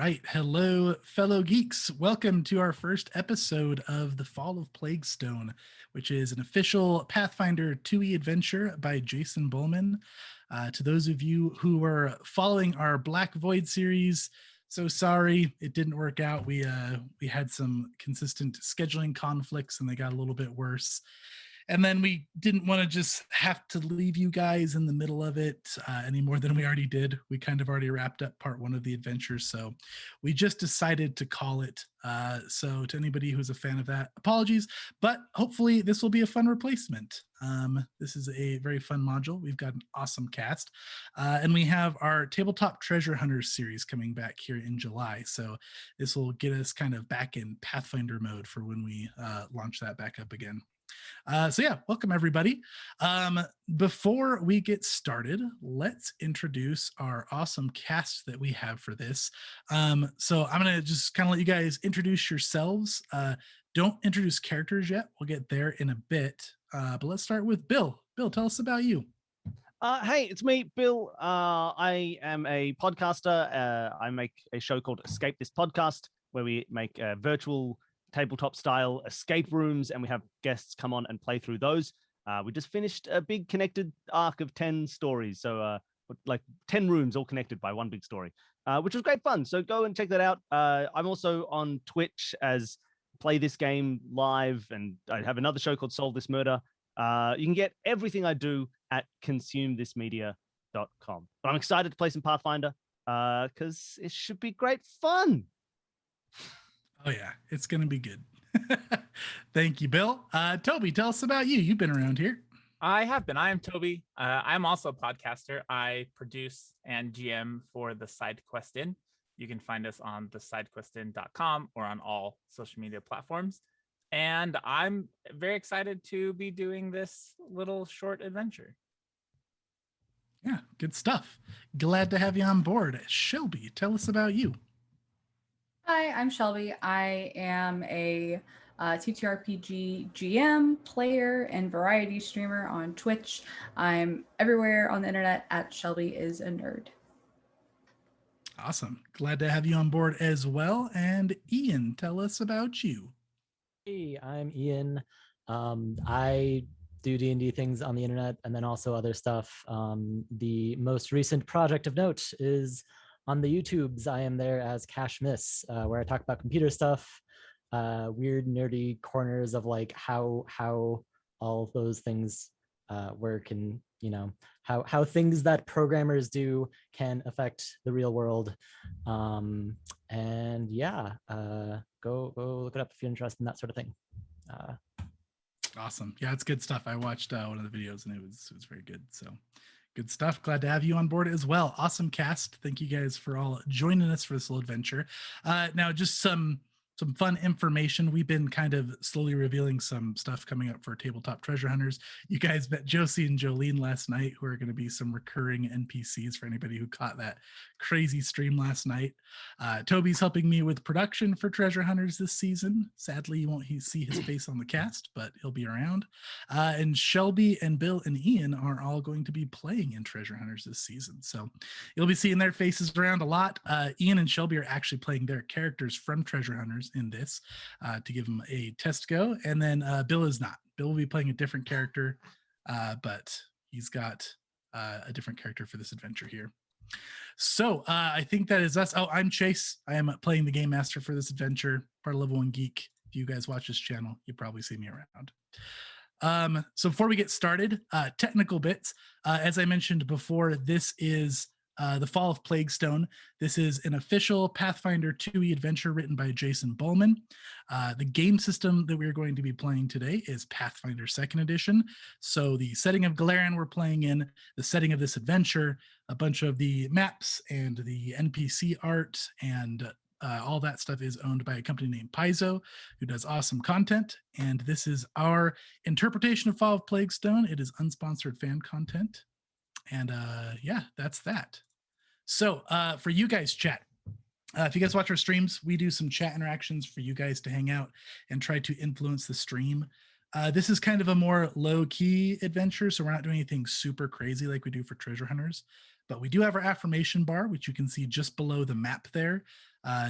right. Hello, fellow geeks. Welcome to our first episode of The Fall of Plaguestone, which is an official Pathfinder 2e adventure by Jason Bowman. To those of you who were following our Black Void series, so sorry it didn't work out. We had some consistent scheduling conflicts and they got a little bit worse. And then we didn't want to just have to leave you guys in the middle of it any more than we already did. We kind of already wrapped up part one of the adventure, so we just decided to call it. So to anybody who's a fan of that, apologies, but hopefully this will be a fun replacement. This is a very fun module. We've got an awesome cast, and we have our Tabletop Treasure Hunters series coming back here in July. So this will get us kind of back in Pathfinder mode for when we launch that back up again. So yeah, welcome everybody. Before we get started, let's introduce our awesome cast that we have for this. So I'm gonna just kind of let you guys introduce yourselves. Don't introduce characters yet. We'll get there in a bit. But let's start with Bill. Bill, tell us about you. Hey, it's me, Bill. I am a podcaster. I make a show called Escape This Podcast, where we make virtual tabletop style escape rooms, and we have guests come on and play through those. We just finished a big connected arc of 10 stories, so like 10 rooms all connected by one big story, which was great fun. So go and check that out. I'm also on Twitch as Play This Game Live, and I have another show called Solve This Murder. You can get everything I do at consumethismedia.com. But I'm excited to play some Pathfinder because it should be great fun. Oh yeah, it's gonna be good. Thank you, Bill. Toby, tell us about you. You've been around here. I have been. I am Toby. I'm also a podcaster. I produce and GM for the Side Quest Inn. You can find us on thesidequestin.com or on all social media platforms. And I'm very excited to be doing this little short adventure. Yeah, good stuff. Glad to have you on board. Shelby, tell us about you. Hi, I'm Shelby. I am a TTRPG GM, player, and variety streamer on Twitch. I'm everywhere on the internet at Shelby is a Nerd. Awesome. Glad to have you on board as well. And Ian, tell us about you. Hey, I'm Ian. I do D&D things on the internet and then also other stuff. The most recent project of note is on the YouTubes. I am there as Cash Miss, where I talk about computer stuff, weird nerdy corners of like how all those things work, and how things that programmers do can affect the real world. And yeah, go look it up if you're interested in that sort of thing. Awesome. Yeah, it's good stuff. I watched one of the videos and it was very good. So good stuff. Glad to have you on board as well. Awesome cast. Thank you guys for all joining us for this little adventure. Now, just some fun information. We've been kind of slowly revealing some stuff coming up for Tabletop Treasure Hunters. You guys met Josie and Jolene last night, who are going to be some recurring NPCs for anybody who caught that crazy stream last night. Toby's helping me with production for Treasure Hunters this season. Sadly, you won't see his face on the cast, but he'll be around. And Shelby and Bill and Ian are all going to be playing in Treasure Hunters this season. So you'll be seeing their faces around a lot. Ian and Shelby are actually playing their characters from Treasure Hunters in this to give them a test go. And then Bill is not. Bill will be playing a different character, but he's got a different character for this adventure here. So I think that is us. Oh, I'm Chase. I am playing the Game Master for this adventure, part of Level 1 Geek. If you guys watch this channel, you probably see me around. So before we get started, technical bits. As I mentioned before, this is The Fall of Plaguestone. This is an official Pathfinder 2e adventure written by Jason Bowman. The game system that we're going to be playing today is Pathfinder 2nd Edition. So the setting of Galarian we're playing in, the setting of this adventure, a bunch of the maps and the NPC art and all that stuff is owned by a company named Paizo, who does awesome content. And this is our interpretation of Fall of Plaguestone. It is unsponsored fan content. And yeah, that's that. So for you guys, chat, if you guys watch our streams, we do some chat interactions for you guys to hang out and try to influence the stream. This is kind of a more low-key adventure, so we're not doing anything super crazy like we do for Treasure Hunters. But we do have our affirmation bar, which you can see just below the map there.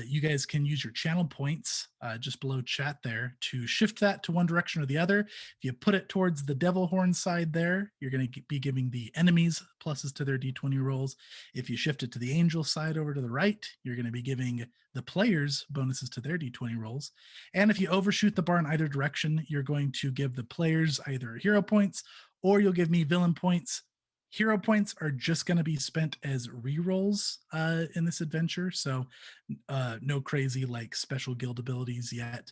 You guys can use your channel points just below chat there to shift that to one direction or the other. If you put it towards the devil horn side there, you're going to be giving the enemies pluses to their d20 rolls. If you shift it to the angel side over to the right, you're going to be giving the players bonuses to their d20 rolls. And if you overshoot the bar in either direction, you're going to give the players either hero points or you'll give me villain points. Hero points are just going to be spent as rerolls in this adventure, so no crazy like special guild abilities yet.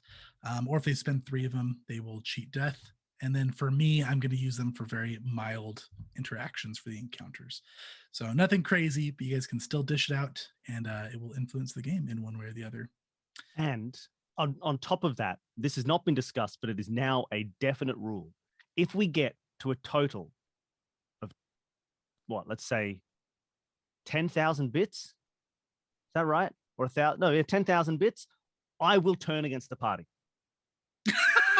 Or if they spend 3 of them, they will cheat death. And then for me, I'm going to use them for very mild interactions for the encounters. So nothing crazy, but you guys can still dish it out, and it will influence the game in one way or the other. And on top of that, this has not been discussed, but it is now a definite rule. If we get to a total of let's say 10,000 bits, is that right? Or 1,000? No, 10,000 bits. I will turn against the party.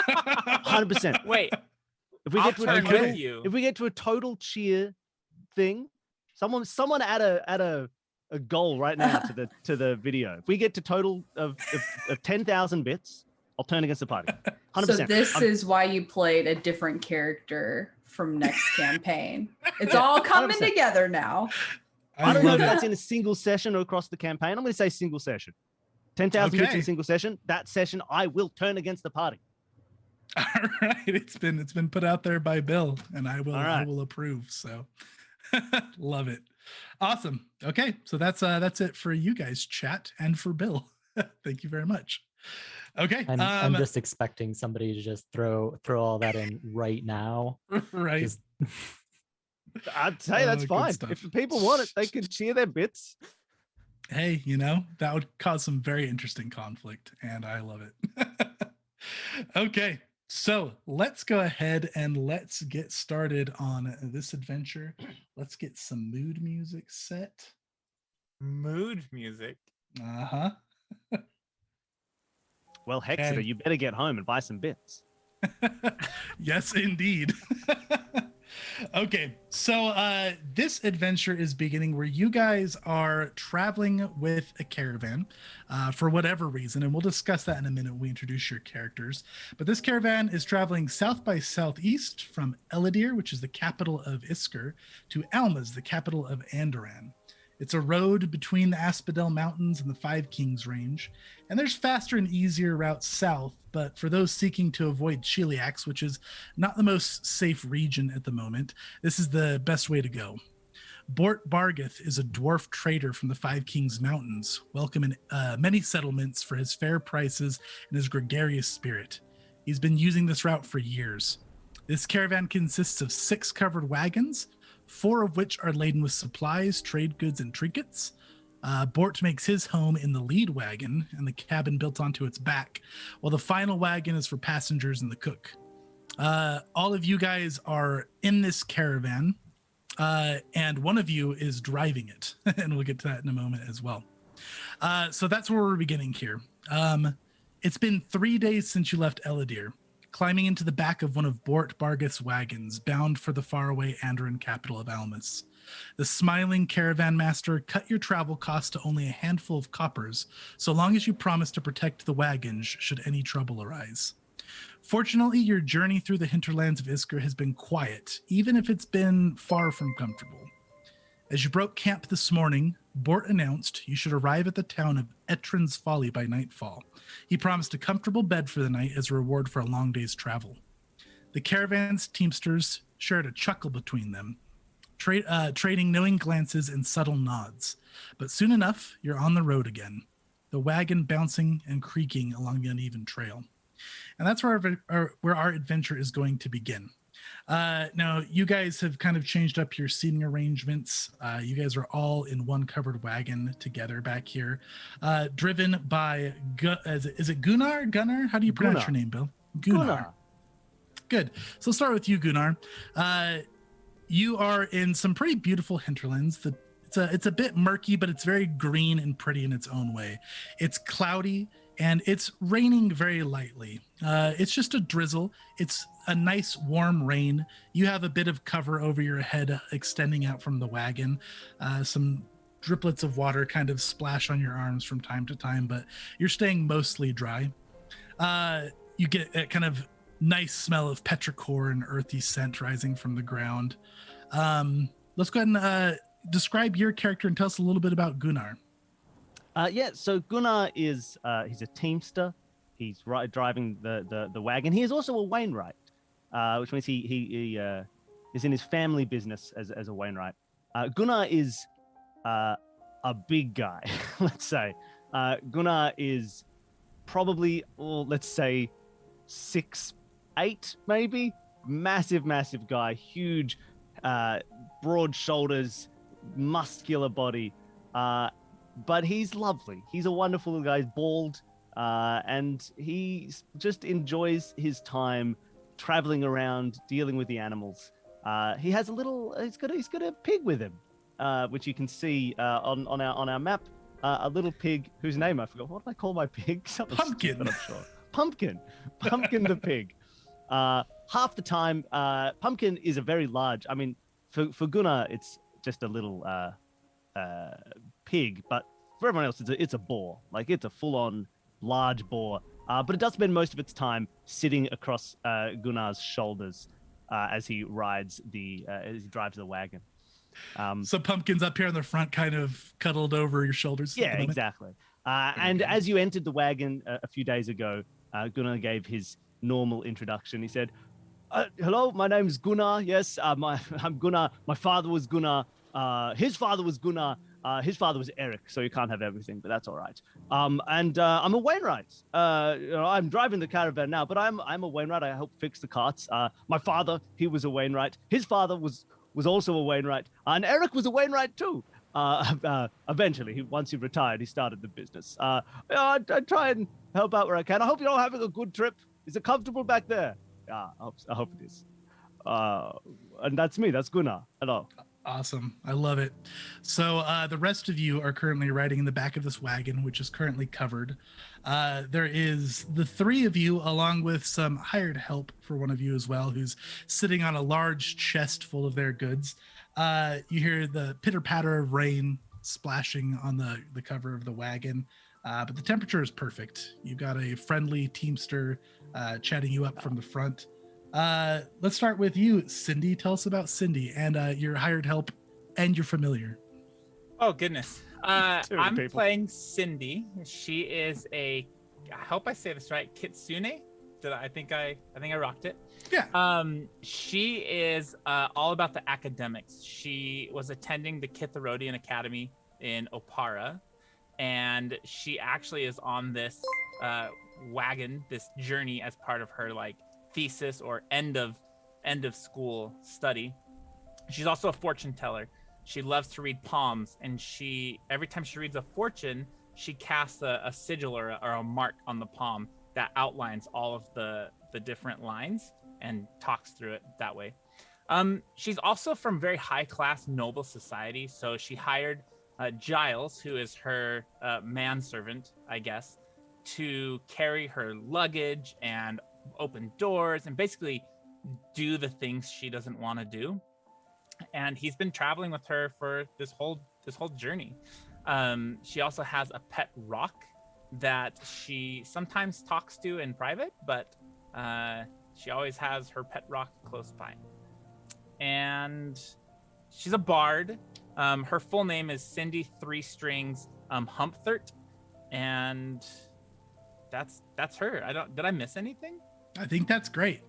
100%. Wait, If we I'll get to turn a total, with you. if we get to a total cheer thing, someone add a goal right now to the video. If we get to total of 10,000 bits, I'll turn against the party. 100%. So this is why you played a different character from next campaign. It's all coming 100%. together now. I don't know love if it. that's in a single session or across the campaign. I'm going to say single session. 10,000 bits in Okay. a single session. That session, I will turn against the party. All right, it's been put out there by Bill, and I will All right. I will approve. So love it. Awesome. Okay, so that's it for you guys, chat, and for Bill. Thank you very much. Okay, I'm just expecting somebody to just throw all that in right now. right. Just I'd say that's good fine. stuff. If the people want it, they can cheer their bits. Hey, that would cause some very interesting conflict, and I love it. Okay, so let's go ahead and let's get started on this adventure. Let's get some mood music set. Mood music. Uh-huh. Well, Hexeter, Okay. you better get home and buy some bits. Yes, indeed. Okay, so this adventure is beginning where you guys are traveling with a caravan for whatever reason, and we'll discuss that in a minute when we introduce your characters. But this caravan is traveling south by southeast from Elidir, which is the capital of Isker, to Almaz, the capital of Andoran. It's a road between the Asphodel Mountains and the Five Kings Range, and there's faster and easier routes south, but for those seeking to avoid Cheliax, which is not the most safe region at the moment, this is the best way to go. Bort Bargith is a dwarf trader from the Five Kings Mountains, welcoming many settlements for his fair prices and his gregarious spirit. He's been using this route for years. This caravan consists of 6 covered wagons, 4 of which are laden with supplies, trade goods, and trinkets. Bort makes his home in the lead wagon and the cabin built onto its back, while the final wagon is for passengers and the cook. All of you guys are in this caravan, and one of you is driving it, and we'll get to that in a moment as well. So that's where we're beginning here. It's been 3 days since you left Elidir, climbing into the back of one of Bort Bargith's wagons, bound for the faraway Andoran capital of Almaz. The smiling caravan master cut your travel costs to only a handful of coppers, so long as you promise to protect the wagons should any trouble arise. Fortunately, your journey through the hinterlands of Isker has been quiet, even if it's been far from comfortable. As you broke camp this morning, Bort announced you should arrive at the town of Etrin's Folly by nightfall. He promised a comfortable bed for the night as a reward for a long day's travel. The caravan's teamsters shared a chuckle between them, trading knowing glances and subtle nods. But soon enough, you're on the road again, the wagon bouncing and creaking along the uneven trail. And that's where our adventure is going to begin. Now, you guys have kind of changed up your seating arrangements. You guys are all in one covered wagon together back here, driven by, is it Gunnar? Gunnar? How do you pronounce Gunnar. your name, Bill? Gunnar. Good. So let's start with you, Gunnar. You are in some pretty beautiful hinterlands. It's a bit murky, but it's very green and pretty in its own way. It's cloudy and it's raining very lightly. It's just a drizzle. It's a nice warm rain. You have a bit of cover over your head extending out from the wagon, some driplets of water kind of splash on your arms from time to time, but you're staying mostly dry. You get a kind of nice smell of petrichor and earthy scent rising from the ground. Let's go ahead and describe your character and tell us a little bit about Gunnar. So Gunnar is he's a teamster. He's driving the wagon. He is also a Wainwright, which means he is in his family business as a Wainwright. Gunnar is a big guy, let's say. Gunnar is probably, let's say, 6'8", maybe. Massive guy, huge, broad shoulders, muscular body. But he's lovely. He's a wonderful little guy. He's bald, and he just enjoys his time traveling around, dealing with the animals. He has he's got a pig with him, which you can see on our map. A little pig whose name I forgot. What did I call my pig? Something Pumpkin. stupid, I'm sure. Pumpkin the pig. Half the time, Pumpkin is a very large. I mean, for Gunnar, it's just a little pig, but for everyone else, it's a boar. Like, it's a full-on large boar. But it does spend most of its time sitting across Gunnar's shoulders as he drives the wagon. So Pumpkin's up here in the front, kind of cuddled over your shoulders. Yeah, exactly. And as you entered the wagon a few days ago, Gunnar gave his normal introduction. He said, "Hello, my name's Gunnar. Yes, I'm Gunnar. My father was Gunnar. His father was Gunnar. His father was Eric, so you can't have everything, but that's all right. And I'm a Wainwright. I'm driving the caravan now, but I'm a Wainwright. I help fix the carts. My father, he was a Wainwright. His father was also a Wainwright, and Eric was a Wainwright too. Eventually, once he retired, he started the business. I try and help out where I can. I hope you're all having a good trip. Is it comfortable back there? Yeah, I hope it is. And that's me. That's Gunnar. Hello. Awesome. I love it. So the rest of you are currently riding in the back of this wagon, which is currently covered. There is the three of you, along with some hired help for one of you as well, who's sitting on a large chest full of their goods. You hear the pitter patter of rain splashing on the cover of the wagon, but the temperature is perfect. You've got a friendly teamster chatting you up from the front. Let's start with you, Cindy. Tell us about Cindy and your hired help and your familiar. Oh goodness. I'm playing Cindy. She is I hope I say this right, Kitsune. I think I rocked it. Yeah. She is all about the academics. She was attending the Kitharodian Academy in Opara, and she actually is on this wagon, this journey as part of her thesis or end of school study. She's also a fortune teller. She loves to read palms, and every time she reads a fortune, she casts a sigil or a mark on the palm that outlines all of the different lines and talks through it that way. She's also from very high class noble society, so she hired Giles, who is her manservant, I guess, to carry her luggage and open doors and basically do the things she doesn't want to do. And he's been traveling with her for this whole journey. She also has a pet rock that she sometimes talks to in private, but she always has her pet rock close by. And she's a bard. Her full name is Cindy Three Strings Humpthert, and that's her. Did I miss anything? I think that's great.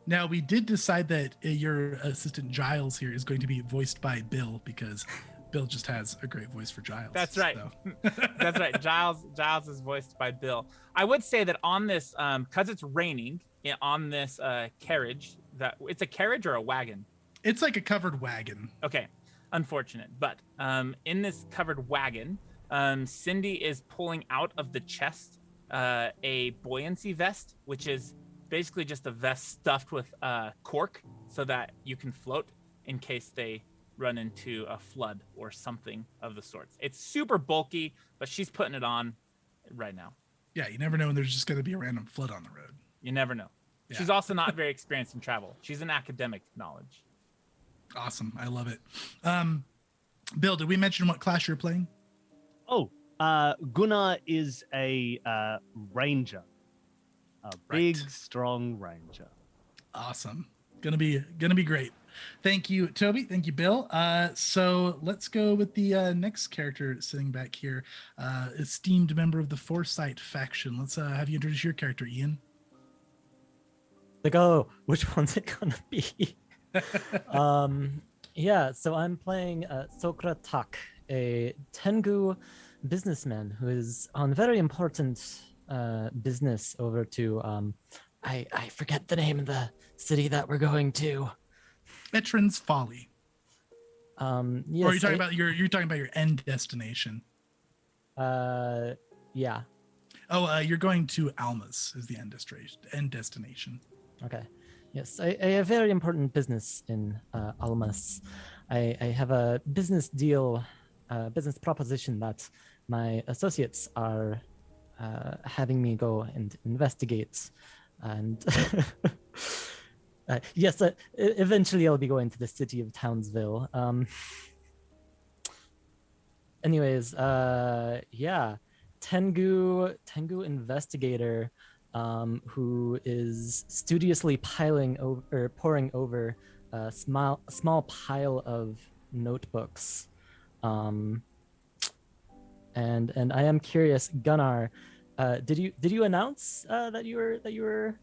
Now we did decide that your assistant Giles here is going to be voiced by Bill, because Bill just has a great voice for Giles. That's right. So. That's right. Giles is voiced by Bill. I would say that on this, because it's raining, on this carriage, that it's a carriage or a wagon? It's like a covered wagon. Okay, unfortunate. But in this covered wagon, Cindy is pulling out of the chest a buoyancy vest, which is basically just a vest stuffed with cork so that you can float in case they run into a flood or something of the sorts. It's super bulky, but she's putting it on right now. Yeah, you never know when there's just going to be a random flood on the road. You never know. Yeah. She's also not very experienced in travel. She's an academic knowledge. Awesome. I love it. Bill, did we mention what class you're playing? Oh, Gunnar is a ranger, a big, strong ranger. Awesome. Gonna be great. Thank you, Toby. Thank you, Bill. So let's go with the next character sitting back here. Esteemed member of the Foresight faction. Let's have you introduce your character, Ian. Like, oh, which one's it gonna be? Yeah, so I'm playing Sokra Tak, a Tengu businessman who is on very important business over to I forget the name of the city that we're going to. Veterans Folly. Yes, or are you talking about you're talking about your end destination? Yeah. Oh, you're going to Alma's is the end destination. Okay. Yes, I have very important business in Almas. I have a business deal, business proposition that my associates are having me go and investigate. And yes, eventually I'll be going to the city of Townsville. Anyways, yeah, Tengu investigator. Who is studiously pouring over a small pile of notebooks, and I am curious, Gunnar, did you announce that you were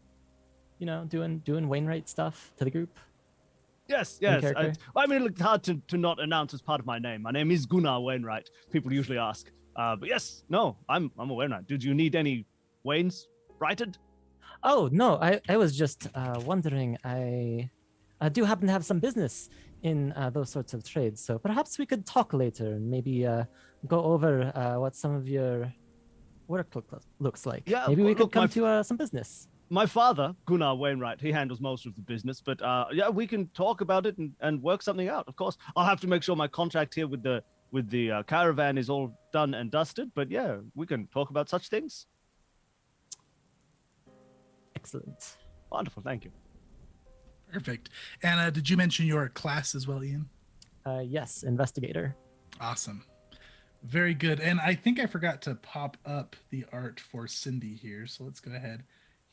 doing Wainwright stuff to the group? Yes. I mean, it's hard to not announce as part of my name. My name is Gunnar Wainwright. People usually ask, but yes, no, I'm a Wainwright. Did you need any Waynes righted? Oh no, I was just wondering. I do happen to have some business in those sorts of trades, so perhaps we could talk later and maybe go over what some of your work looks like. Yeah, maybe we could look, come to some business. My father, Gunnar Wainwright, he handles most of the business, but yeah, we can talk about it and work something out. Of course, I'll have to make sure my contract here with the caravan is all done and dusted, but yeah, we can talk about such things. Excellent. Wonderful, thank you. Perfect. And did you mention your class as well, Ian? Yes, investigator. Awesome. Very good. And I think I forgot to pop up the art for Cindy here. So let's go ahead.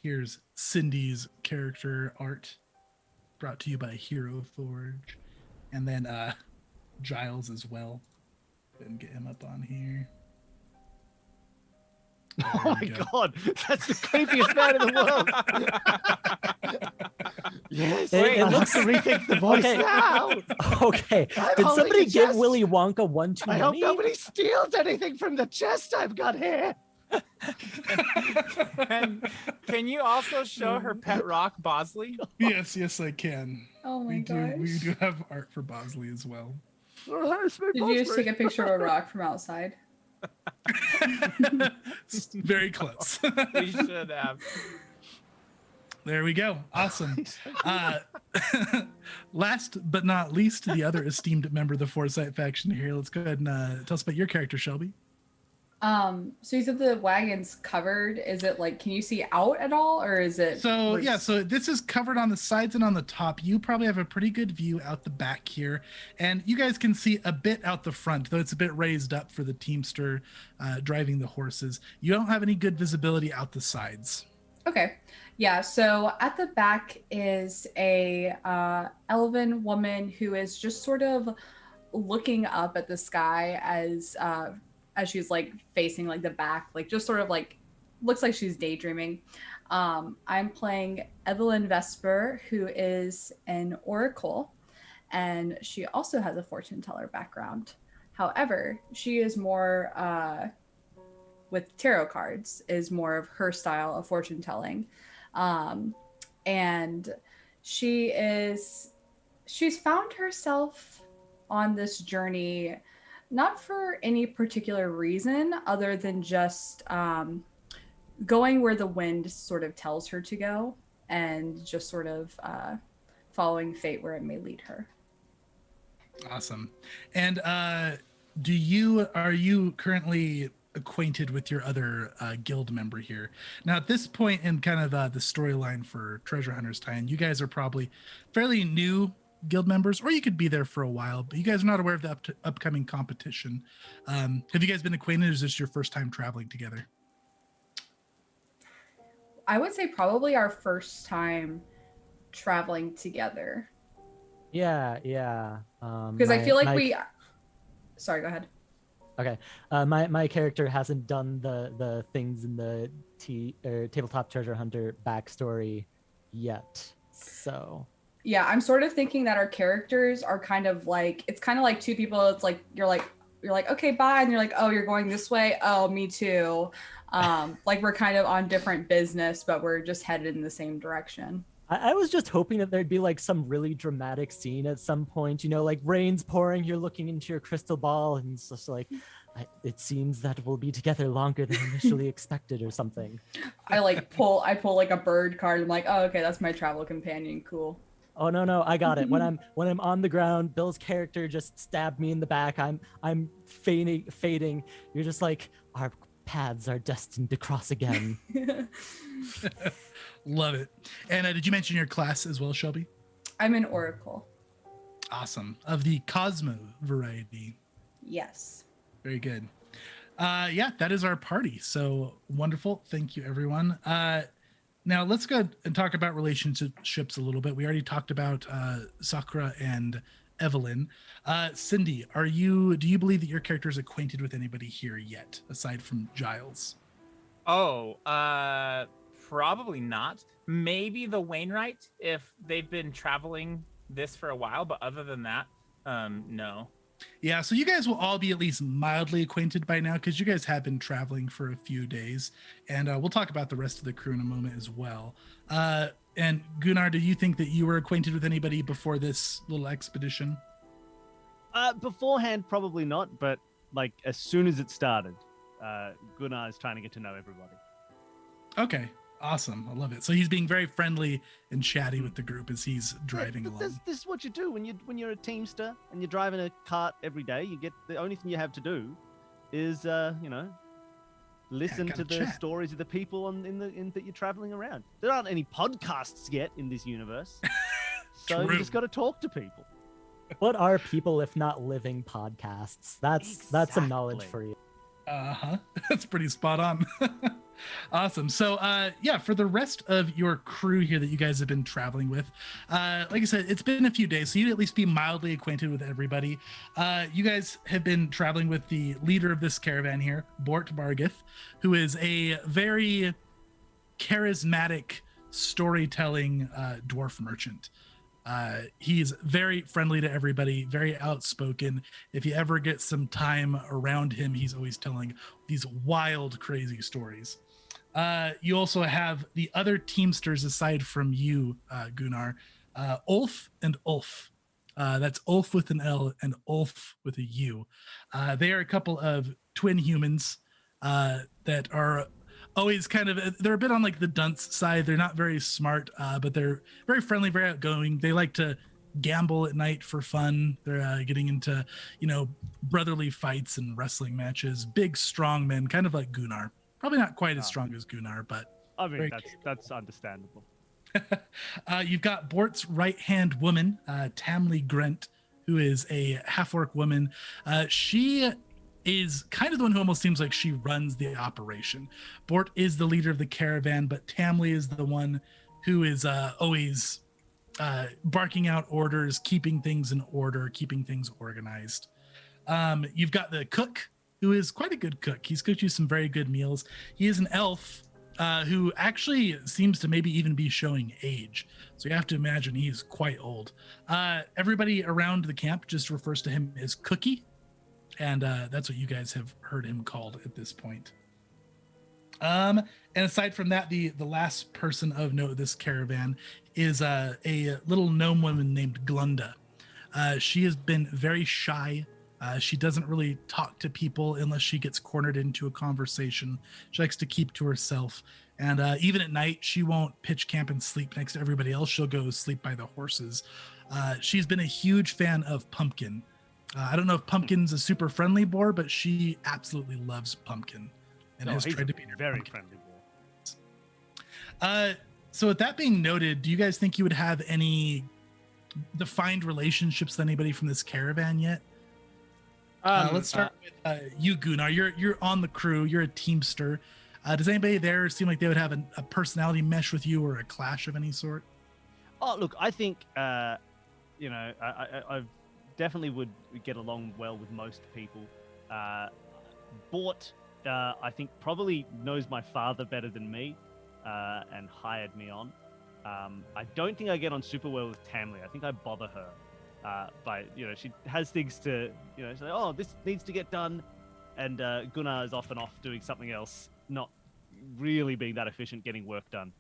Here's Cindy's character art brought to you by Hero Forge. And then Giles as well. Didn't get him up on here. Oh my God, that's the creepiest man in the world. Yes, it looks to rethink the voice now. Okay, did somebody give Willy Wonka one too many? I hope nobody steals anything from the chest I've got here. And can you also show her pet rock, Bosley? Yes, I can. Oh my gosh. We do have art for Bosley as well. Did you just take a picture of a rock from outside? Very close. We should have. There we go. Awesome. Last but not least, the other esteemed member of the Foresight faction here. Let's go ahead and tell us about your character, Shelby. So you said the wagon's covered. Is it like, can you see out at all, or is it? So yeah, so this is covered on the sides and on the top. You probably have a pretty good view out the back here, and you guys can see a bit out the front, though it's a bit raised up for the teamster driving the horses. You don't have any good visibility out the sides. Okay. Yeah, so at the back is a elven woman who is just sort of looking up at the sky as she's like facing like the back, like just sort of like looks like she's daydreaming. I'm playing Evelyn Vesper, who is an oracle, and she also has a fortune teller background. However, she is more with tarot cards, is more of her style of fortune telling. And she's found herself on this journey not for any particular reason other than just going where the wind sort of tells her to go, and just sort of following fate where it may lead her. Awesome. And are you currently acquainted with your other guild member here? Now, at this point in kind of the storyline for Treasure Hunters Tie-In, you guys are probably fairly new guild members, or you could be there for a while, but you guys are not aware of the upcoming competition. Have you guys been acquainted, or is this your first time traveling together? I would say probably our first time traveling together. Yeah. Because I feel like sorry, go ahead. Okay. My character hasn't done the things in the tabletop treasure hunter backstory yet. So yeah, I'm sort of thinking that our characters are kind of like, it's kind of like two people. It's like you're like, okay, bye, and you're like, oh, you're going this way. Oh, me too. Like we're kind of on different business, but we're just headed in the same direction. I was just hoping that there'd be like some really dramatic scene at some point, you know, like rain's pouring, you're looking into your crystal ball, and it's just like, it seems that we'll be together longer than initially expected or something. I pull like a bird card. I'm like, oh, okay, that's my travel companion. Cool. Oh no, I got it. When I'm on the ground, Bill's character just stabbed me in the back. I'm fading. You're just like, our paths are destined to cross again. Love it. And did you mention your class as well, Shelby? I'm an oracle. Awesome. Of the Cosmo variety. Yes. Very good. Yeah, that is our party. So wonderful. Thank you, everyone. Now let's go and talk about relationships a little bit. We already talked about Sakura and Evelyn. Cindy, do you believe that your character is acquainted with anybody here yet, aside from Giles? Oh, probably not. Maybe the Wainwright, if they've been traveling this for a while, but other than that, no. Yeah, so you guys will all be at least mildly acquainted by now, because you guys have been traveling for a few days, and we'll talk about the rest of the crew in a moment as well. And Gunnar, do you think that you were acquainted with anybody before this little expedition? Beforehand, probably not, but like as soon as it started, Gunnar is trying to get to know everybody. Okay, awesome. I love it. So he's being very friendly and chatty with the group as he's driving along. This is what you do when you're a teamster and you're driving a cart every day. You get the only thing you have to do is listen to the chat. stories of the people in that you're traveling around. There aren't any podcasts yet in this universe, so True. you just got to talk to people. What are people if not living podcasts? That's some knowledge for you. That's pretty spot on. Awesome. So yeah, for the rest of your crew here that you guys have been traveling with, like I said, it's been a few days, so you'd at least be mildly acquainted with everybody. You guys have been traveling with the leader of this caravan here, Bort Bargith, who is a very charismatic storytelling dwarf merchant. He's very friendly to everybody, very outspoken. If you ever get some time around him, he's always telling these wild, crazy stories. You also have the other teamsters aside from you, Gunnar, Ulf and Ulf. That's Ulf with an L and Ulf with a U. They are a couple of twin humans that are always they're a bit on like the dunce side. They're not very smart, but they're very friendly, very outgoing. They like to gamble at night for fun. They're getting into, brotherly fights and wrestling matches. Big, strong men, kind of like Gunnar. Probably not quite as strong as Gunnar, but I mean, that's understandable. You've got Bort's right-hand woman, Tamley Grent, who is a half-orc woman. She is kind of the one who almost seems like she runs the operation. Bort is the leader of the caravan, but Tamley is the one who is always barking out orders, keeping things in order, keeping things organized. You've got the cook, who is quite a good cook. He's cooked you some very good meals. He is an elf who actually seems to maybe even be showing age. So you have to imagine he's quite old. Everybody around the camp just refers to him as Cookie. And that's what you guys have heard him called at this point. And aside from that, the last person of note of this caravan is a little gnome woman named Glenda. She has been very shy. She doesn't really talk to people unless she gets cornered into a conversation. She likes to keep to herself. And even at night, she won't pitch camp and sleep next to everybody else. She'll go sleep by the horses. She's been a huge fan of Pumpkin. I don't know if Pumpkin's a super friendly boar, but she absolutely loves Pumpkin and has tried to be very Pumpkin. friendly boar. So with that being noted, do you guys think you would have any defined relationships with anybody from this caravan yet? Let's start with you, Gunnar. You're on the crew. You're a teamster. Does anybody there seem like they would have a personality mesh with you or a clash of any sort? Oh, look, I think I definitely would get along well with most people. Bort, I think, probably knows my father better than me, and hired me on. I don't think I get on super well with Tamley. I think I bother her. She has things to, say, oh, this needs to get done. And Gunnar is off and off doing something else, not really being that efficient getting work done.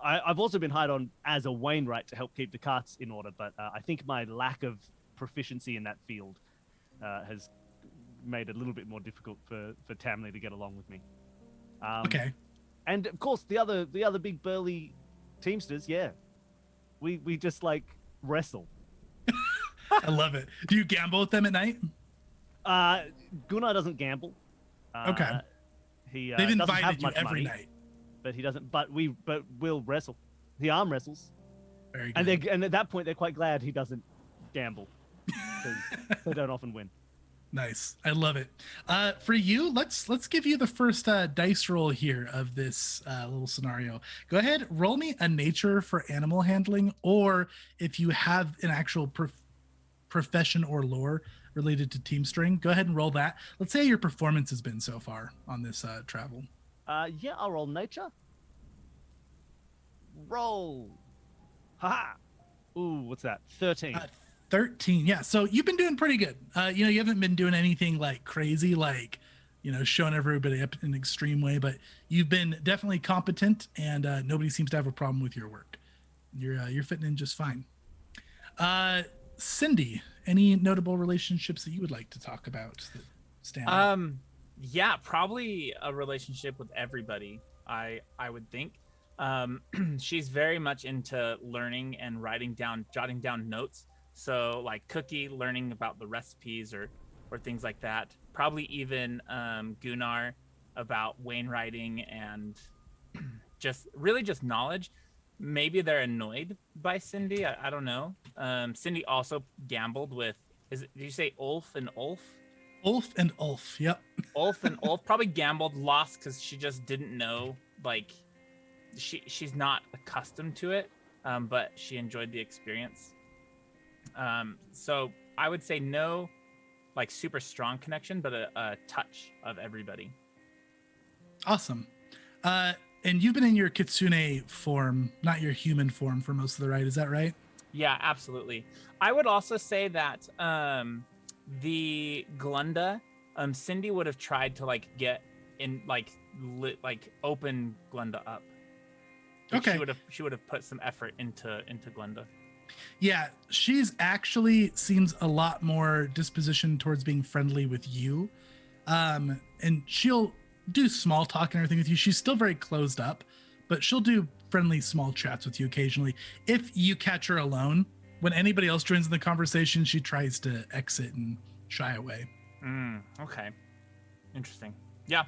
I've also been hired on as a Wainwright to help keep the carts in order, but I think my lack of proficiency in that field has made it a little bit more difficult for Tamley to get along with me. Okay. And of course, the other big burly teamsters, yeah, we just like wrestle. I love it. Do you gamble with them at night? Gunnar doesn't gamble. Okay. He They've doesn't have invited you much every money, night. but he doesn't. But we'll wrestle. He arm wrestles, Very good. and at that point they're quite glad he doesn't gamble, because they don't often win. Nice. I love it. For you, let's give you the first dice roll here of this little scenario. Go ahead, roll me a nature for animal handling, or if you have an actual profession or lore related to teamstering, go ahead and roll that. Let's say your performance has been so far on this travel. Yeah, I'll roll nature. Roll. Haha. Ooh, what's that? 13. 13. Yeah. So you've been doing pretty good. You haven't been doing anything like crazy, like, showing everybody up in an extreme way, but you've been definitely competent, and nobody seems to have a problem with your work. You're fitting in just fine. Cindy, any notable relationships that you would like to talk about that stand out? Yeah, probably a relationship with everybody, I would think. She's very much into learning and jotting down notes. So like Cookie learning about the recipes or things like that. Probably even Gunnar about wainwriting and just knowledge. Maybe they're annoyed by Cindy. I don't know. Cindy also gambled with, did you say Ulf and Ulf? Ulf and Ulf, yep. Ulf and Ulf probably gambled, lost because she just didn't know, like, she's not accustomed to it, but she enjoyed the experience. So I would say no, like, super strong connection, but a touch of everybody. Awesome. And you've been in your kitsune form, not your human form, for most of the ride. Is that right? Yeah, absolutely. I would also say that the Glenda, Cindy would have tried to like get in, like open Glenda up. Like, okay. She would have put some effort into Glenda. Yeah, she's actually seems a lot more dispositioned towards being friendly with you. And she'll do small talk and everything with you. She's still very closed up, but she'll do friendly small chats with you occasionally. If you catch her alone, when anybody else joins in the conversation, she tries to exit and shy away. Okay. Interesting. Yeah,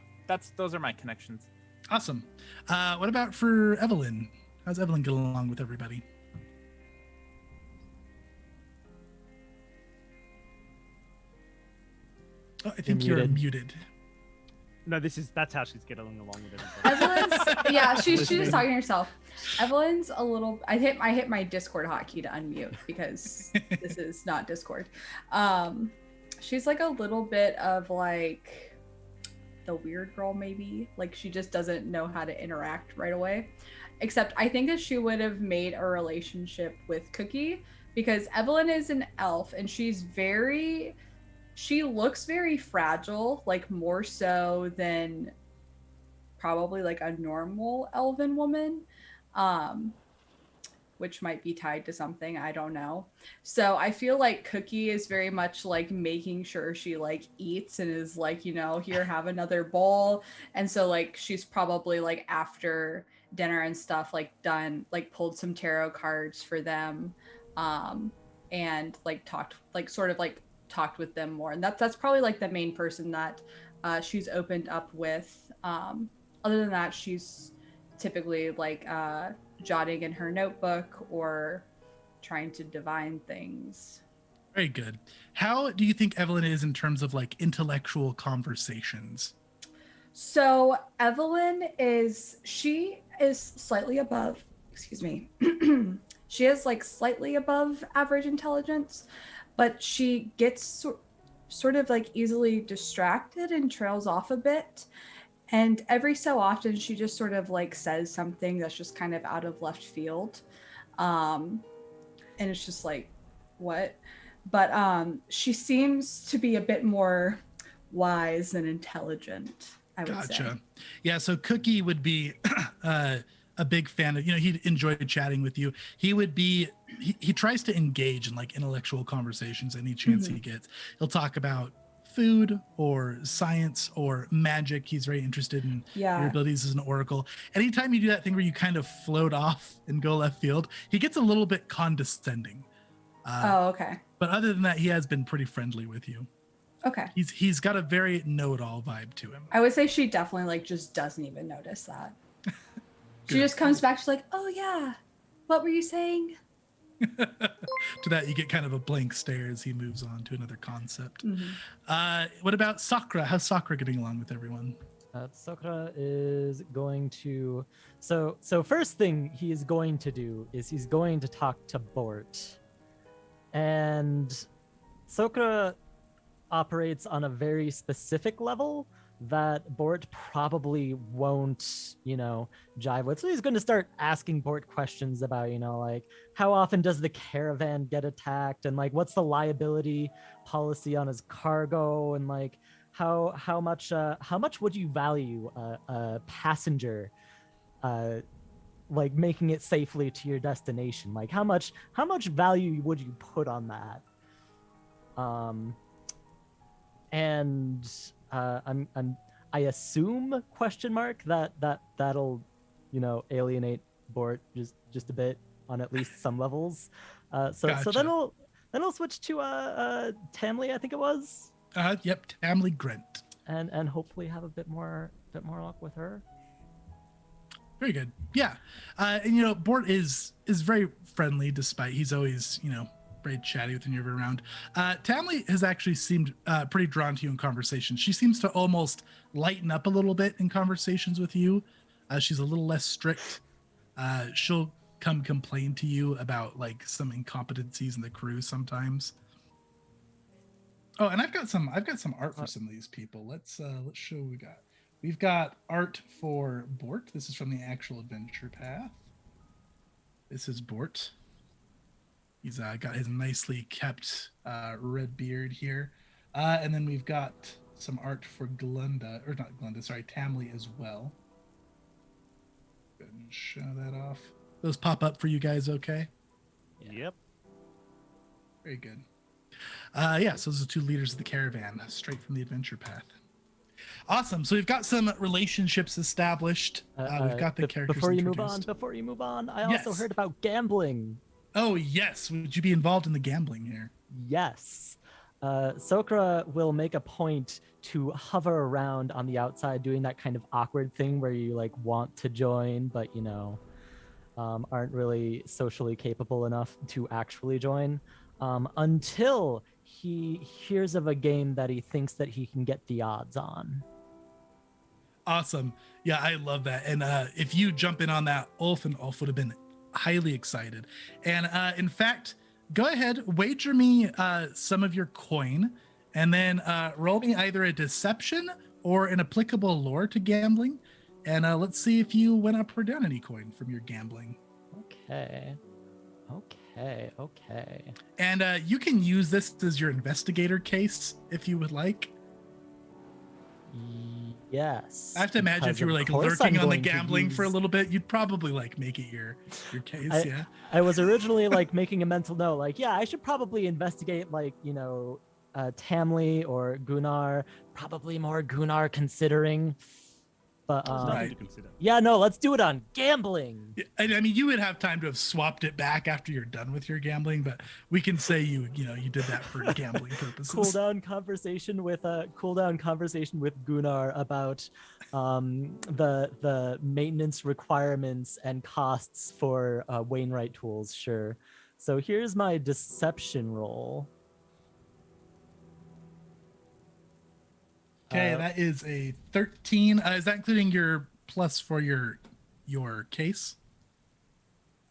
those are my connections. Awesome. What about for Evelyn? How's Evelyn getting along with everybody? Oh, I think you're muted. No, that's how she's getting along with everybody. Evelyn's, yeah, she's just talking to herself. Evelyn's a little. I hit my Discord hotkey to unmute because this is not Discord. She's like a little bit of like the weird girl, maybe. Like she just doesn't know how to interact right away. Except I think that she would have made a relationship with Cookie because Evelyn is an elf and she looks very fragile, like more so than probably like a normal elven woman, which might be tied to something, I don't know. So I feel like Cookie is very much like making sure she like eats and is like, here, have another bowl. And so like she's probably like after dinner and stuff like done, like pulled some tarot cards for them, and like talked with them more, and that's probably like the main person that she's opened up with. Other than that, she's typically like jotting in her notebook or trying to divine things. Very good. How do you think Evelyn is in terms of like intellectual conversations? So Evelyn she is slightly above, excuse me. She is like slightly above average intelligence, but she gets sort of like easily distracted and trails off a bit. And every so often she just sort of like says something that's just kind of out of left field. And it's just like, what? But she seems to be a bit more wise than intelligent, I would say. Gotcha. Yeah, so Cookie would be a big fan of, he'd enjoy chatting with you. He would be, he tries to engage in like intellectual conversations any chance he gets. He'll talk about food or science or magic. He's very interested in your abilities as an oracle. Anytime you do that thing where you kind of float off and go left field, he gets a little bit condescending. Okay. But other than that, he has been pretty friendly with you. Okay. He's got a very know-it-all vibe to him. I would say she definitely like just doesn't even notice that. She just comes back, she's like, oh yeah, what were you saying? To that, you get kind of a blank stare as he moves on to another concept. What about Sakura? How's Sakura getting along with everyone? Sakura is going to... So first thing he is going to do is he's going to talk to Bort. And Sakura operates on a very specific level that Bort probably won't, jive with. So he's going to start asking Bort questions about, like, how often does the caravan get attacked? And like, what's the liability policy on his cargo? And like, how much would you value a passenger, like making it safely to your destination? Like how much value would you put on that? I assume that'll alienate Bort just a bit on at least some levels. So then we'll switch to Tamley, I think it was. Yep, Tamley Grant. And hopefully have a bit more luck with her. Very good. Yeah. And Bort is very friendly, despite he's always, very chatty with you're around. Tamley has actually seemed pretty drawn to you in conversation. She seems to almost lighten up a little bit in conversations with you. She's a little less strict. She'll come complain to you about like some incompetencies in the crew sometimes. Oh, and I've got some art for some of these people. Let's show what we got. We've got art for Bort. This is from the actual adventure path. This is Bort. He's got his nicely kept red beard here. And then we've got some art for Glenda, or not Glenda, sorry, Tamley as well. Go ahead and show that off. Those pop up for you guys okay? Yep. Very good. So those are two leaders of the caravan, straight from the adventure path. Awesome. So we've got some relationships established. We've got the characters Before you move on, I also heard about gambling. Oh, yes. Would you be involved in the gambling here? Yes. Sakura will make a point to hover around on the outside doing that kind of awkward thing where you like want to join, but aren't really socially capable enough to actually join until he hears of a game that he thinks that he can get the odds on. Awesome. Yeah, I love that. And if you jump in on that, Ulf and Ulf would have been highly excited. And in fact, go ahead, wager me some of your coin, and then roll me either a deception or an applicable lore to gambling. And let's see if you went up or down any coin from your gambling. Okay. And you can use this as your investigator case if you would like. Yes. I have to imagine if you were like lurking on the gambling for a little bit, you'd probably like make it your case. Yeah. I was originally like making a mental note, like, yeah, I should probably investigate like, Tamley or Gunnar, probably more Gunnar considering. But Right. yeah, no, let's do it on gambling. I mean, you would have time to have swapped it back after you're done with your gambling, but we can say you did that for gambling purposes. Cool down conversation with Gunnar about the maintenance requirements and costs for Wainwright tools. Sure. So here's my deception roll. Okay, that is a 13. Is that including your plus for your case?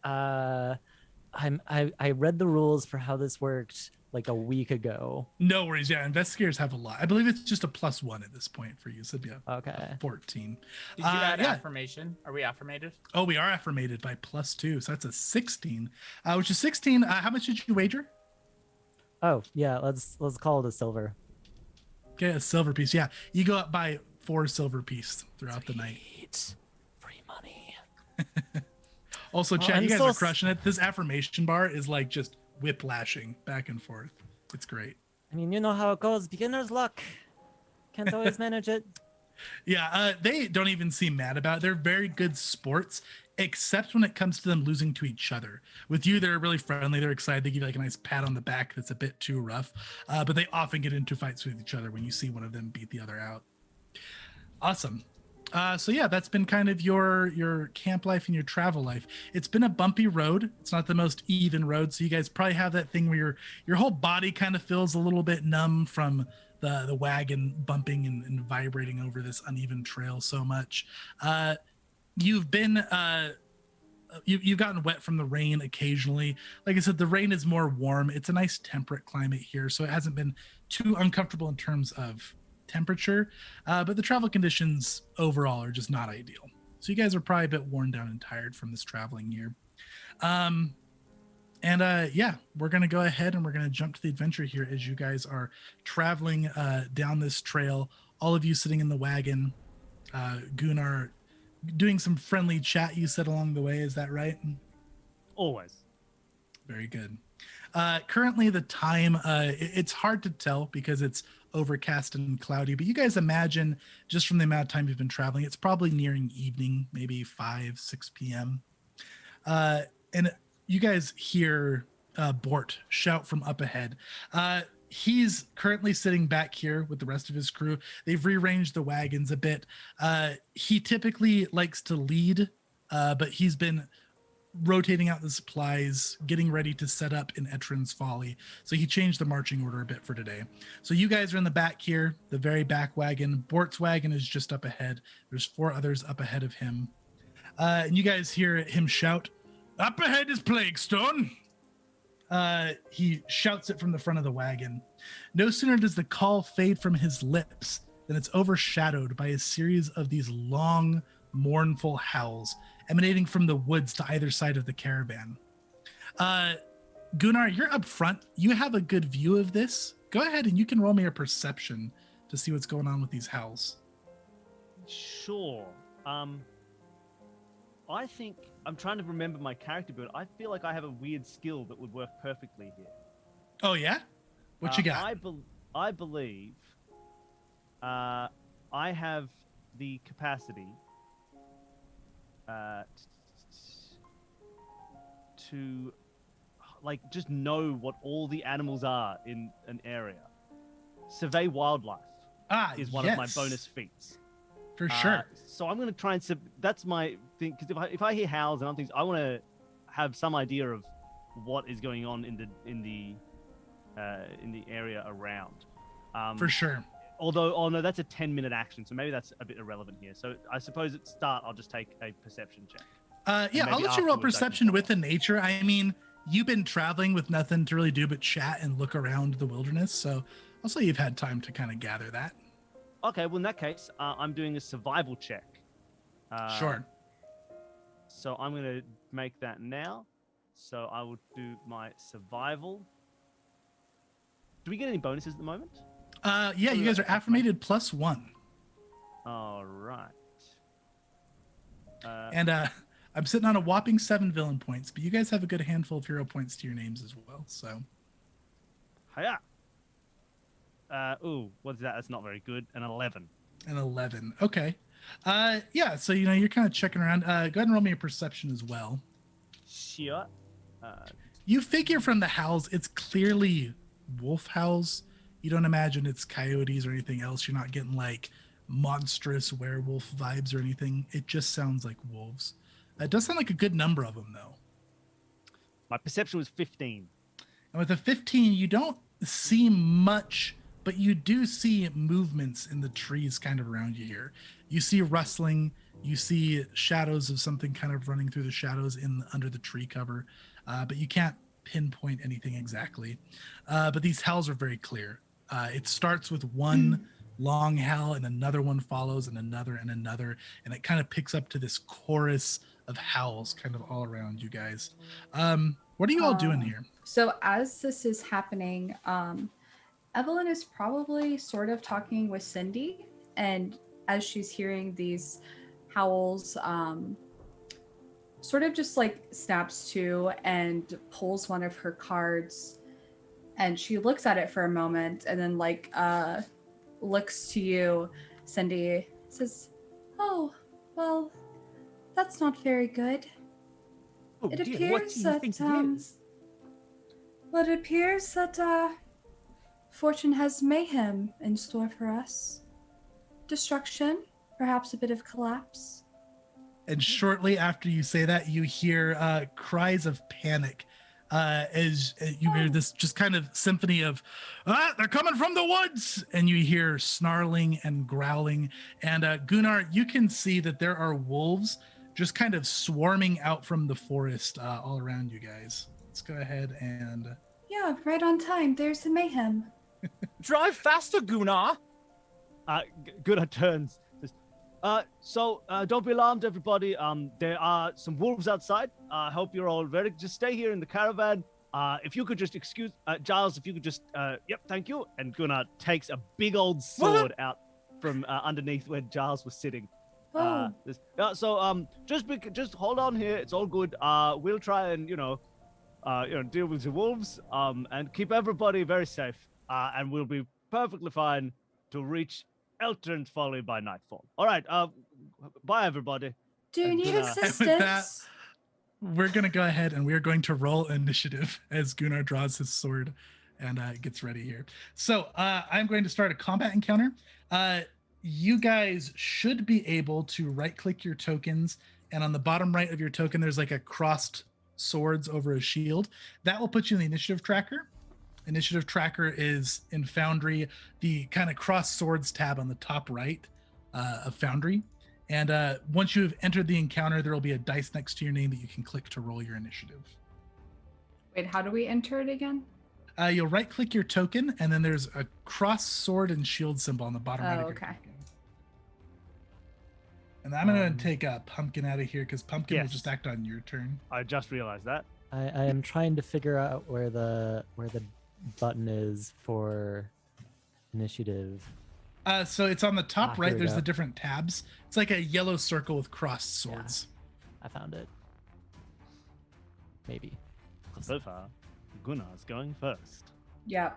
I read the rules for how this worked like a week ago. No worries. Yeah, investigators have a lot. I believe it's just a +1 at this point for you. So it'd be a Okay. 14. Did you add yeah. affirmation? Are we affirmated? Oh, we are affirmated by +2. So that's a 16, which is 16. How much did you wager? Oh yeah, let's call it a silver. Okay, a silver piece. Yeah, you go up by 4 silver piece throughout the night. Sweet. Free money. Also, Oh, Chad, I'm you guys so are crushing it. This affirmation bar is like just whiplashing back and forth. It's great. I mean, you know how it goes. Beginner's luck. Can't always manage it. Yeah, they don't even seem mad about it. They're very good sports, except when it comes to them losing to each other. With you, they're really friendly. They're excited. They give you like a nice pat on the back that's a bit too rough. But they often get into fights with each other when you see one of them beat the other out. Awesome. So yeah, that's been kind of your camp life and your travel life. It's been a bumpy road. It's not the most even road. So you guys probably have that thing where your whole body kind of feels a little bit numb from the wagon bumping and vibrating over this uneven trail so much. You've been you've gotten wet from the rain occasionally. Like I said, the rain is more warm. It's a nice temperate climate here, so it hasn't been too uncomfortable in terms of temperature, but the travel conditions overall are just not ideal. So you guys are probably a bit worn down and tired from this traveling year. Yeah, we're going to go ahead and we're going to jump to the adventure here as you guys are traveling down this trail. All of you sitting in the wagon, Gunnar doing some friendly chat you said along the way. Is that right? Always. Very good. Currently the time, it's hard to tell because it's overcast and cloudy, but you guys imagine just from the amount of time you've been traveling, it's probably nearing evening, maybe 5-6 p.m. And you guys hear Bort shout from up ahead. He's currently sitting back here with the rest of his crew. They've rearranged the wagons a bit. He typically likes to lead, but he's been rotating out the supplies, getting ready to set up in Etrin's Folly. So he changed the marching order a bit for today. So you guys are in the back here, the very back wagon. Bort's wagon is just up ahead. There's 4 others up ahead of him. And you guys hear him shout, "Up ahead is Plaguestone." He shouts it from the front of the wagon. No sooner does the call fade from his lips than it's overshadowed by a series of these long, mournful howls emanating from the woods to either side of the caravan. Gunnar, you're up front. You have a good view of this. Go ahead and you can roll me a perception to see what's going on with these howls. Sure. I think I'm trying to remember my character build. I feel like I have a weird skill that would work perfectly here. Oh yeah? What you got? I believe I have the capacity to like just know what all the animals are in an area. Survey wildlife is one of my bonus feats. For sure. So I'm going to try and that's my thing, because if I hear howls and other things, I want to have some idea of what is going on in the area around. For sure. Although, oh no, that's a 10-minute action, so maybe that's a bit irrelevant here. So I suppose at start, I'll just take a perception check. Yeah, I'll let you roll perception with the nature. I mean, you've been traveling with nothing to really do but chat and look around the wilderness, so I'll say you've had time to kind of gather that. Okay, well in that case, I'm doing a survival check. Sure. So I'm going to make that now. So I will do my survival. Do we get any bonuses at the moment? Yeah, you guys are affirmated +1. All right. And I'm sitting on a whopping 7 villain points, but you guys have a good handful of hero points to your names as well. So, hiya. Ooh, what's that? That's not very good. An 11. An 11. Okay. Yeah. So you're kind of checking around. Go ahead and roll me a perception as well. Sure. You figure from the howls, it's clearly wolf howls. You don't imagine it's coyotes or anything else. You're not getting like monstrous werewolf vibes or anything. It just sounds like wolves. It does sound like a good number of them, though. My perception was 15. And with a 15, you don't see much, but you do see movements in the trees kind of around you here. You see rustling, you see shadows of something kind of running through the shadows under the tree cover, but you can't pinpoint anything exactly. But these howls are very clear. It starts with one long howl, and another one follows, and another, and it kind of picks up to this chorus of howls kind of all around you guys. What are you all doing here? So as this is happening, Evelyn is probably sort of talking with Cindy, and as she's hearing these howls, sort of just like snaps to and pulls one of her cards, and she looks at it for a moment, and then like looks to you, Cindy, says, "Oh, well, that's not very good. Oh, It dear, appears what do you that, think it is? Well, it appears that fortune has mayhem in store for us. Destruction, perhaps a bit of collapse." And shortly after you say that, you hear cries of panic as you hear this just kind of symphony of, they're coming from the woods. And you hear snarling and growling. And Gunnar, you can see that there are wolves just kind of swarming out from the forest all around you guys. Let's go ahead and... Yeah, right on time. There's the mayhem. Drive faster, Gunnar. Gunnar turns. So don't be alarmed, everybody. There are some wolves outside. I hope you're all ready. Just stay here in the caravan. If you could just excuse Giles, if you could just, yep, thank you. And Gunnar takes a big old sword out from underneath where Giles was sitting. Oh. Just hold on here. It's all good. We'll try and deal with the wolves. And keep everybody very safe. And we'll be perfectly fine to reach Eltern's Folly by nightfall. All right. Bye, everybody. Do you And need Gunnar- assistance? We're going to go ahead and we're going to roll initiative as Gunnar draws his sword and gets ready here. So I'm going to start a combat encounter. You guys should be able to right-click your tokens, and on the bottom right of your token, there's like a crossed swords over a shield. That will put you in the initiative tracker. Initiative tracker is in Foundry, the kind of cross swords tab on the top right of Foundry. And once you've entered the encounter, there will be a dice next to your name that you can click to roll your initiative. Wait, how do we enter it again? You'll right-click your token, and then there's a cross sword and shield symbol on the bottom right of your okay. token. And I'm going to take Pumpkin out of here because Pumpkin will Yes. just act on your turn. I just realized that. I am trying to figure out where the button is for initiative. So it's on the top here right. we There's go. the different tabs. It's like a yellow circle with crossed swords. I found it. Maybe. So far, Gunnar's going first. Yeah.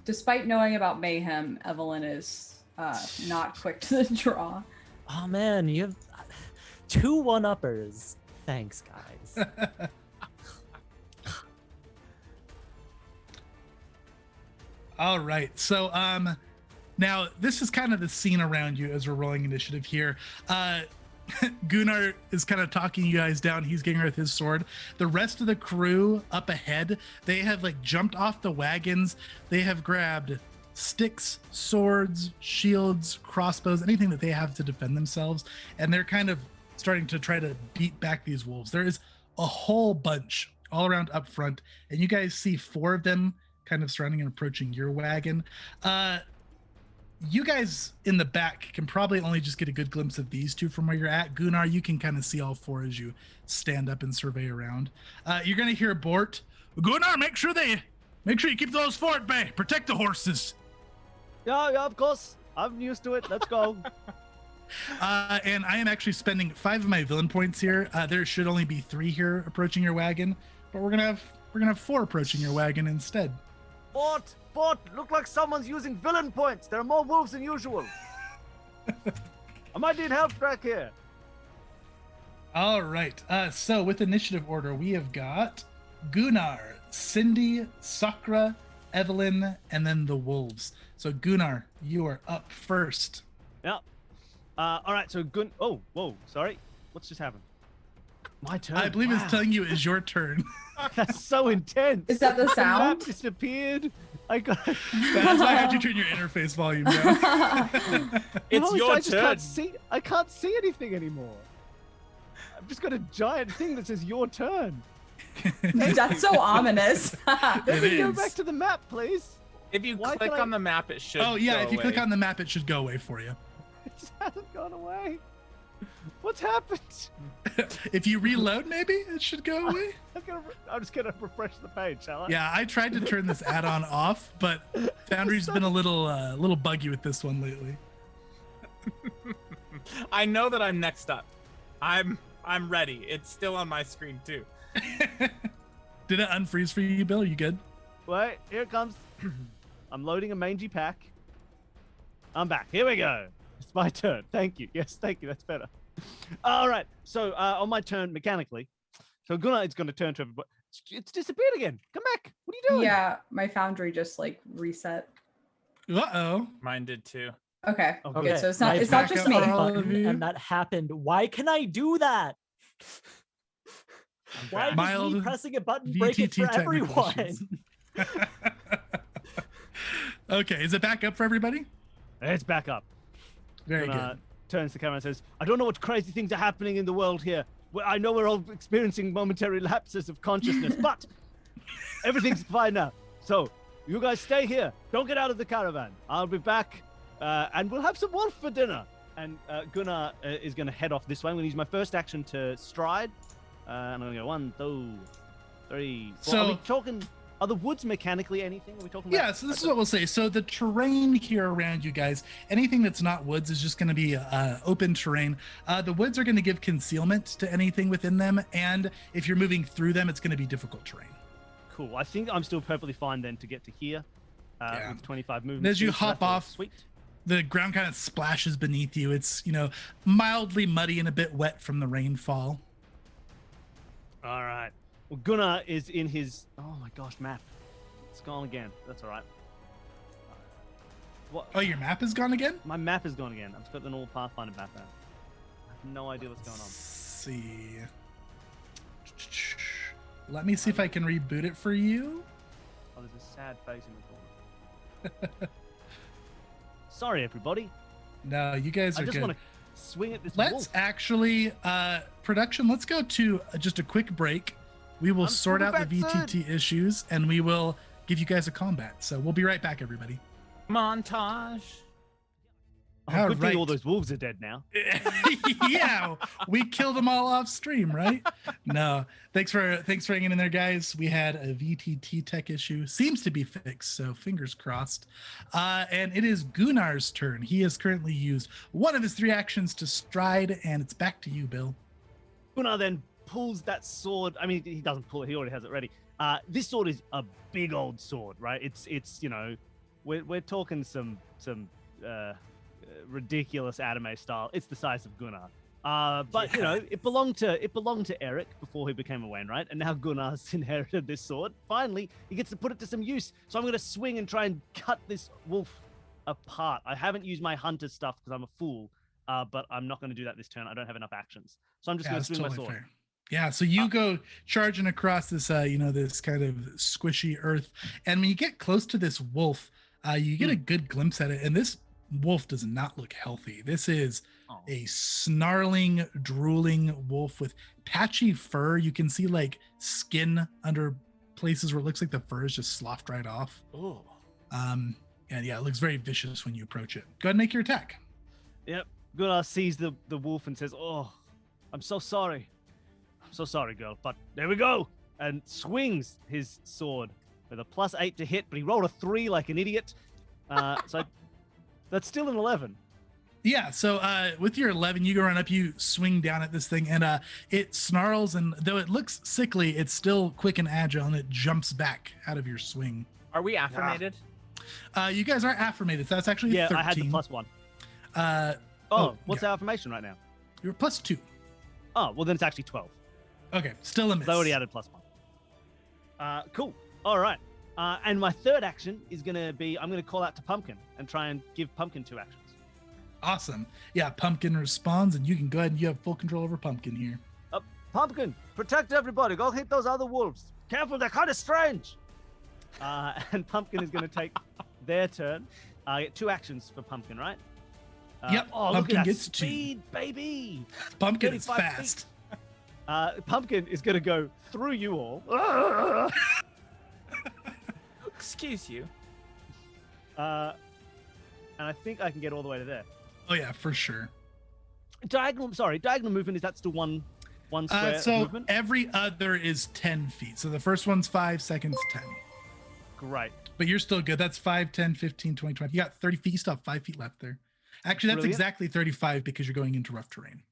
Despite knowing about mayhem, Evelyn is not quick to the draw. Oh man, you have 2 1-uppers. Thanks, guys. All right. So now this is kind of the scene around you as we're rolling initiative here. Gunnar is kind of talking you guys down. He's getting with his sword. The rest of the crew up ahead, they have like jumped off the wagons. They have grabbed sticks, swords, shields, crossbows, anything that they have to defend themselves. And they're kind of starting to try to beat back these wolves. There is a whole bunch all around up front. And you guys see 4 of them kind of surrounding and approaching your wagon. You guys in the back can probably only just get a good glimpse of these 2 from where you're at. Gunnar, you can kind of see all 4 as you stand up and survey around. You're going to hear Bort. Gunnar, make sure you keep those 4 at bay. Protect the horses. Yeah, of course. I'm used to it. Let's go. And I am actually spending 5 of my villain points here. There should only be 3 here approaching your wagon, but we're gonna have 4 approaching your wagon instead. Bort, look like someone's using villain points. There are more wolves than usual. I might need help back here. All right. So with initiative order, we have got Gunnar, Cindy, Sakra, Evelyn, and then the wolves. So Gunnar, you are up first. Yeah. All right. So Oh, whoa. Sorry. What's just happened? My turn. I believe it's Wow. telling you it's your turn. That's so intense. Is that the The map sound? disappeared. I got. That's why I had you turn your interface volume down. It's Holy your shit, I just turn. can't see. I can't see anything anymore. I've just got a giant thing that says your turn. That's so ominous. Let It me go is. back to the map, please. If you Why click can I- on the map, it should. Oh yeah, go if you click away. on the map, it should go away for you. It just hasn't gone away. What's happened? If you reload, maybe it should go away. I'm just gonna refresh the page, shall I? Yeah, I tried to turn this add-on off, but Foundry's been a little buggy with this one lately. I know that I'm next up. I'm ready. It's still on my screen too. Did it unfreeze for you, Bill? You good? Wait, here it comes. I'm loading a mangy pack. I'm back. Here we go. It's my turn. Thank you. Yes, thank you. That's better. All right. So on my turn, mechanically, so Gunnar is going to turn to everybody. It's disappeared again. Come back. What are you doing? Yeah, my Foundry just like reset. Uh-oh. Mine did too. Okay, Oh, good. good. So it's not I it's not back just up me. for all of button you. and that happened. Why can I do that? Why does Mild me pressing a button break it VTT for technical everyone? issues. Okay, is it back up for everybody? It's back up. Very Gunnar good. turns to the camera and says, I don't know what crazy things are happening in the world here. Well, I know we're all experiencing momentary lapses of consciousness, but everything's fine now. So you guys stay here. Don't get out of the caravan. I'll be back and we'll have some wolf for dinner. And Gunnar is going to head off this way. I'm going to use my first action to stride. And I'm going to go 1, 2, 3, 4. Are we So- talking, are the woods mechanically anything? Are we talking about? Yeah, so this is what we'll say. So the terrain here around you guys, anything that's not woods is just going to be open terrain. The woods are going to give concealment to anything within them, and if you're moving through them, it's going to be difficult terrain. Cool. I think I'm still perfectly fine then to get to here Yeah. with 25 movement. As you speed, so hop that's all off, sweet. The ground kind of splashes beneath you. It's, mildly muddy and a bit wet from the rainfall. All right. Well, Gunnar is in his. Oh my gosh, map. It's gone again. That's all right. What? Oh, your map is gone again? My map is gone again. I've got the normal Pathfinder map now. I have no idea what's going Let's on. see. Let me see if I can reboot it for you. Oh, there's a sad face in the corner. Sorry, everybody. No, you guys I are just good. want to swing at this Let's wolf. actually, production, let's go to just a quick break. We will I'm sort out the coming back VTT issues and we will give you guys a combat. So we'll be right back, everybody. Montage. Oh, good thing all Alright. those wolves are dead now. Yeah, we killed them all off stream, right? No, thanks for hanging in there, guys. We had a VTT tech issue, seems to be fixed, so fingers crossed. And it is Gunnar's turn. He has currently used one of his 3 actions to stride, and it's back to you, Bill. Gunnar then pulls that sword. I mean, he doesn't pull it. He already has it ready. This sword is a big old sword, right? It's we're talking some ridiculous anime style. It's the size of Gunnar. But it belonged to Eric before he became a Wainwright, and now Gunnar's inherited this sword. Finally, he gets to put it to some use. So I'm going to swing and try and cut this wolf apart. I haven't used my hunter stuff because I'm a fool, but I'm not going to do that this turn. I don't have enough actions, so I'm just Yeah, going to that's swing my totally sword. fair. Yeah, so you go charging across this, this kind of squishy earth, and when you get close to this wolf, you get a good glimpse at it, and this wolf does not look healthy. This is a snarling, drooling wolf with patchy fur. You can see like skin under places where it looks like the fur is just sloughed right off. Oh. And yeah, it looks very vicious when you approach it. Go ahead and make your attack. Yep. Gunnar sees the wolf and says, "Oh, I'm so sorry. I'm so sorry, girl. But there we go." And swings his sword with a +8 to hit, but he rolled a 3 like an idiot. So that's still an 11. Yeah, so with your 11, you go run up, you swing down at this thing, and it snarls, and though it looks sickly, it's still quick and agile, and it jumps back out of your swing. Are we affirmated? You guys are affirmated, so that's actually Yeah, 13. I had the +1. What's yeah. our affirmation right now? You're +2. Oh, well then it's actually 12. Okay, still a miss. I already added +1. Cool. All right. And my third action is going to be, I'm going to call out to Pumpkin and try and give Pumpkin 2 actions. Awesome. Yeah, Pumpkin responds, and you can go ahead and you have full control over Pumpkin here. Pumpkin, protect everybody. Go hit those other wolves. Careful, they're kind of strange. And Pumpkin is going to take their turn. Get 2 actions for Pumpkin, right? Yep, Oh, look Pumpkin at that gets 2. speed, baby. Pumpkin is 35 fast. Pumpkin is going to go through you all. Excuse you. And I think I can get all the way to there. Oh yeah, for sure. Diagonal movement, is that still one square So movement? every other is 10 feet. So the first one's 5, second's 10. Great. But you're still good. That's 5, 10, 15, 20, 20. You got 30 feet. You still have 5 feet left there. Actually, that's Brilliant. exactly 35 because you're going into rough terrain.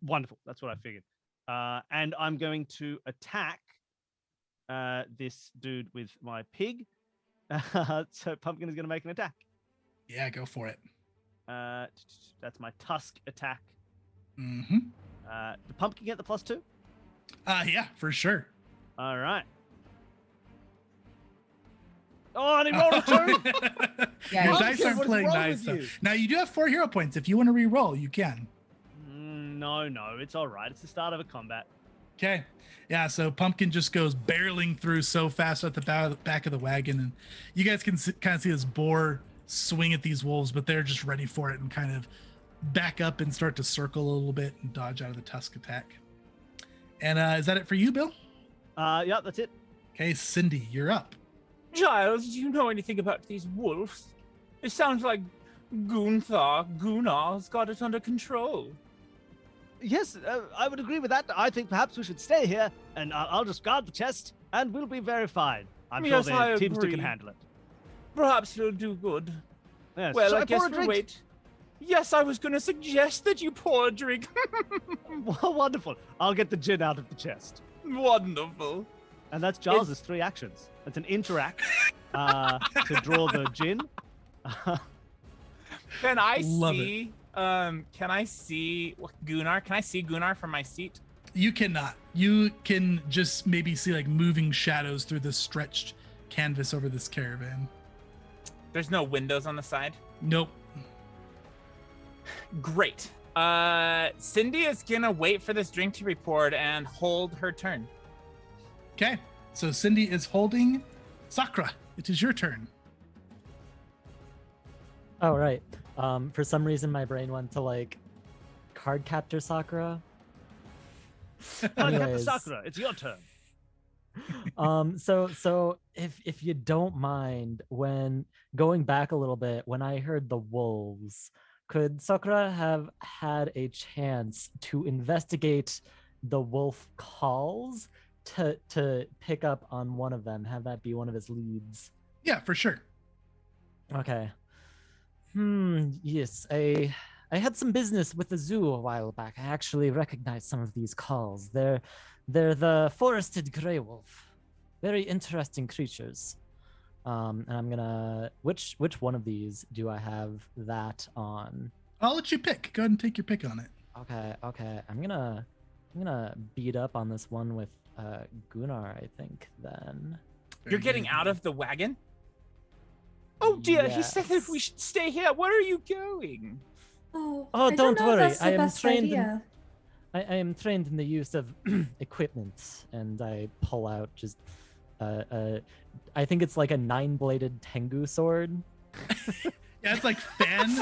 Wonderful. That's what I figured. And I'm going to attack this dude with my pig. So Pumpkin is going to make an attack. Yeah, go for it. That's my tusk attack. Mm-hmm. The Pumpkin get the +2? Yeah, for sure. All right. Oh, and he rolled a 2. Yeah, Your you- dice aren't what is playing wrong nice. with Though. you? Now you do have 4 hero points. If you want to re-roll, you can. No, it's all right. It's the start of a combat. Okay. Yeah, so Pumpkin just goes barreling through so fast at the back of the wagon, and you guys can kind of see this boar swing at these wolves, but they're just ready for it and kind of back up and start to circle a little bit and dodge out of the tusk attack. And is that it for you, Bill? Yeah, that's it. Okay, Cindy, you're up. Giles, do you know anything about these wolves? It sounds like Gunnar's got it under control. Yes, I would agree with that. I think perhaps we should stay here, and I'll just guard the chest, and we'll be very fine. I'm Yes, sure I the teamster can agree. handle it. Perhaps you'll do good. Yes. Well, Shall I guess pour a we'll drink? wait. Yes, I was going to suggest that you pour a drink. Well, wonderful. I'll get the gin out of the chest. Wonderful. And that's Giles's 3 actions. It's an interact to draw the gin. Can I Love it. see? Can I see Gunnar? Can I see Gunnar from my seat? You cannot. You can just maybe see like moving shadows through the stretched canvas over this caravan. There's no windows on the side. Nope. Great. Cindy is gonna wait for this drink to be poured and hold her turn. Okay, so Cindy is holding Sakura. It is your turn. Oh, right. For some reason, my brain went to like card captor Sakura. Captain Anyways. Sakura, it's your turn. So if you don't mind, when going back a little bit, when I heard the wolves, could Sakura have had a chance to investigate the wolf calls to pick up on one of them, have that be one of his leads? Yeah, for sure. Okay. Yes, I had some business with the zoo a while back. I actually recognize some of these calls. They're the forested gray wolf. Very interesting creatures. And I'm gonna which one of these do I have that on? I'll let you pick. Go ahead and take your pick on it. Okay. I'm gonna beat up on this one with Gunnar, I think then. Very You're getting good. out of the wagon? Oh dear, he said that we Yes. should stay here. Where are you going? Oh, Oh, I don't know if worry, that's the I am best trained in- idea. I am trained in the use of equipment, and I pull out just I think it's like a 9-bladed Tengu sword. Yeah, it's like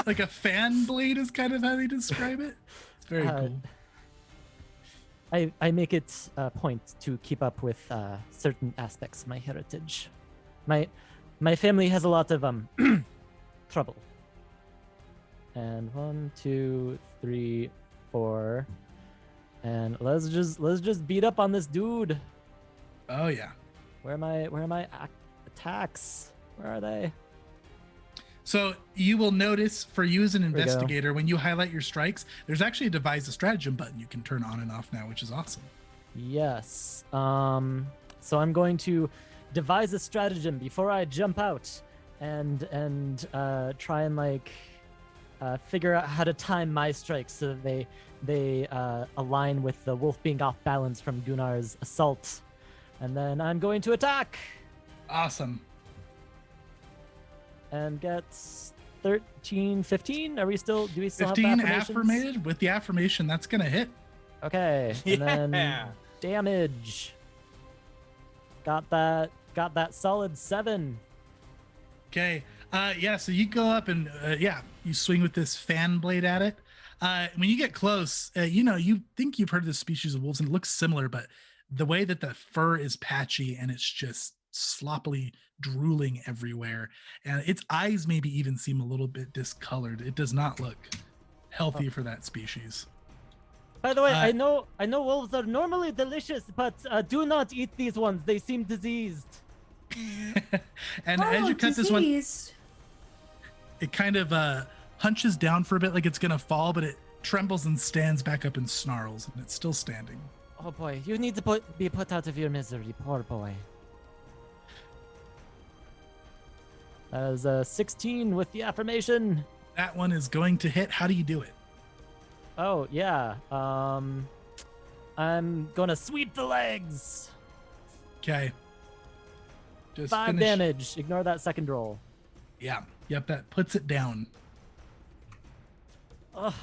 like a fan blade is kind of how they describe it. It's very cool. I make it a point to keep up with certain aspects of my heritage. My family has a lot of trouble. And 1, 2, 3, 4, and let's just beat up on this dude. Oh yeah. Where are my attacks? Where are they? So you will notice for you as an we go. investigator, when you highlight your strikes, there's actually a devise a stratagem button you can turn on and off now, which is awesome. Yes. So I'm going to devise a stratagem before I jump out and try and like figure out how to time my strikes so that they align with the wolf being off balance from Gunnar's assault. And then I'm going to attack Awesome. and get 13, 15. Do we still have 15 affirmations? affirmated with the affirmation. That's gonna hit. Okay, and then Yeah. damage. Got that solid 7. Okay. Yeah, so you go up and you swing with this fan blade at it. When you get close, you think you've heard of this species of wolves and it looks similar, but the way that the fur is patchy and it's just sloppily drooling everywhere, and its eyes maybe even seem a little bit discolored. It does not look healthy for that species. By the way, I know wolves are normally delicious, but do not eat these ones. They seem diseased. And as you cut this one, it kind of hunches down for a bit like it's gonna fall, but it trembles and stands back up and snarls, and it's still standing. Oh boy, you need to be put out of your misery, poor boy. That is a 16 with the affirmation. That one is going to hit. How do you do it? Oh yeah. I'm gonna sweep the legs. Okay. Just 5 finish. damage. Ignore that second roll. Yeah. Yep. That puts it down. Ugh.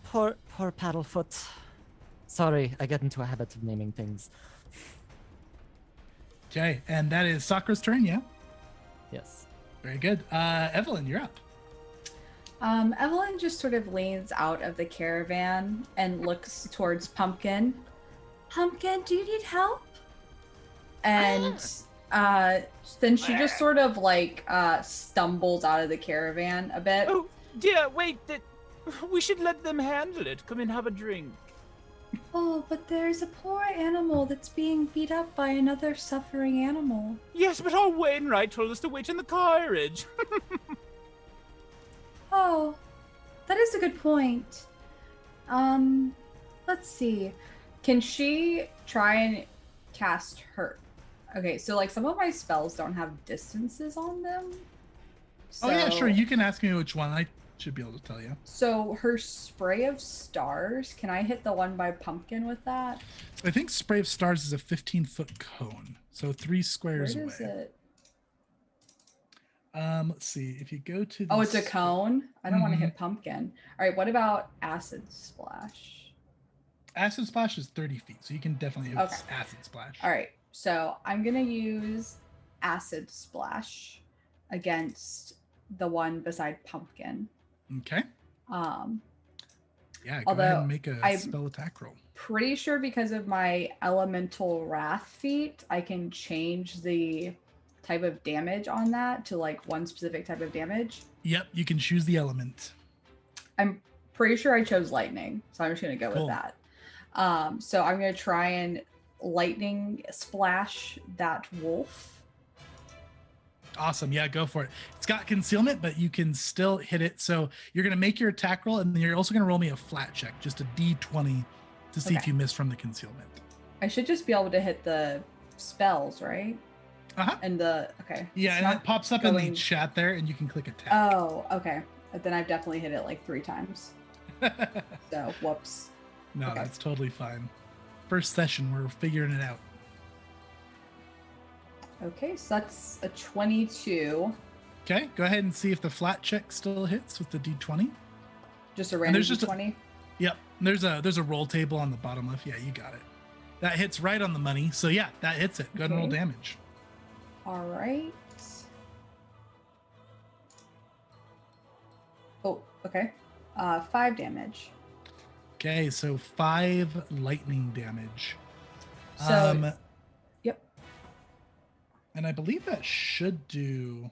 Poor Paddlefoot. Sorry, I get into a habit of naming things. Okay. And that is Sakura's turn. Yeah. Yes. Very good. Evelyn, you're up. Evelyn just sort of leans out of the caravan and looks towards Pumpkin. Pumpkin, do you need help? And then she just sort of like stumbles out of the caravan a bit. Oh, dear, wait. We should let them handle it. Come and have a drink. Oh, but there's a poor animal that's being beat up by another suffering animal. Yes, but our Wainwright told us to wait in the carriage. Oh, that is a good point. Let's see. Can she try and cast her? Okay, so like some of my spells don't have distances on them. Oh yeah, So- sure. You can ask me which one. I should be able to tell you. So her spray of stars, can I hit the one by Pumpkin with that? I think Spray of Stars is a 15-foot cone, so 3 Where squares does away. it? Let's see. If you go to Oh, it's a this- cone? I don't want to Mhm. hit Pumpkin. All right, what about Acid Splash? Acid Splash is 30 feet, so you can definitely hit Okay. Acid Splash. All right, so I'm going to use Acid Splash against the one beside Pumpkin. Okay. Um, Yeah, go ahead Although and make a I'm- spell attack roll. pretty sure because of my Elemental Wrath feat, I can change the type of damage on that to like one specific type of damage. Yep, you can choose the element. I'm pretty sure I chose lightning, so I'm just gonna go Cool. with that. So I'm gonna try and lightning splash that wolf. Awesome. Yeah, go for it. It's got concealment, but you can still hit it. So you're going to make your attack roll, and then you're also going to roll me a flat check, just a d20 to see if Okay. you miss from the concealment. I should just be able to hit the spells, right? Uh-huh. And okay. Yeah, It's and not it pops up in going- the chat there, and you can click attack. Oh, okay. Then I've definitely hit it like 3 times. So whoops. No, Okay. that's totally fine. First session, we're figuring it out. Okay, so that's a 22. Okay, go ahead and see if the flat check still hits with the d20. Just a random there's just a- D20. Yep, there's a roll table on the bottom left. Yeah, you got it. That hits right on the money. So yeah, that hits it. Go ahead and roll Okay. damage. All right. Oh, okay. 5 damage. Okay, so 5 lightning damage. So, yep. And I believe that should do.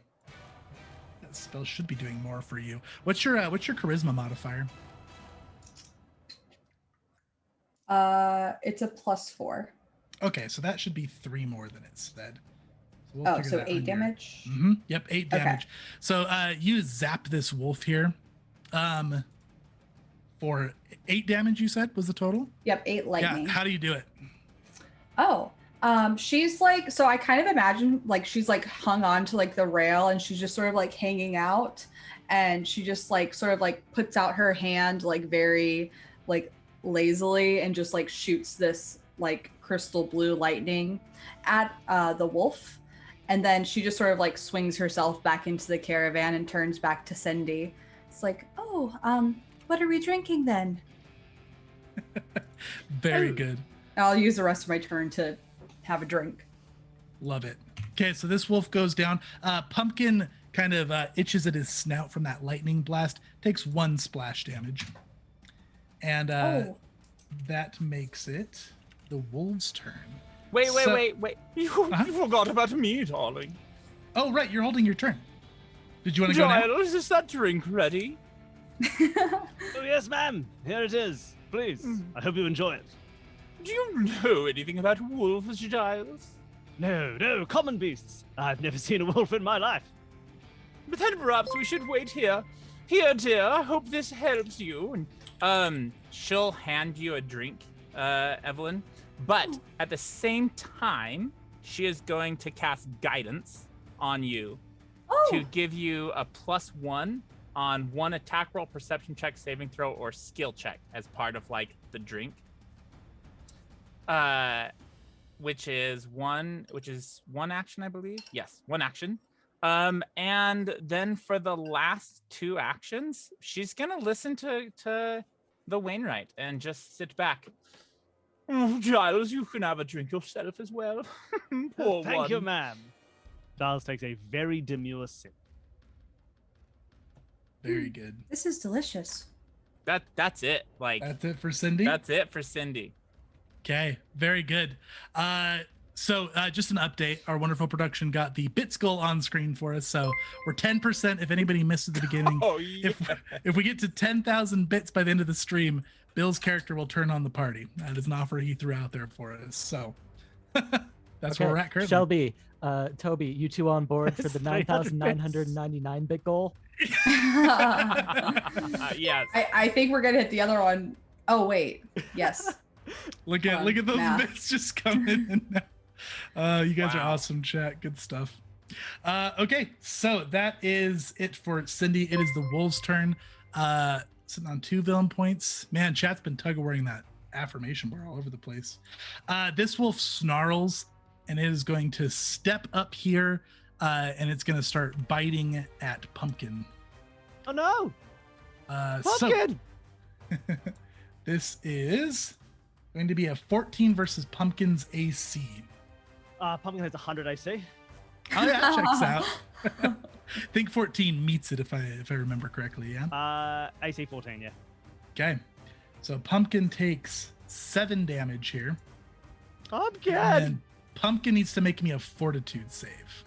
That spell should be doing more for you. What's your charisma modifier? It's a +4. Okay, so that should be 3 more than it said. So Oh, so 8 damage. Yep, 8 Okay. damage. So you zap this wolf here. For 8 damage, you said was the total? Yep, 8 lightning. Yeah. How do you do it? Oh, she's like, so I kind of imagine like she's like hung on to like the rail and she's just sort of like hanging out, and she just like sort of like puts out her hand like very like lazily and just like shoots this like crystal blue lightning at the wolf, and then she just sort of like swings herself back into the caravan and turns back to Cindy. It's like, oh, what are we drinking then? Very good. I'll use the rest of my turn to have a drink. Love it. Okay, so this wolf goes down. Pumpkin kind of itches at his snout from that lightning blast. Takes 1 splash damage. And that makes it the wolf's turn. Wait. You forgot about me, darling. Oh, right. You're holding your turn. Did you want to go now? Giles, is that drink ready? Oh, yes, ma'am. Here it is. Please. I hope you enjoy it. Do you know anything about wolves, Giles? No, common beasts. I've never seen a wolf in my life. But then perhaps we should wait here. Here, dear, I hope this helps you. And, she'll hand you a drink, Evelyn. But at the same time, she is going to cast guidance on you to give you a +1 on 1 attack roll, perception check, saving throw, or skill check as part of like the drink. Which is one action, I believe. Yes, 1 action. And then for the last 2 actions, she's gonna listen to the Wainwright and just sit back. Oh, Giles, you can have a drink yourself as well. Poor Thank one. you, ma'am. Giles takes a very demure sip. Very good. This is delicious. That's it. Like That's it for Cindy? That's it for Cindy. Okay, very good. So just an update. Our wonderful production got the bit skull on screen for us. So we're 10% if anybody missed at the beginning. Oh, yeah. If we get to 10,000 bits by the end of the stream, Bill's character will turn on the party. That is an offer he threw out there for us. So that's where we're at currently. Shelby, Toby, you two on board for the 300 9,999 bit goal? Yes. I think we're gonna hit the other one. Oh wait, yes. Look at those math. bits just coming in now. You guys are Wow. awesome, chat. Good stuff. Okay, so that is it for Cindy. It is the wolf's turn. Sitting on 2 villain points. Man, chat's been tug-of-warring that affirmation bar all over the place. This wolf snarls, and it is going to step up here, and it's going to start biting at Pumpkin. Oh no! Pumpkin! So, this is going to be a 14 versus Pumpkin's AC. Pumpkin has 100 AC. Oh, that checks out. I think 14 meets it if I remember correctly, yeah? AC 14, yeah. Okay. So Pumpkin takes 7 damage here. Pumpkin! And Pumpkin needs to make me a fortitude save.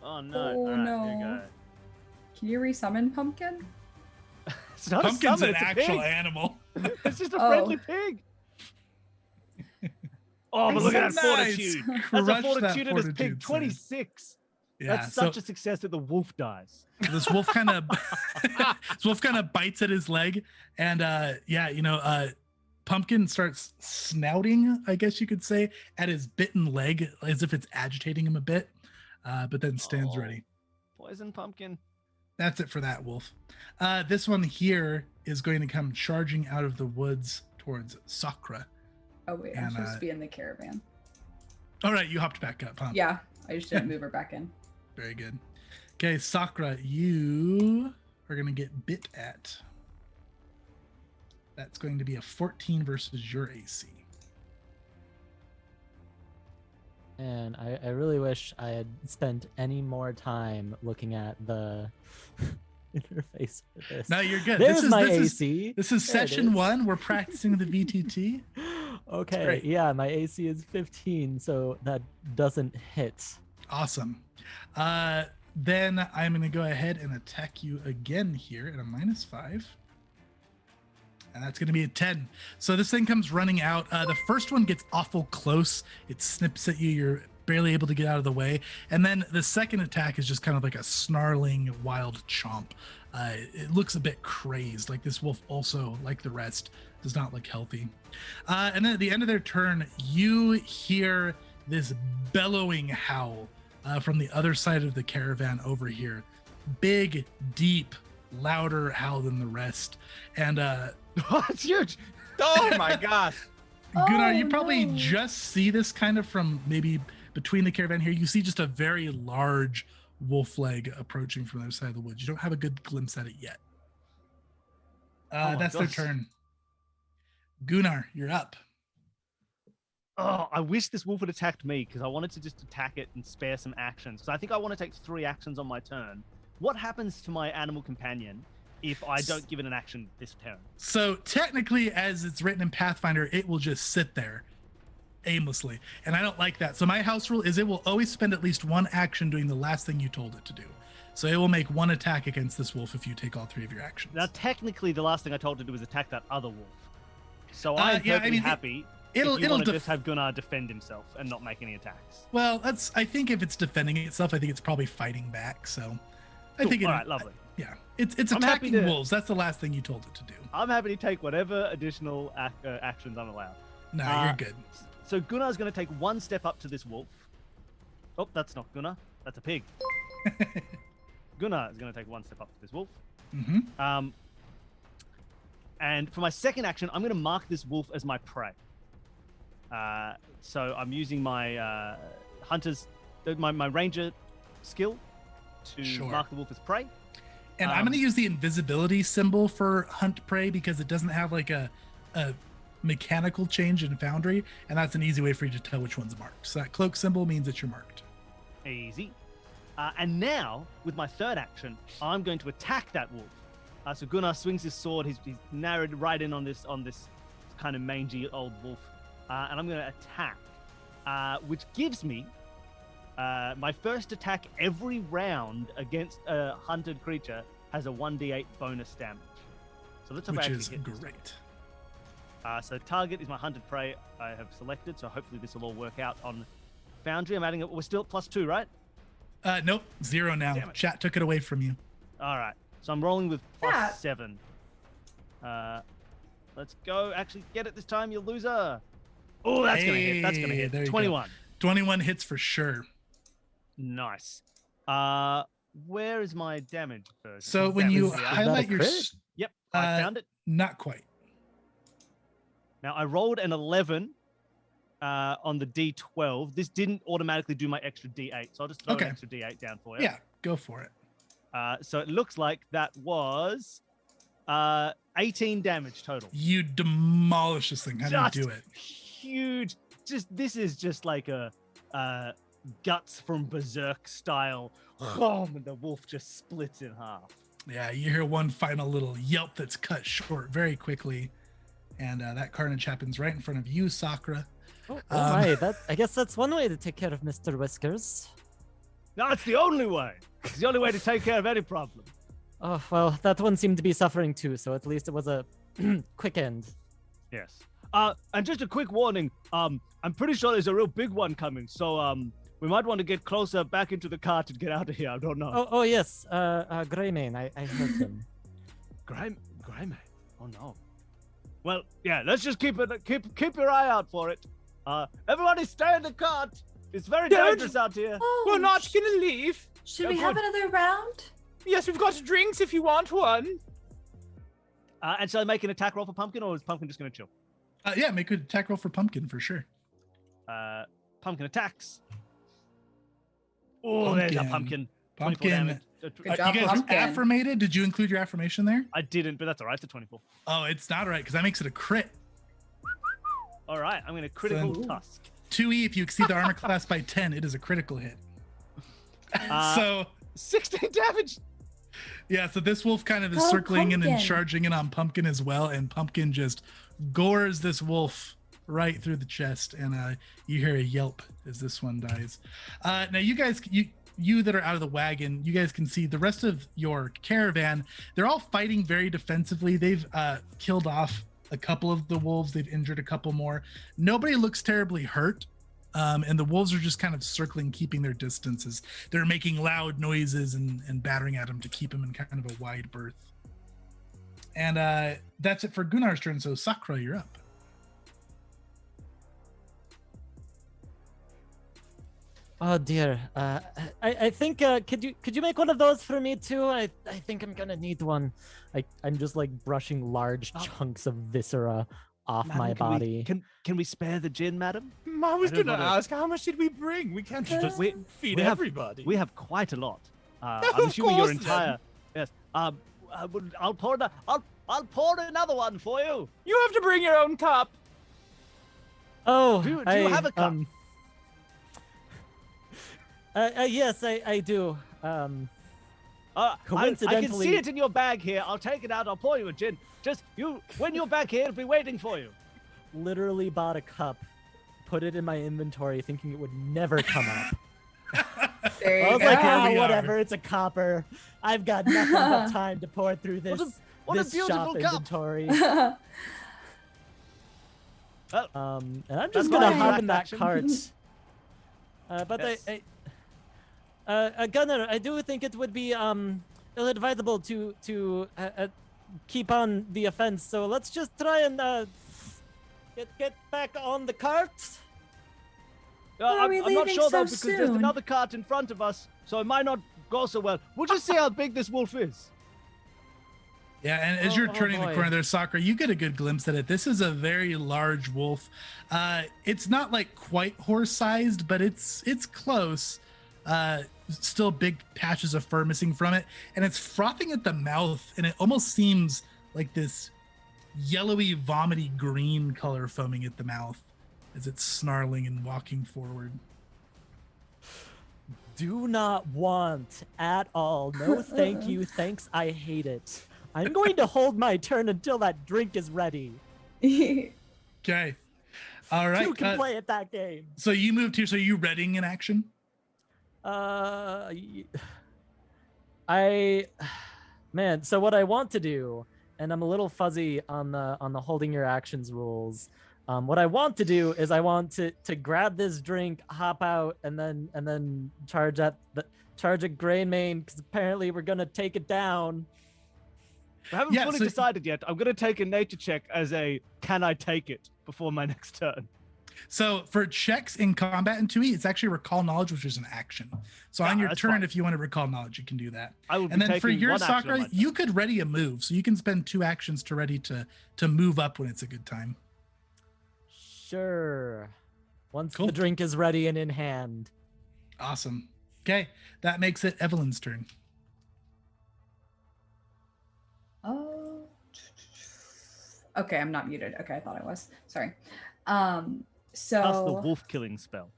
Oh no. Oh, All right, no. here you go. Can you resummon Pumpkin? It's not Pumpkin's a summon, an it's a actual pig. animal. It's just a Oh. friendly pig. Oh, but look at that Nice. fortitude. Crush That's a that fortitude in this fortitude pig. save. 26. Yeah, That's so such a success that the wolf dies. this wolf kind of bites at his leg, and Pumpkin starts snouting, I guess you could say, at his bitten leg as if it's agitating him a bit, but then stands Oh. ready. Poison pumpkin. That's it for that wolf. This one here is going to come charging out of the woods towards Sakra. Oh wait, I'm And, supposed to be in the caravan. All right, you hopped back up, huh? Yeah, I just didn't move her back in. Very good. Okay, Sakura, you are going to get bit at. That's going to be a 14 versus your AC. And I really wish I had spent any more time looking at the interface for this. No, you're good. There's my this AC. This is There it session is. 1. We're practicing the VTT. Okay, great. yeah, my AC is 15, so that doesn't hit. Awesome. Then I'm going to go ahead and attack you again here at a -5. And that's going to be a 10. So this thing comes running out. The first one gets awful close. It snips at you. You're barely able to get out of the way. And then the second attack is just kind of like a snarling wild chomp. It looks a bit crazed. Like this wolf also, like the rest, does not look healthy. And then at the end of their turn, you hear this bellowing howl from the other side of the caravan over here. Big, deep, louder howl than the rest. And It's huge. Oh my gosh. Gunnar, Oh, you probably no. just see this kind of from maybe between the caravan here. You see just a very large wolf leg approaching from the other side of the woods. You don't have a good glimpse at it yet. Oh my That's gosh. their turn. Gunnar, you're up. Oh, I wish this wolf had attacked me because I wanted to just attack it and spare some actions. So I think I want to take 3 actions on my turn. What happens to my animal companion if I don't give it an action this turn? So technically, as it's written in Pathfinder, it will just sit there aimlessly. And I don't like that. So my house rule is it will always spend at least 1 action doing the last thing you told it to do. So it will make 1 attack against this wolf if you take all 3 of your actions. Now, technically, the last thing I told it to do was attack that other wolf. So I'm perfectly happy. It'll just have Gunnar defend himself and not make any attacks. Well, I think if it's defending itself, I think it's probably fighting back. So I think all right, lovely. Yeah, it's attacking wolves. That's the last thing you told it to do. I'm happy to take whatever additional actions I'm allowed. No, you're good. So Gunnar's going to take 1 step up to this wolf. Oh, that's not Gunnar. That's a pig. Gunnar is going to take 1 step up to this wolf. Mm-hmm. And for my second action, I'm going to mark this wolf as my prey. So I'm using my my ranger skill to mark the wolf as prey. And I'm going to use the invisibility symbol for hunt prey because it doesn't have like a mechanical change in Foundry, and that's an easy way for you to tell which one's marked. So that cloak symbol means that you're marked. Easy. And now, with my third action, I'm going to attack that wolf. So Gunnar swings his sword. He's narrowed right in on this kind of mangy old wolf. And I'm going to attack, which gives me my first attack every round against a hunted creature has a 1d8 bonus damage. So let's hope I actually hit this. Great. So target is my hunted prey I have selected. So hopefully this will all work out on Foundry. I'm adding it. We're still at +2, right? Nope, 0 now. Chat took it away from you. All right. So I'm rolling with +7. Let's go. Actually, get it this time, you loser. Oh, that's going to hit. That's going to hit. 21. 21 hits for sure. Nice. Where is my damage version? So when you highlight your... Yep, I found it. Not quite. Now, I rolled an 11 on the D12. This didn't automatically do my extra D8, so I'll just throw an extra D8 down for you. Yeah, go for it. So it looks like that was 18 damage total. You demolish this thing. How do you do it? Huge. This is just like a guts from Berserk style. And the wolf just splits in half. Yeah, you hear one final little yelp that's cut short very quickly. And that carnage happens right in front of you, Sakura. Right. I guess that's one way to take care of Mr. Whiskers. No, it's the only way. It's the only way to take care of any problem. Oh, well, that one seemed to be suffering too, so at least it was a quick end. Yes. And just a quick warning. I'm pretty sure there's a real big one coming, so we might want to get closer back into the cart and get out of here. I don't know. Oh yes. Greymane, I heard him. Greymane? Oh no. Well, yeah, let's just keep your eye out for it. Everybody stay in the cart. It's very dangerous out here. Oh, we're not gonna leave. Should we have another round? Yes, we've got drinks if you want one. And shall I make an attack roll for Pumpkin, or is Pumpkin just gonna chill? Yeah, make an attack roll for Pumpkin for sure. Pumpkin attacks. Oh, there's a Pumpkin. Pumpkin. Good job, you guys Pumpkin. affirmated? Did you include your affirmation there? I didn't, but that's all right. It's a 24. Oh, it's not all right because that makes it a crit. All right, I'm going to critical tusk. 2E, if you exceed the armor class by 10, it is a critical hit. So 16 damage. Yeah, so this wolf kind of is circling in and charging in on Pumpkin as well, and Pumpkin just gores this wolf right through the chest, and you hear a yelp as this one dies. Now you guys, you that are out of the wagon, you guys can see the rest of your caravan. They're all fighting very defensively. They've killed off a couple of the wolves. They've injured a couple more. Nobody looks terribly hurt. And the wolves are just kind of circling, keeping their distances. They're making loud noises and battering at him to keep him in kind of a wide berth. And that's it for Gunnar's turn. So Sakura, you're up. Oh dear. I think could you make one of those for me too? I think I'm gonna need one. I'm just like brushing large chunks of viscera off my body. Can we spare the gin, madam? I was gonna ask, how much did we bring? We can't just feed everybody. We have quite a lot. I'm assuming your entire. Yes. I'll pour it. I'll pour another one for you. You have to bring your own cup. Oh, Do you have a cup? Yes, I do. I can Coincidentally- see it in your bag here. I'll take it out. I'll pour you a gin. Just when you're back here, it'll be waiting for you. Literally bought a cup, put it in my inventory, thinking it would never come up. There I you was go. like, Here we are. whatever, it's a copper. I've got nothing but time to pour through this, What a this beautiful shop cup. inventory. Well, And I'm That's just gonna why- hop in that action. cart. But Yes. Gunnar, I do think it would be ill-advisable to keep on the offense. So let's just try and get back on the cart. Why are we I'm not leaving sure though so because there's soon? another cart in front of us, so it might not go so well. We'll just see how big this wolf is. Yeah, and as you're Oh, turning the boy. corner there, Sakura, you get a good glimpse at it. This is a very large wolf. It's not like quite horse-sized, but it's close. Still big patches of fur missing from it, and it's frothing at the mouth, and it almost seems like this yellowy, vomity green color foaming at the mouth as it's snarling and walking forward. Do not want at all. No, thank you. Thanks. I hate it. I'm going to hold my turn until that drink is ready. Okay. All right. You can play at that game. So you moved here. So you readying in action? Man, so what I want to do, and I'm a little fuzzy on the holding your actions rules. What I want to do is I want to grab this drink, hop out, and then charge at Grain Main, because apparently we're gonna take it down. I haven't Yeah, fully so- decided yet. I'm gonna take a nature check as a can I take it before my next turn. So for checks in combat in 2E, it's actually recall knowledge, which is an action. So on your that's turn, fine. if you want to recall knowledge, you can do that. I will be And then taking for your one action on Sakura, my turn. you could ready a move. So you can spend 2 actions to ready to move up when it's a good time. Sure. Once Cool. the drink is ready and in hand. Awesome. Okay. That makes it Evelyn's turn. Oh. Okay, I'm not muted. Okay, I thought I was. Sorry. Cast the So wolf killing spell.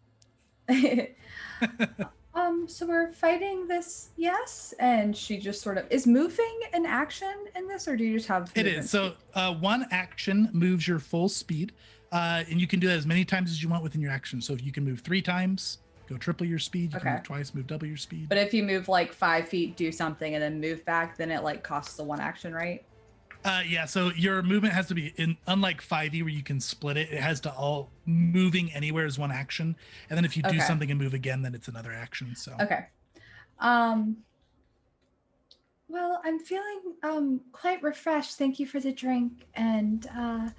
so we're fighting this, yes, and she just sort of is moving an action in this, or do you just have It movement is. So speed? one action moves your full speed, and you can do that as many times as you want within your action. So if you can move 3 times, go triple your speed. You can Okay. move twice, move double your speed. But if you move like 5 feet, do something, and then move back, then it like costs the 1 action, right? Yeah, so your movement has to be unlike 5e where you can split it. It has to all moving anywhere is 1 action, and then if you do Okay. something and move again, then it's another action. So Okay. Well, I'm feeling quite refreshed. Thank you for the drink, and I'll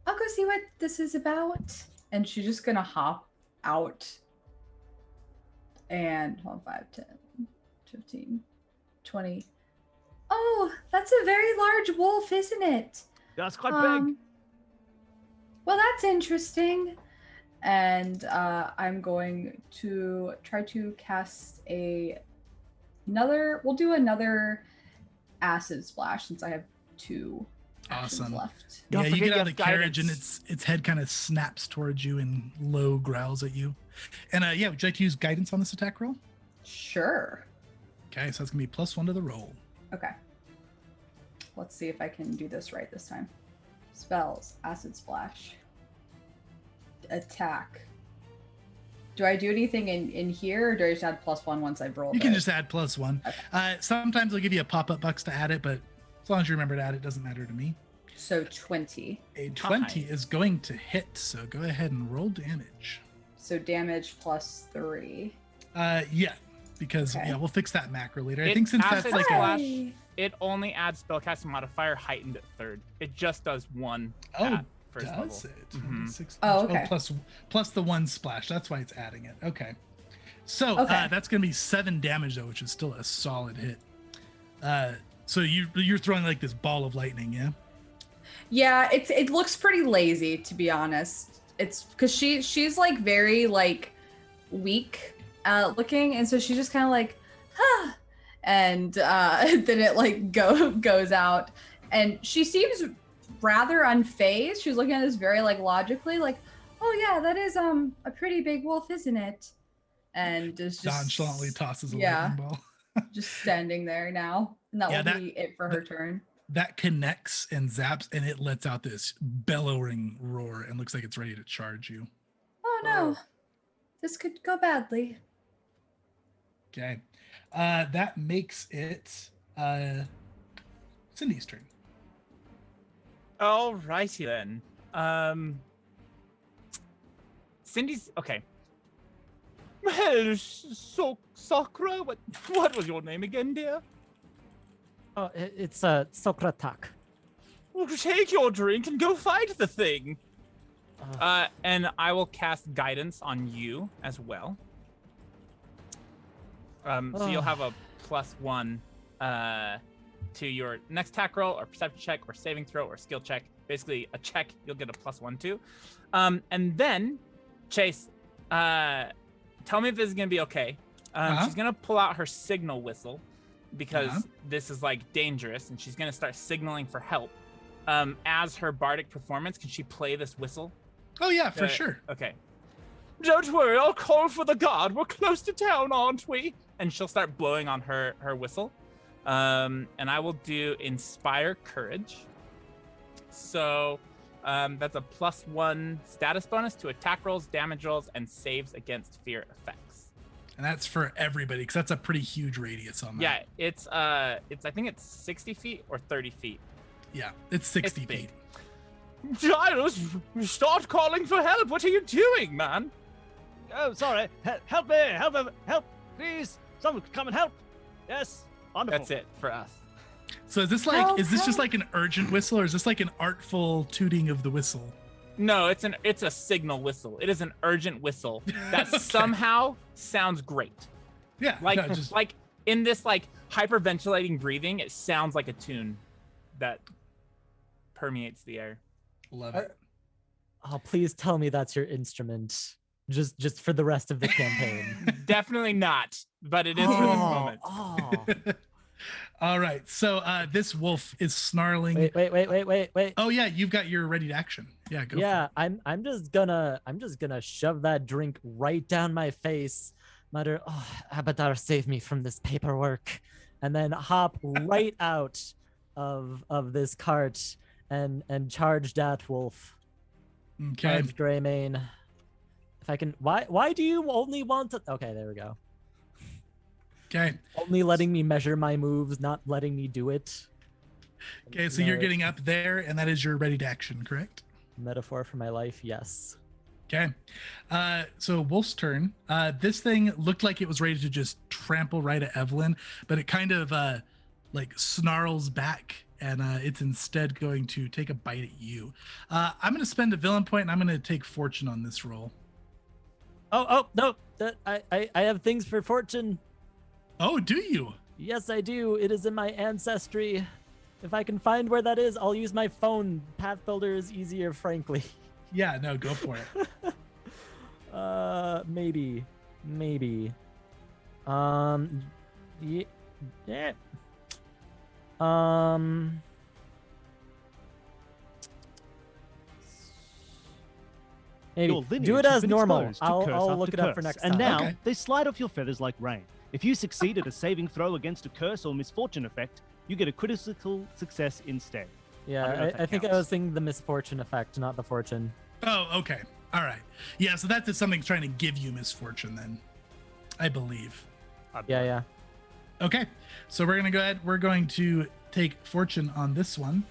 go see what this is about. And she's just gonna hop out. And hold on, 5, 10, 15, 20. Oh, that's a very large wolf, isn't it? That's quite big. Well, that's interesting. And I'm going to try to cast we'll do another acid splash since I have 2 actions Awesome. left. yeah, Don't you forget get out you of the have carriage and guidance. its head kind of snaps towards you and low growls at you. And yeah, would you like to use guidance on this attack roll? Sure. Okay, so that's gonna be +1 to the roll. Okay. Let's see if I can do this right this time. Spells, acid splash. Attack. Do I do anything in here, or do I just add +1 once I've rolled You can it? just add +1. Okay. Sometimes they'll give you a pop-up box to add it, but as long as you remember to add it, doesn't matter to me. So 20. A 20 Nice. is going to hit, so go ahead and roll damage. So damage +3. Yeah, because Okay. yeah, we'll fix that macro later. I It think since acid that's like splash- a It only adds spellcasting modifier heightened at 3rd. It just does 1 Oh, at 1st does level. it? Mhm. 6 Oh, okay. plus the 1 splash. That's why it's adding it. Okay. So Okay. that's gonna be 7 damage though, which is still a solid hit. So you're throwing like this ball of lightning, yeah? Yeah, it looks pretty lazy, to be honest. It's because she's like very like weak looking, and so she's just kind of like, and then it like goes out, And she seems rather unfazed. She's looking at this very like logically, like, oh yeah, that is a pretty big wolf, isn't it? And is just Nonchalantly tosses a yeah. lightning ball. just standing there now. And that Yeah, will that- be it for her turn. That connects and zaps, and it lets out this bellowing roar and looks like it's ready to charge you. Oh no. This could go badly. Okay. That makes it Cindy's turn. All righty then. Cindy's okay. Well, Sakura, what was your name again, dear? Oh, it's Sokratak. Well, take your drink and go fight the thing. And I will cast guidance on you as well. So you'll have a +1 to your next attack roll or perception check or saving throw or skill check. Basically, a check you'll get a +1 to. And then, Chase, tell me if this is gonna be okay. She's gonna pull out her signal whistle because this is like dangerous, and she's gonna start signaling for help. As her bardic performance, can she play this whistle? Oh yeah, for sure. Okay. Don't worry, I'll call for the guard. We're close to town, aren't we? And she'll start blowing on her whistle. And I will do Inspire Courage. So that's a +1 status bonus to attack rolls, damage rolls, and saves against fear effects. And that's for everybody, because that's a pretty huge radius on that. Yeah, it's I think it's 60 feet or 30 feet. Yeah, it's 60 It's big. feet. Giles, start calling for help. What are you doing, man? Oh, sorry. Help me! Help! Please, someone come and help. Yes, wonderful. That's it for us. So is this like just like an urgent whistle, or is this like an artful tooting of the whistle? No, it's a signal whistle. It is an urgent whistle that somehow sounds great. Yeah, Like no, just like in this like hyperventilating breathing, it sounds like a tune that permeates the air. love it. Oh, please tell me that's your instrument. Just for the rest of the campaign. Definitely not, but it is for this moment. Oh. All right, so this wolf is snarling. Wait. Oh yeah, you've got your ready to action. Yeah, go. Yeah, I'm just gonna shove that drink right down my face, mutter, "Oh, Abadar, save me from this paperwork," and then hop right out of this cart and charge that wolf. Okay. Charge Greymane. If I can, why do you only want to? Okay, there we go. Okay. Only letting me measure my moves, not letting me do it. Okay, so you're getting up there, and that is your ready to action, correct? Metaphor for my life, yes. Okay. So Wolf's turn. This thing looked like it was ready to just trample right at Evelyn, but it kind of like snarls back, and it's instead going to take a bite at you. I'm going to spend a villain point, and I'm going to take fortune on this roll. Oh no! I have things for fortune. Oh, do you? Yes, I do. It is in my ancestry. If I can find where that is, I'll use my phone. Pathbuilder is easier, frankly. Yeah, no, go for it. Maybe. Yeah. Maybe Your lineage do it has as been normal. exposed to I'll curse look after it up for curse, next and time. now Okay. they slide off your feathers like rain. If you succeed at a saving throw against a curse or misfortune effect, you get a critical success instead. I don't know Yeah, if that I think I counts. was thinking the misfortune effect, not the fortune. Oh, okay. All right. Yeah, so that's something trying to give you misfortune then, I believe. Yeah. Okay, so we're going to go ahead. We're going to take fortune on this one.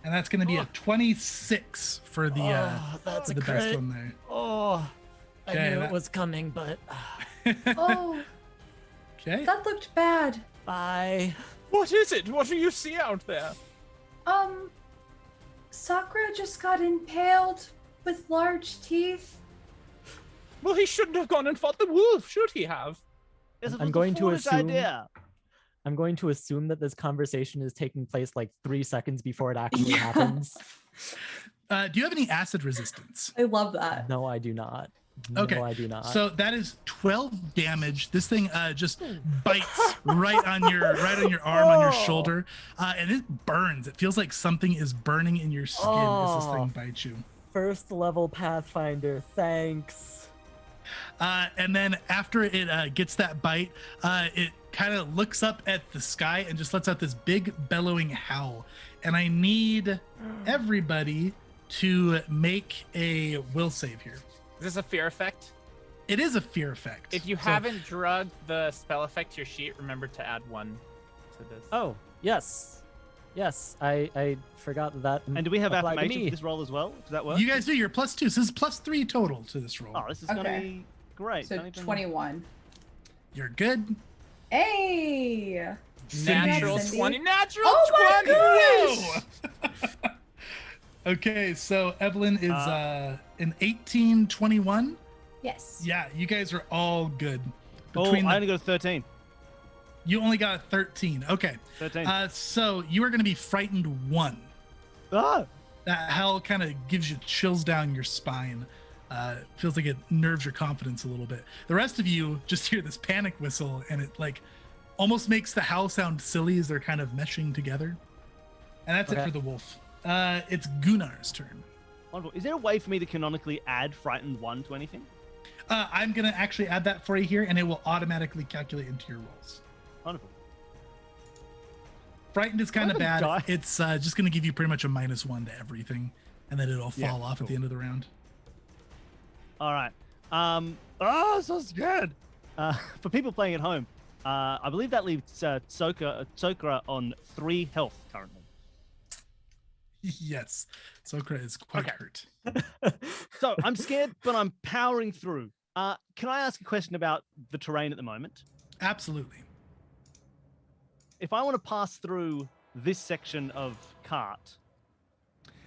And that's going to be a 26 for the that's for a the best crit. one there. Oh, I Okay, knew that- it was coming, but Oh, Okay. that looked bad. bye. What is it? What do you see out there? Sakura just got impaled with large teeth. Well, he shouldn't have gone and fought the wolf, should he have? This I'm was a going to foolish assume- idea. I'm going to assume that this conversation is taking place like 3 seconds before it actually happens. Do you have any acid resistance? I love that. No, I do not. Okay, No, I do not. So that is 12 damage. This thing just bites right on your arm, on your shoulder, and it burns. It feels like something is burning in your skin as this thing bites you. First level Pathfinder, thanks. And then after it gets that bite, it kind of looks up at the sky and just lets out this big bellowing howl. And I need everybody to make a will save here. Is this a fear effect? It is a fear effect. If you haven't drugged the spell effect to your sheet, remember to add 1 to this. Oh, yes. Yes, I forgot that. And do we have applied to affirmation me. for this roll as well? Does that work? You guys do. You're +2. So this is +3 total to this roll. Oh, this is going to Okay. be great. So Don't even- 21. You're good. Hey! Natural Cindy. 20. Natural Oh my 20. Whoa! Okay, so Evelyn is an 18, 21. Yes. Yeah, you guys are all good. Oh, I only got a 13. You only got a 13. Okay. 13. So you are going to be frightened 1. Ah! That howl kind of gives you chills down your spine. Feels like it nerves your confidence a little bit. The rest of you just hear this panic whistle, and it like almost makes the howl sound silly as they're kind of meshing together. And that's it Okay. for the wolf. It's Gunnar's turn. Wonderful. Is there a way for me to canonically add frightened 1 to anything? I'm going to actually add that for you here, and it will automatically calculate into your rolls. Wonderful. Frightened is kind of What a bad. die. It's just going to give you pretty much a -1 to everything, and then it'll Yeah, fall off at the end of the round. All right. So scared. For people playing at home, I believe that leaves Sokra on 3 health currently. Yes, Sokra is quite Okay. hurt. So I'm scared, but I'm powering through. Can I ask a question about the terrain at the moment? Absolutely. If I want to pass through this section of cart,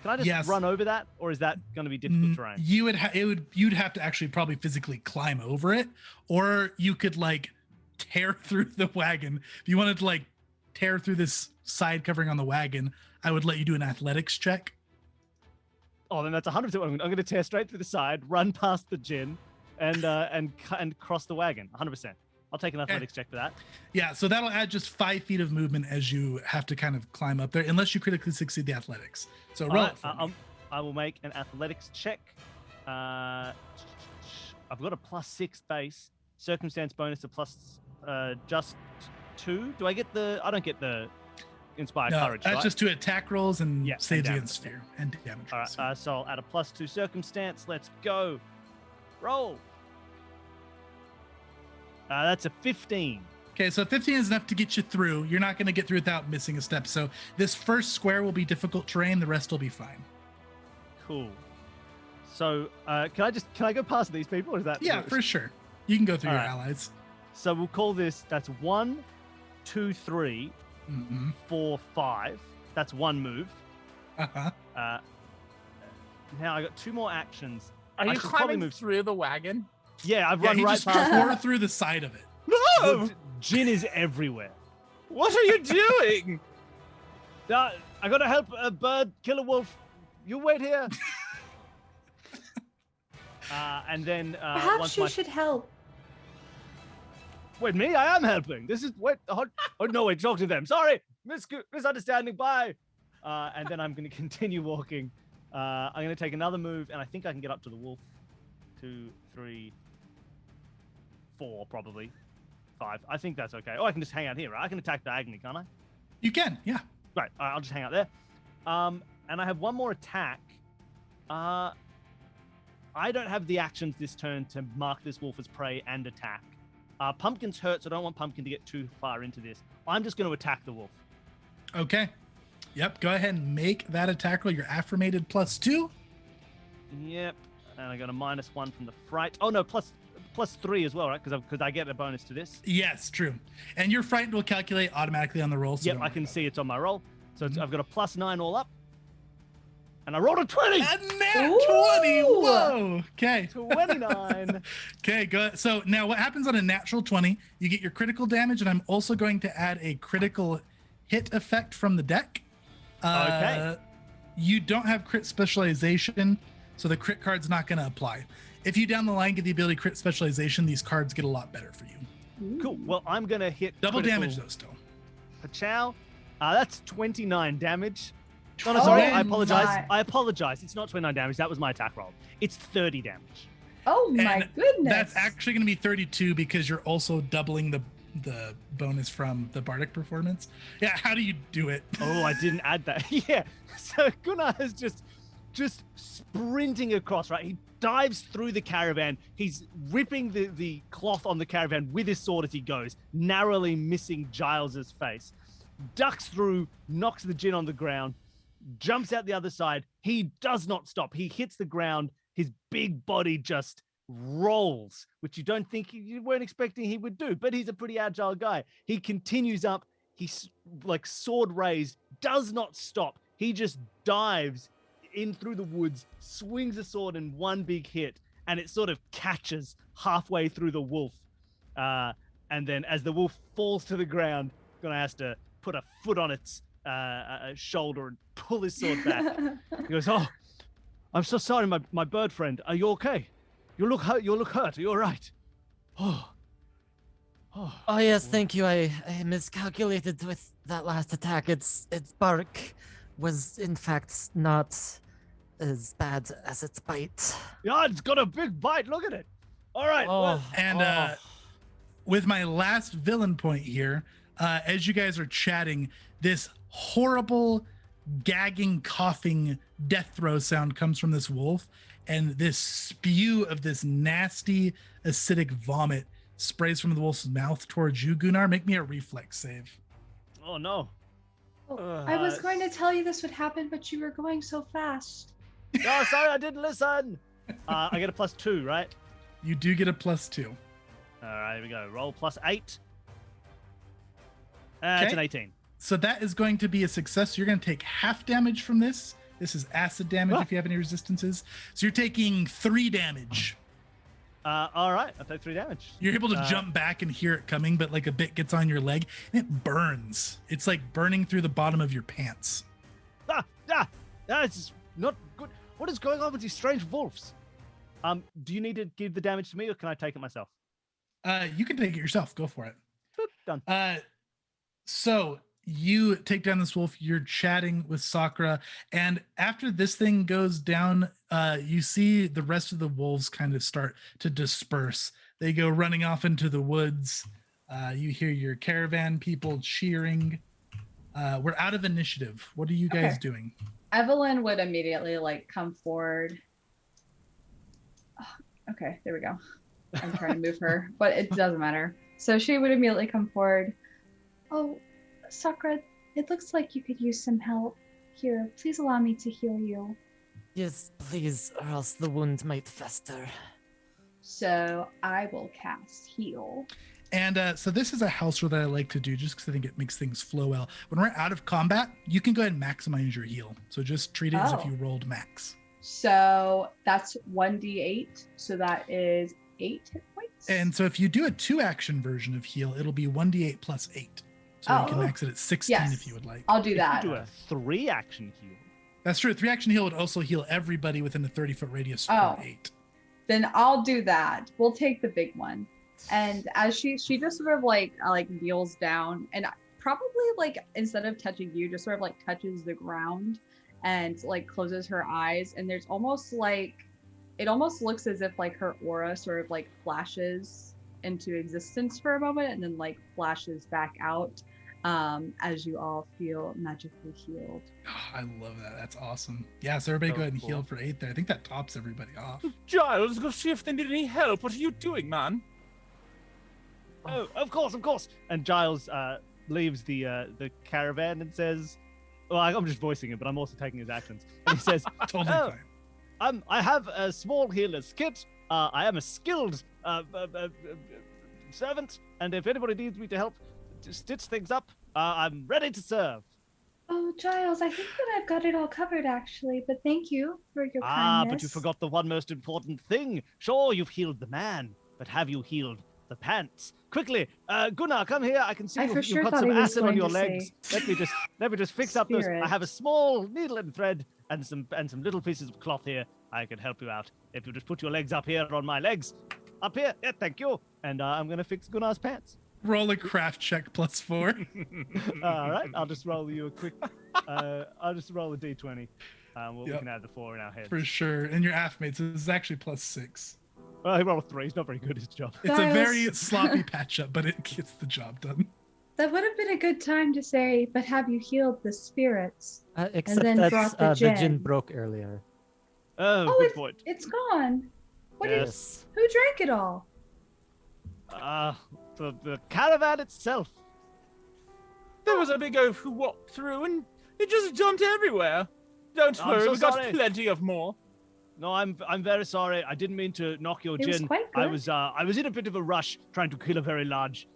can I just Yes. run over that, or is that going to be difficult terrain? You'd have to actually probably physically climb over it, or you could like tear through the wagon. If you wanted to like tear through this side covering on the wagon, I would let you do an athletics check. Oh, then that's 100% what I'm going to tear straight through the side, run past the gin, and cross the wagon. 100%. I'll take an athletics check for that. Yeah, so that'll add just 5 feet of movement as you have to kind of climb up there, unless you critically succeed the athletics. So roll it for me. I will make an athletics check. I've got a +6 base. Circumstance bonus to plus just 2. Do I get the? I don't get the inspired No, courage. that's right? just to attack rolls and Yeah, saves and against fear and damage. All rolls. right. So I'll add a +2 circumstance. Let's go. Roll. That's a 15. Okay, so 15 is enough to get you through. You're not going to get through without missing a step. So this first square will be difficult terrain. The rest will be fine. Cool. So can I go past these people, or is that? Yeah, for sure. You can go through All your right. allies. So we'll call this. That's 1, 2, 3, Mm-hmm. 4, 5. That's 1 move. Uh-huh. Now I got 2 more actions. Are I you should probably climbing move- through the wagon? Yeah, I've Yeah, run he right just past. tore through the side of it. No! Gin is everywhere. What are you doing? I gotta help a bird kill a wolf. You wait here. And then Perhaps once you my should help. wait, me? I am helping. This is wait. Oh no, wait. Talk to them. Sorry, misunderstanding. Bye. And then I'm gonna continue walking. I'm gonna take another move, and I think I can get up to the wolf. 2, 3, 4, probably 5. I think that's okay. Oh, I can just hang out here, right? I can attack diagonally, can't I? You can, yeah. Right. All right, I'll just hang out there. And I have one more attack. I don't have the actions this turn to mark this wolf as prey and attack. Pumpkin's hurt, so I don't want Pumpkin to get too far into this. I'm just going to attack the wolf. Okay. Yep, go ahead and make that attack roll. Your affirmated +2. Yep. And I got a -1 from the fright. Oh no, plus 3 as well, right? Because I get a bonus to this. Yes, true. And your frightened will calculate automatically on the roll. So Yep, don't I worry can about see it's on my roll. So Mhm. I've got a +9 all up. And I rolled a 20! it. A nat 20. Ooh. Whoa. Okay. 29. Okay, good. So now what happens on a natural 20? You get your critical damage, and I'm also going to add a critical hit effect from the deck. Okay. You don't have crit specialization, so the crit card's not going to apply. if you down the line get the ability crit specialization, these cards get a lot better for you. Cool. Well, I'm gonna hit Double critical damage though still. Pachow. That's 29 damage. Oh, no, sorry. I apologize. my. I apologize. It's not 29 damage. That was my attack roll. It's 30 damage. Oh my And goodness. That's actually going to be 32 because you're also doubling the bonus from the bardic performance. Yeah, how do you do it? Oh, I didn't add that. Yeah. So Gunnar is just sprinting across, right? He dives through the caravan. He's ripping the cloth on the caravan with his sword as he goes, narrowly missing Giles's face. Ducks through, knocks the gin on the ground, jumps out the other side. He does not stop. He hits the ground. His big body just rolls, which you weren't expecting he would do, but he's a pretty agile guy. He continues up. He's like sword raised, does not stop. He just dives in through the woods, swings a sword in one big hit, and it sort of catches halfway through the wolf. And then as the wolf falls to the ground, gonna have to put a foot on its shoulder and pull his sword back. He goes, "Oh, I'm so sorry, my bird friend. Are you okay? You look hurt. Are you all right?" Oh, yes, thank you. I miscalculated with that last attack. Its bark was in fact not as bad as its bite. yeah, it's got a big bite. Look at it. All right. Well, And with my last villain point here, as you guys are chatting, this horrible gagging, coughing death throw sound comes from this wolf, and this spew of this nasty acidic vomit sprays from the wolf's mouth towards you, Gunnar. Make me a reflex save. oh no. I was going to tell you this would happen, but you were going so fast. Oh, sorry, I didn't listen. I get a +2, right? You do get a +2. All right, here we go. Roll +8. It's an 18. So that is going to be a success. You're going to take half damage from this. This is acid damage if you have any resistances. So you're taking 3 damage. All right, I take 3 damage. You're able to jump back and hear it coming, but like a bit gets on your leg and it burns. It's like burning through the bottom of your pants. That's not good. What is going on with these strange wolves? Do you need to give the damage to me, or can I take it myself? You can take it yourself. Go for it. Boop, done. So you take down this wolf. You're chatting with Sakura, and after this thing goes down, you see the rest of the wolves kind of start to disperse. They go running off into the woods. You hear your caravan people cheering. We're out of initiative. What are you guys doing? Evelyn would immediately come forward. Oh, okay, there we go. I'm trying to move her, but it doesn't matter. So she would immediately come forward. Oh, Sakura, it looks like you could use some help. Here, please allow me to heal you. Yes, please, or else the wound might fester. So I will cast heal. And so this is a house rule that I like to do just because I think it makes things flow well. When we're out of combat, you can go ahead and maximize your heal. So just treat it as if you rolled max. So that's 1d8. So that is 8 hit points. And so if you do a 2-action version of heal, it'll be 1d8 plus 8. So you can max it at 16 if you would like. I'll do that. You do a 3-action heal. That's true. 3-action heal would also heal everybody within a 30-foot radius for 8. Then I'll do that. We'll take the big one. And as she just sort of kneels down and probably instead of touching you, just sort of touches the ground and closes her eyes. And there's almost it almost looks as if her aura sort of flashes into existence for a moment and then flashes back out as you all feel magically healed. Oh, I love that. That's awesome. Yeah, so everybody go ahead and heal for 8 there. I think that tops everybody off. Giles, go see if they need any help. What are you doing, man? Oh, of course. And Giles leaves the caravan and says, well, I'm just voicing it, but I'm also taking his actions. And he says, Totally fine. I have a small healer's kit. I am a skilled servant, and if anybody needs me to help stitch things up, I'm ready to serve. Oh, Giles, I think that I've got it all covered, actually, but thank you for your kindness. But you forgot the one most important thing. Sure, you've healed the man, but have you healed the pants? Quickly, Gunnar, come here. I can see you've got some acid on your legs. Let me just fix up those. I have a small needle and thread and some little pieces of cloth here. I can help you out. If you just put your legs up here on my legs. Up here. Yeah, thank you. And I'm going to fix Gunnar's pants. Roll a craft check +4. All right. I'll just roll you a quick... I'll just roll a d20. We can add the 4 in our heads. For sure. And your affmates is actually +6. Well, he rolled a 3. He's not very good at his job. It's a very sloppy patch up, but it gets the job done. That would have been a good time to say, but have you healed the spirits? Except then that brought the the gin gin. broke earlier. Oh, Oh, good point. it's gone. What is? Yes. Who drank it all? The caravan itself. There was a big oaf who walked through and it just jumped everywhere. Don't I'm worry, so we got sorry. plenty of more. No, I'm very sorry. I didn't mean to knock your It was gin. quite I good. was in a bit of a rush trying to kill a very large,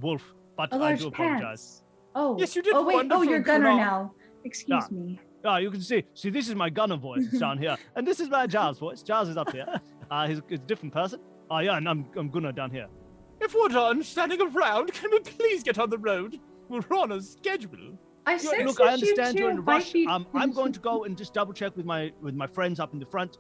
wolf. But A I large do apologize. pants. Oh. Yes, you did Oh wait. Oh, wonderful, you're gunner Kunal. now. Excuse me. Ah, you can see. See, this is my gunner voice. It's down here, and this is my Giles voice. Giles is up here. He's a different person. Oh yeah, and I'm Gunnar down here. If we're done standing around, can we please get on the road? We're on a schedule. I sense Look, that I understand you you're in two a might rush. be I'm going to go and just double check with my friends up in the front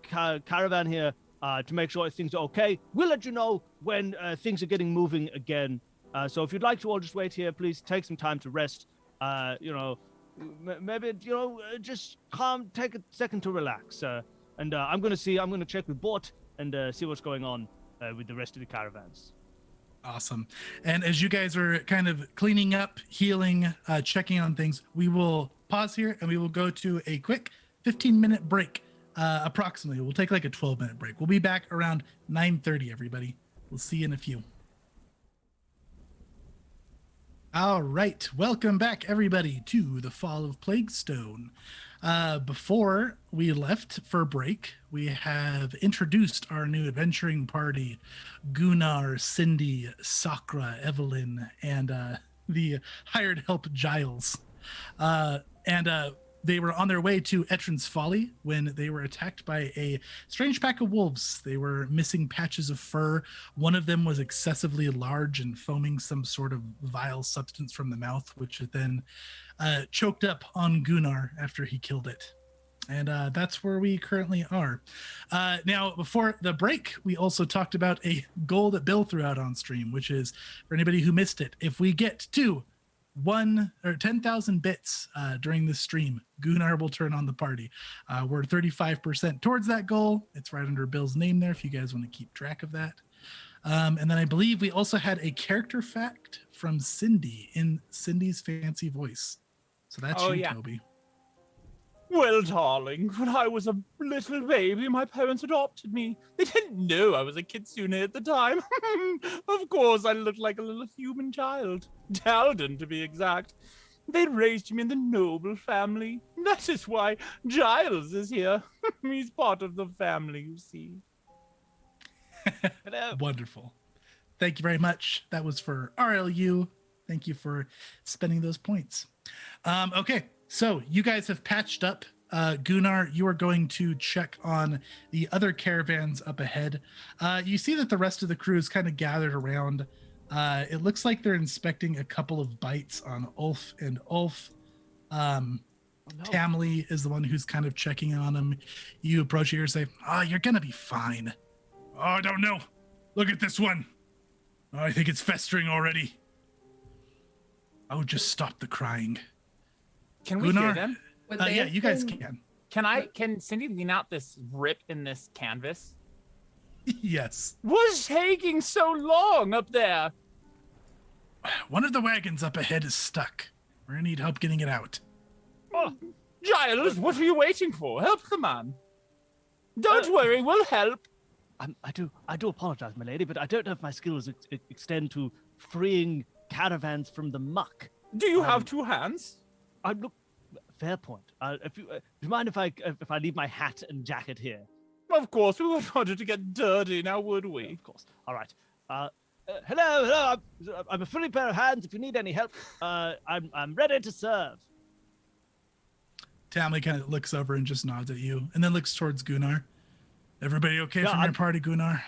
caravan here to make sure things are okay. We'll let you know when things are getting moving again. So if you'd like to all just wait here, please take some time to rest. Maybe just calm, take a second to relax. And I'm going to check with Bort and see what's going on with the rest of the caravans. Awesome. And as you guys are kind of cleaning up, healing, checking on things, we will pause here and we will go to a quick 15-minute break, approximately. We'll take like a 12-minute break. We'll be back around 9:30, everybody. We'll see you in a few. All right. Welcome back, everybody, to the Fall of Plaguestone. Before we left for break, we have introduced our new adventuring party, Gunnar, Cindy, Sakra, Evelyn, and the hired help, Giles. They were on their way to Etrin's Folly when they were attacked by a strange pack of wolves. They were missing patches of fur. One of them was excessively large and foaming some sort of vile substance from the mouth, which then choked up on Gunnar after he killed it. And that's where we currently are. Now, before the break, we also talked about a goal that Bill threw out on stream, which is, for anybody who missed it, if we get to 10,000 bits during this stream, Gunnar will turn on the party. We're 35% towards that goal. It's right under Bill's name there if you guys want to keep track of that. And then I believe we also had a character fact from Cindy in Cindy's fancy voice. So that's you, yeah. Toby. Well, darling, when I was a little baby, my parents adopted me. They didn't know I was a kitsune at the time. Of course, I looked like a little human child. Talden, to be exact. They raised me in the noble family. That is why Giles is here. He's part of the family, you see. Hello. Wonderful. Thank you very much. That was for RLU. Thank you for spending those points. Okay, so you guys have patched up. Gunnar, you are going to check on the other caravans up ahead. You see that the rest of the crew is kind of gathered around. It looks like they're inspecting a couple of bites on Ulf and Ulf. Tamley is the one who's kind of checking on him. You approach here and say, you're going to be fine. Oh, I don't know. Look at this one. Oh, I think it's festering already. Oh, just stop the crying. Can we hear them? Would they Yeah, have you guys been- can. Can Cindy lean out this rip in this canvas? Yes. What's taking so long up there? One of the wagons up ahead is stuck. We're gonna need help getting it out. Oh, Giles, what are you waiting for? Help the man. Don't worry, we'll help. I do apologize, my lady, but I don't know if my skills extend to freeing caravans from the muck. Do you have two hands? Look, fair point. If you mind if I leave my hat and jacket here? Of course, we wouldn't want it to get dirty, now would we? Of course. All right. Hello. I'm a fully pair of hands. If you need any help, I'm ready to serve. Tamley kind of looks over and just nods at you, and then looks towards Gunnar. Everybody okay Yeah, from your party, Gunnar?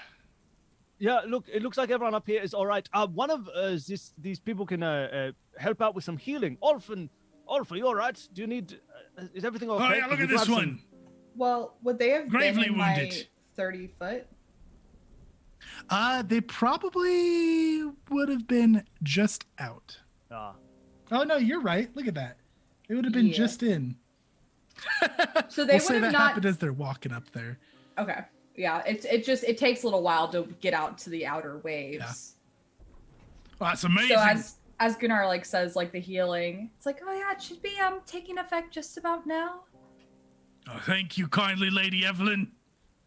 Yeah, look, it looks like everyone up here is all right. One of these people can help out with some healing. Ulf, are you all right? Do you need? Is everything okay? Oh yeah, look at this one. Well, would they have Gravely been in my wounded. 30 foot? They probably would have been just out. Ah. Oh no, you're right. Look at that. They would have been Yeah. just in. So they we'll say would that have not. happened as they're walking up there. Okay. Yeah. It takes a little while to get out to the outer waves. Oh, that's amazing. So as Gunnar like says like the healing, it's like, oh yeah, it should be taking effect just about now. Oh, thank you kindly, Lady Evelyn.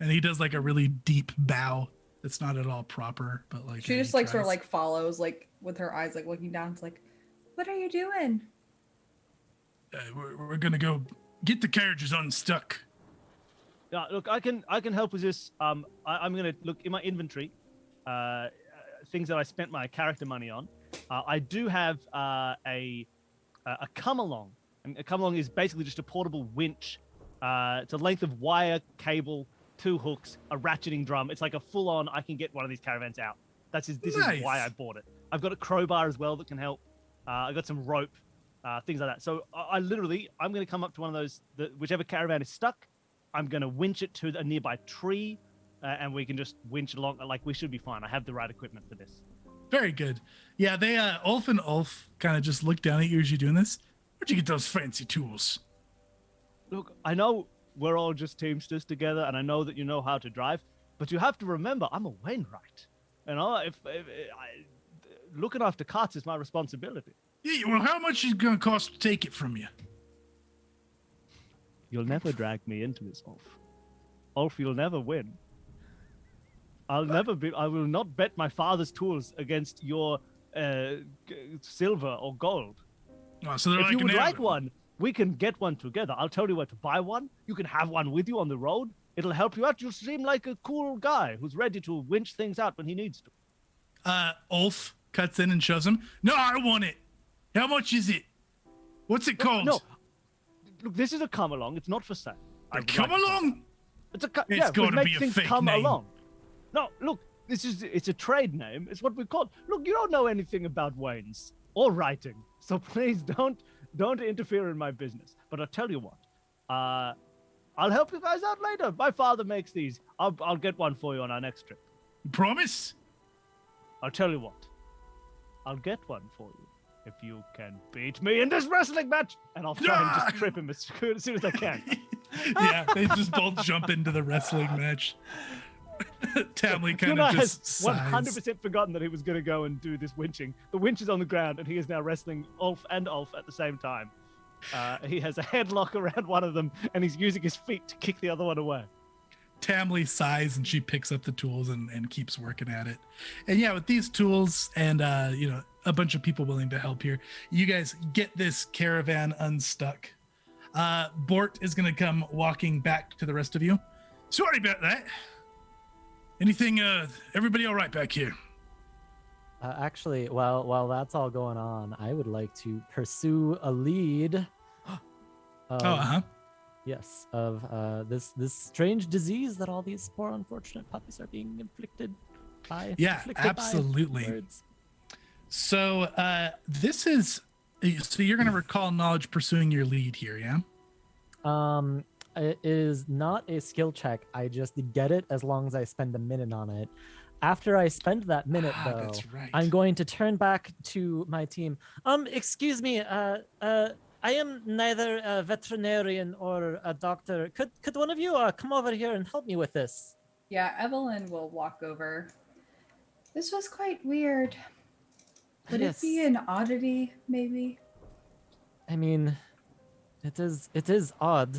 And he does like a really deep bow. It's not at all proper, but like She he just like sort of tries. like follows like with her eyes like looking down. It's like, what are you doing? We're gonna go get the carriages unstuck. Yeah, look, I can help with this. I'm gonna look in my inventory, things that I spent my character money on. I do have a come along, and a come along is basically just a portable winch. It's a length of wire, cable, 2 hooks, a ratcheting drum. It's like a full on. I can get one of these caravans out. This Nice. is why I bought it. I've got a crowbar as well that can help. I got some rope, things like that. So I'm going to come up to one of those, whichever caravan is stuck, I'm going to winch it to a nearby tree, and we can just winch it along. Like, we should be fine. I have the right equipment for this. Very good. Yeah, they Ulf and Ulf kind of just look down at you as you're doing this. Where'd you get those fancy tools? Look, I know we're all just teamsters together, and I know that you know how to drive, but you have to remember, I'm a Wainwright. You know, if looking after carts is my responsibility. Yeah, well, how much is it gonna cost to take it from you? You'll never drag me into this, Ulf. Ulf, you'll never win. I will not bet my father's tools against your silver or gold. Oh, so they're If like you would an like average. one, we can get one together. I'll tell you where to buy one. You can have one with you on the road. It'll help you out. You'll seem like a cool guy who's ready to winch things out when he needs to. Ulf cuts in and shows him. No, I want it. How much is it? What's it called? No, look, this is a come along. It's not for sale. I would Come like to- along. It's It's we gotta make be a things fake come name. along. No, look, it's a trade name. It's what we call. Look, you don't know anything about Waynes or writing, so please don't interfere in my business. But I'll tell you what, I'll help you guys out later. My father makes these. I'll get one for you on our next trip. Promise? I'll tell you what, I'll get one for you if you can beat me in this wrestling match, and I'll try and just trip him as soon as I can. Yeah, they just both jump into the wrestling match. Tamley kind Gunnar of has just sighs. 100% forgotten that he was going to go and do this winching. The winch is on the ground, and he is now wrestling Ulf and Ulf at the same time. He has a headlock around one of them, and he's using his feet to kick the other one away. Tamley sighs and she picks up the tools and keeps working at it. And yeah, with these tools and a bunch of people willing to help here, you guys get this caravan unstuck. Bort is gonna come walking back to the rest of you. Sorry about that. Anything everybody all right back here? Actually, while that's all going on, I would like to pursue a lead. Yes, of this strange disease that all these poor unfortunate puppies are being inflicted by. Yeah, afflicted by absolutely. birds. So this is so you're gonna recall knowledge pursuing your lead here, yeah? It is not a skill check. I just get it as long as I spend a minute on it. After I spend that minute, though, that's right. I'm going to turn back to my team. Excuse me. I am neither a veterinarian or a doctor. Could one of you come over here and help me with this? Yeah, Evelyn will walk over. This was quite weird. Would it be Yes. an oddity, maybe? I mean, it is odd.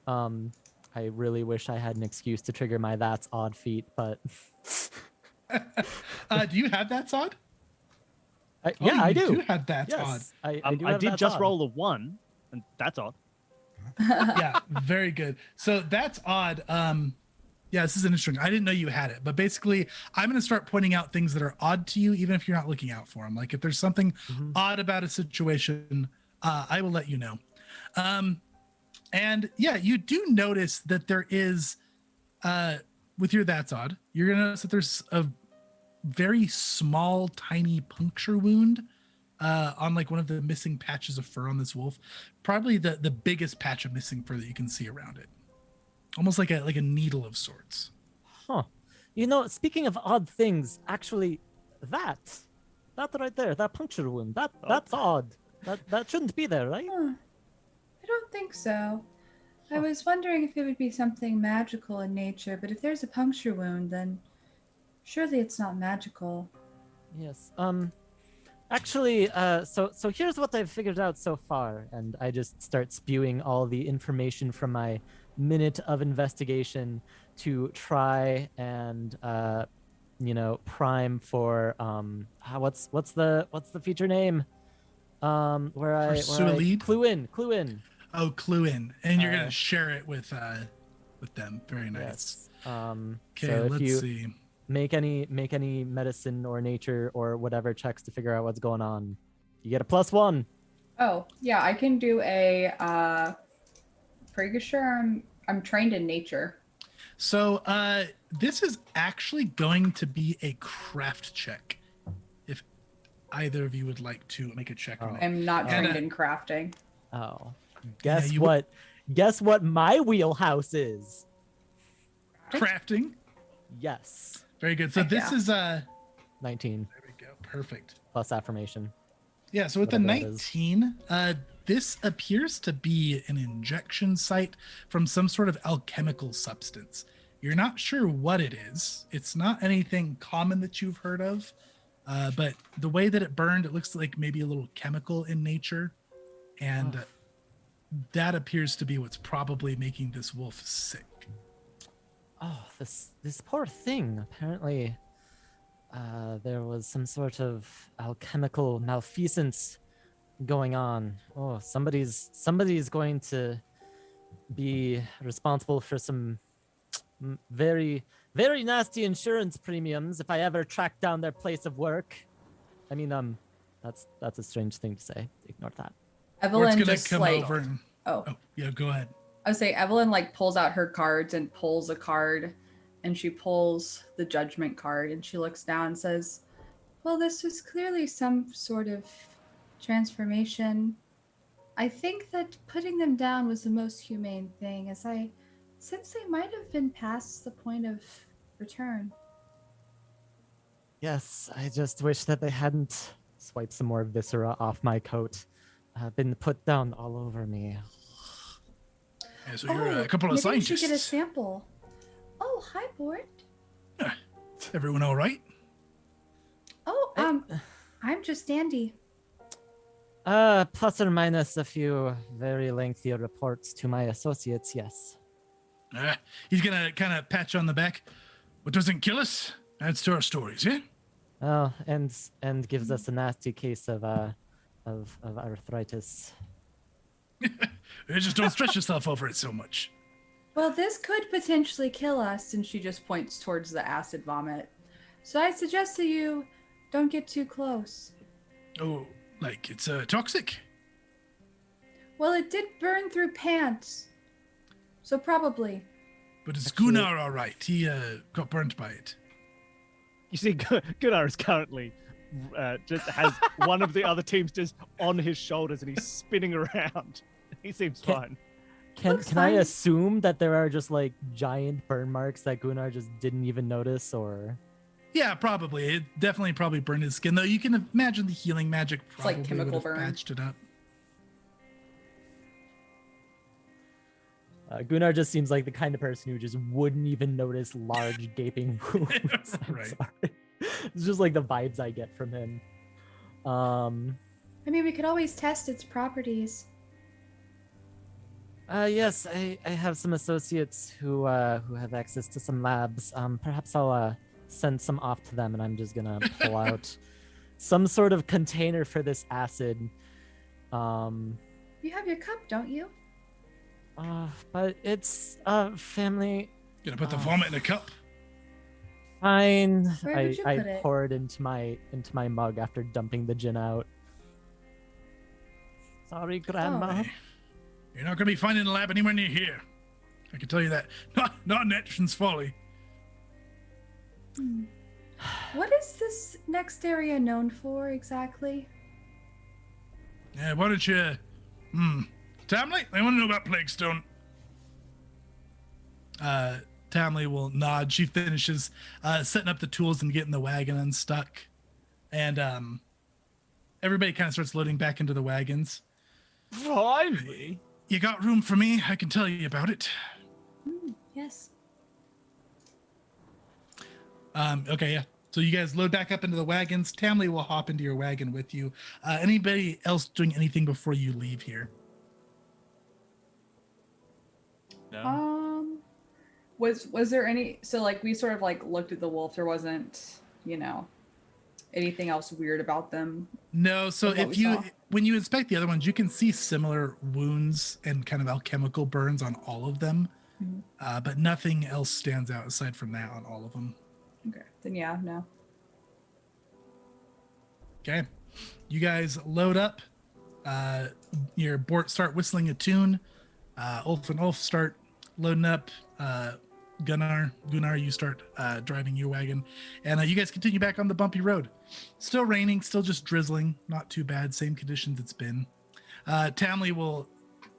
I really wish I had an excuse to trigger my that's odd feat, but Do you have that odd? yeah, I you do. do have that odd. Yes, I do I have did that's just odd. roll a 1, and that's odd. Yeah, very good. So that's odd. Yeah, this is interesting. I didn't know you had it, but basically, I'm going to start pointing out things that are odd to you, even if you're not looking out for them. Like if there's something odd about a situation, I will let you know. And yeah, you do notice that there is, with your that's odd, you're going to notice that there's a very small, tiny puncture wound on like one of the missing patches of fur on this wolf. Probably the biggest patch of missing fur that you can see around it. almost like a needle of sorts. Huh. You know, speaking of odd things, actually, that right there, that puncture wound, that's odd. That shouldn't be there, right? I don't think so. I Huh. was wondering if it would be something magical in nature, but if there's a puncture wound, then surely it's not magical. Yes. Actually, so here's what I've figured out so far, and I just start spewing all the information from my minute of investigation to try and prime for what's the feature name? Pursue a lead? Clue in. Oh, clue in, and you're Uh, gonna share it with them. Very nice. Yes. Okay, so if let's you see. make any medicine or nature or whatever checks to figure out what's going on, you get a +1. Oh, yeah, I can do a pretty sure I'm trained in nature. So this is actually going to be a craft check. If either of you would like to make a check on it. I'm not And, trained in crafting. Oh, Yeah, guess you- what? Guess what my wheelhouse is? Crafting. Yes, Very good. So Heck this yeah. is 19 there we go. Perfect. plus affirmation. Yeah, so with the Whatever that is. 19, this appears to be an injection site from some sort of alchemical substance. You're not sure what it is. It's not anything common that you've heard of, but the way that it burned, it looks like maybe a little chemical in nature, and that appears to be what's probably making this wolf sick. Oh, this poor thing. Apparently, there was some sort of alchemical malfeasance going on. Oh, somebody's going to be responsible for some very, very nasty insurance premiums if I ever track down their place of work. I mean, that's a strange thing to say. Ignore that. Or it's Evelyn gonna just come like, over and oh, yeah, go ahead. I would say Evelyn like pulls out her cards and pulls a card, and she pulls the judgment card, and she looks down and says, "Well, this was clearly some sort of transformation. I think that putting them down was the most humane thing, as I sense they might have been past the point of return." Yes, I just wish that they hadn't swiped some more viscera off my coat. Been put down all over me. Yeah, so you're a couple of maybe you should get a scientists. sample. Oh, hi, Bort. Everyone all right? Oh, I'm just Andy. Plus or minus a few very lengthy reports to my associates, yes. He's gonna kind of pat you on the back. What doesn't kill us adds to our stories, yeah? Oh, and gives us a nasty case of arthritis. Just don't stress yourself over it so much. Well, this could potentially kill us, and she just points towards the acid vomit. So I suggest that you don't get too close. Oh, like it's toxic? Well, it did burn through pants. So probably. But is Actually- Gunnar all right? He got burnt by it. You see, Gunnar is currently just has one of the other teams just on his shoulders and he's spinning around. He seems fine. Can Looks I fine. assume that there are just like giant burn marks that Gunnar just didn't even notice, or? Yeah, probably. It definitely probably burned his skin, though. You can imagine the healing magic It's like probably chemical would have burn. patched it up. Gunnar just seems like the kind of person who just wouldn't even notice large gaping wounds. I'm Right. sorry. It's just like the vibes I get from him. I mean, we could always test its properties. Yes, I have some associates who have access to some labs. Perhaps I'll send some off to them, and I'm just gonna pull out some sort of container for this acid. You have your cup, don't you? But it's family. Gonna put the vomit in a cup. Fine. Where I would you put it? pour it into my mug after dumping the gin out. Sorry, Grandma. Hey, you're not gonna be finding a lab anywhere near here. I can tell you that. Not in Etchin's Folly. What is this next area known for exactly? Yeah, why don't you... Tamley, I want to know about Plaguestone. Tamley will nod. She finishes setting up the tools and getting the wagon unstuck. And everybody kind of starts loading back into the wagons. Finally. You got room for me? I can tell you about it. Yes. Okay, yeah. So you guys load back up into the wagons. Tamley will hop into your wagon with you. Anybody else doing anything before you leave here? No. Was there any, so like we sort of like looked at the wolf, there wasn't, anything else weird about them? No, so From what if we you saw? when you inspect the other ones, you can see similar wounds and kind of alchemical burns on all of them. Mhm. But nothing else stands out aside from that on all of them. Okay, then yeah, no. Okay, you guys load up. Your Bort start whistling a tune. Ulf and Ulf start loading up. Gunnar, you start driving your wagon, and you guys continue back on the bumpy road. Still raining, still just drizzling. Not too bad. Same conditions it's been. Tamley will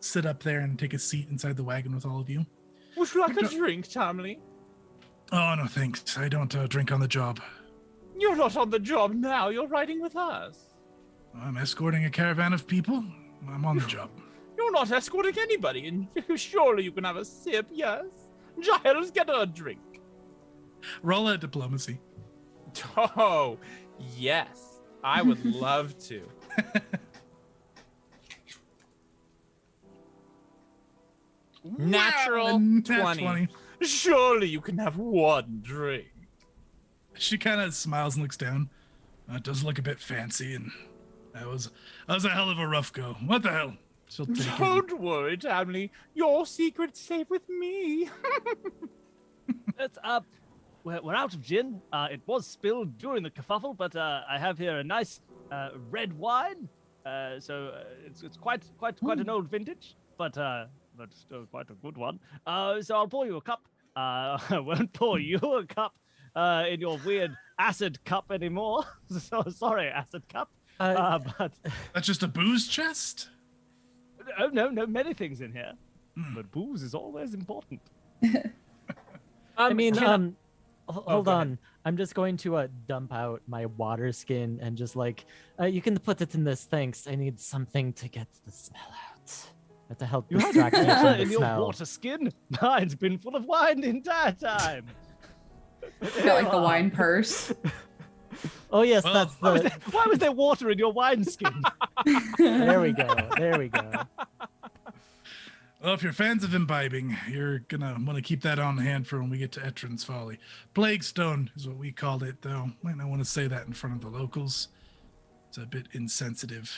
sit up there and take a seat inside the wagon with all of you. Would you like a drink, Tamley? Oh, no, thanks. I don't drink on the job. You're not on the job now. You're riding with us. I'm escorting a caravan of people. I'm on the job. You're not escorting anybody, and surely you can have a sip, yes? Giles, get her a drink. Roll a diplomacy. Oh, yes. I would love to. Natural Nat 20. Surely you can have one drink. She kind of smiles and looks down. It does look a bit fancy, and that was a hell of a rough go. What the hell? She'll take it. Don't worry, Tamley. Your secret's safe with me. It's we're out of gin. It was spilled during the kerfuffle, but I have here a nice red wine. So it's quite an old vintage, but still quite a good one. So I'll pour you a cup. I won't pour you a cup in your weird acid cup anymore. So sorry, acid cup. But That's just a booze chest? oh no, many things in here. But booze is always important. I mean, can hold go on. ahead. I'm just going to dump out my water skin and just like, you can put it in this. Thanks. I need something to get the smell out. To help You have distract me from water the in your smell. water skin? Mine's been full of wine the entire time. Got like the wine purse. Oh yes, Well, that's the. Why was there water in your wine skin? There we go. There we go. Well, if you're fans of imbibing, you're gonna want to keep that on hand for when we get to Etrin's Folly. Plaguestone is what we called it, though. Might not want to say that in front of the locals. It's a bit insensitive.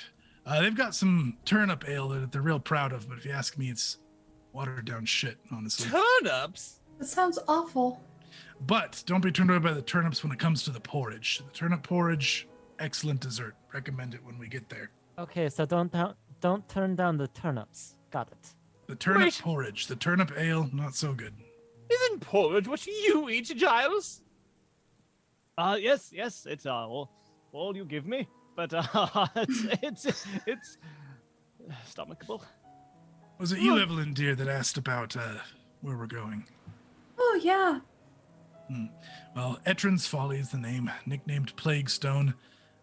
They've got some turnip ale that they're real proud of, but if you ask me, it's watered down shit, honestly. Turnips? That sounds awful. But don't be turned away by the turnips when it comes to the porridge. The turnip porridge, excellent dessert. Recommend it when we get there. Okay, so don't turn down the turnips. Got it. The turnip Wait. porridge, the turnip ale, not so good. Isn't porridge what you eat, Giles? Yes, it's all you give me, but it's stomachable. Was it you, Evelyn, dear, that asked about where we're going? Oh yeah. Well, Etrin's Folly is the name, nicknamed Plaguestone.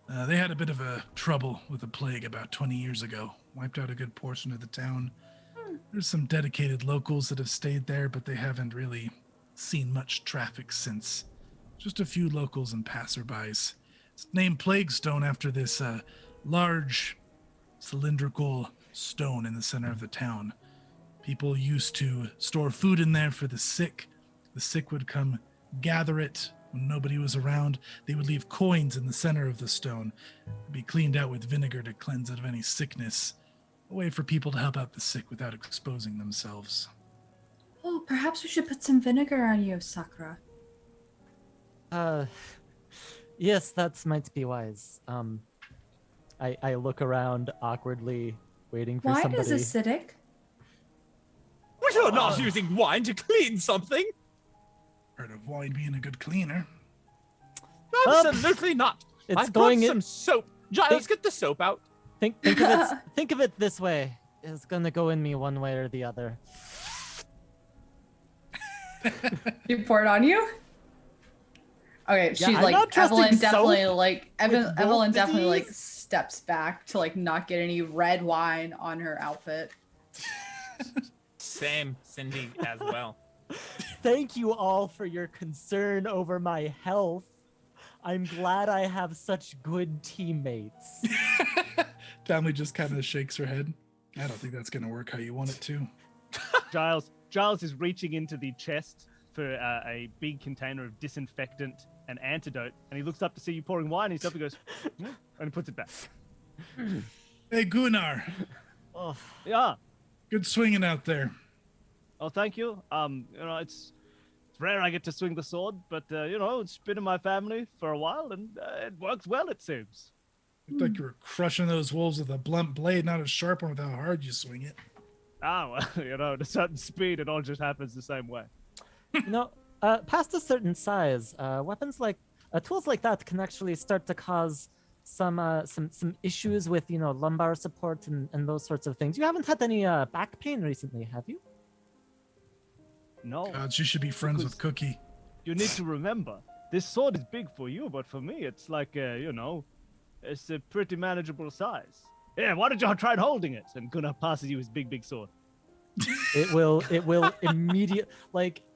They had a bit of a trouble with the plague about 20 years ago. Wiped out a good portion of the town. There's some dedicated locals that have stayed there, but they haven't really seen much traffic since. Just a few locals and passerbys. It's named Plaguestone after this large cylindrical stone in the center of the town. People used to store food in there for the sick. The sick would come gather it when nobody was around. They would leave coins in the center of the stone, be cleaned out with vinegar to cleanse it of any sickness. A way for people to help out the sick without exposing themselves. Oh, perhaps we should put some vinegar on you, Sakura. Yes, that might be wise. I look around awkwardly, waiting for Wine somebody. is acidic. We're not using wine to clean something. Heard of wine being a good cleaner. Absolutely not. It's I've going got in- some soap. Giles, get the soap out. Think of it. Think of it this way. It's gonna go in me one way or the other. You pour it on you? Okay, she's I'm like not trusting Evelyn definitely soap like with Evelyn wolf definitely like disease. steps back to like not get any red wine on her outfit. Same, Cindy as well. Thank you all for your concern over my health. I'm glad I have such good teammates. Family just kind of shakes her head. I don't think that's gonna work how you want it to. Giles is reaching into the chest for a big container of disinfectant and antidote, and he looks up to see you pouring wine, and he stops and goes, "Yeah," and he puts it back. Hey, Gunnar. Oh, Yeah. Good swinging out there. Oh, thank you. It's rare I get to swing the sword, but it's been in my family for a while, and it works well, it seems. Looked like you were crushing those wolves with a blunt blade, not a sharp one with how hard you swing it. Ah, well, at a certain speed, it all just happens the same way. Past a certain size, weapons like tools like that can actually start to cause some issues with lumbar support and those sorts of things. You haven't had any back pain recently, have you? No. God, she should be friends with Cookie. You need to remember, this sword is big for you, but for me, it's like, it's a pretty manageable size. Yeah, why don't you try holding it? And Gunnar passes you his big sword. It will immediate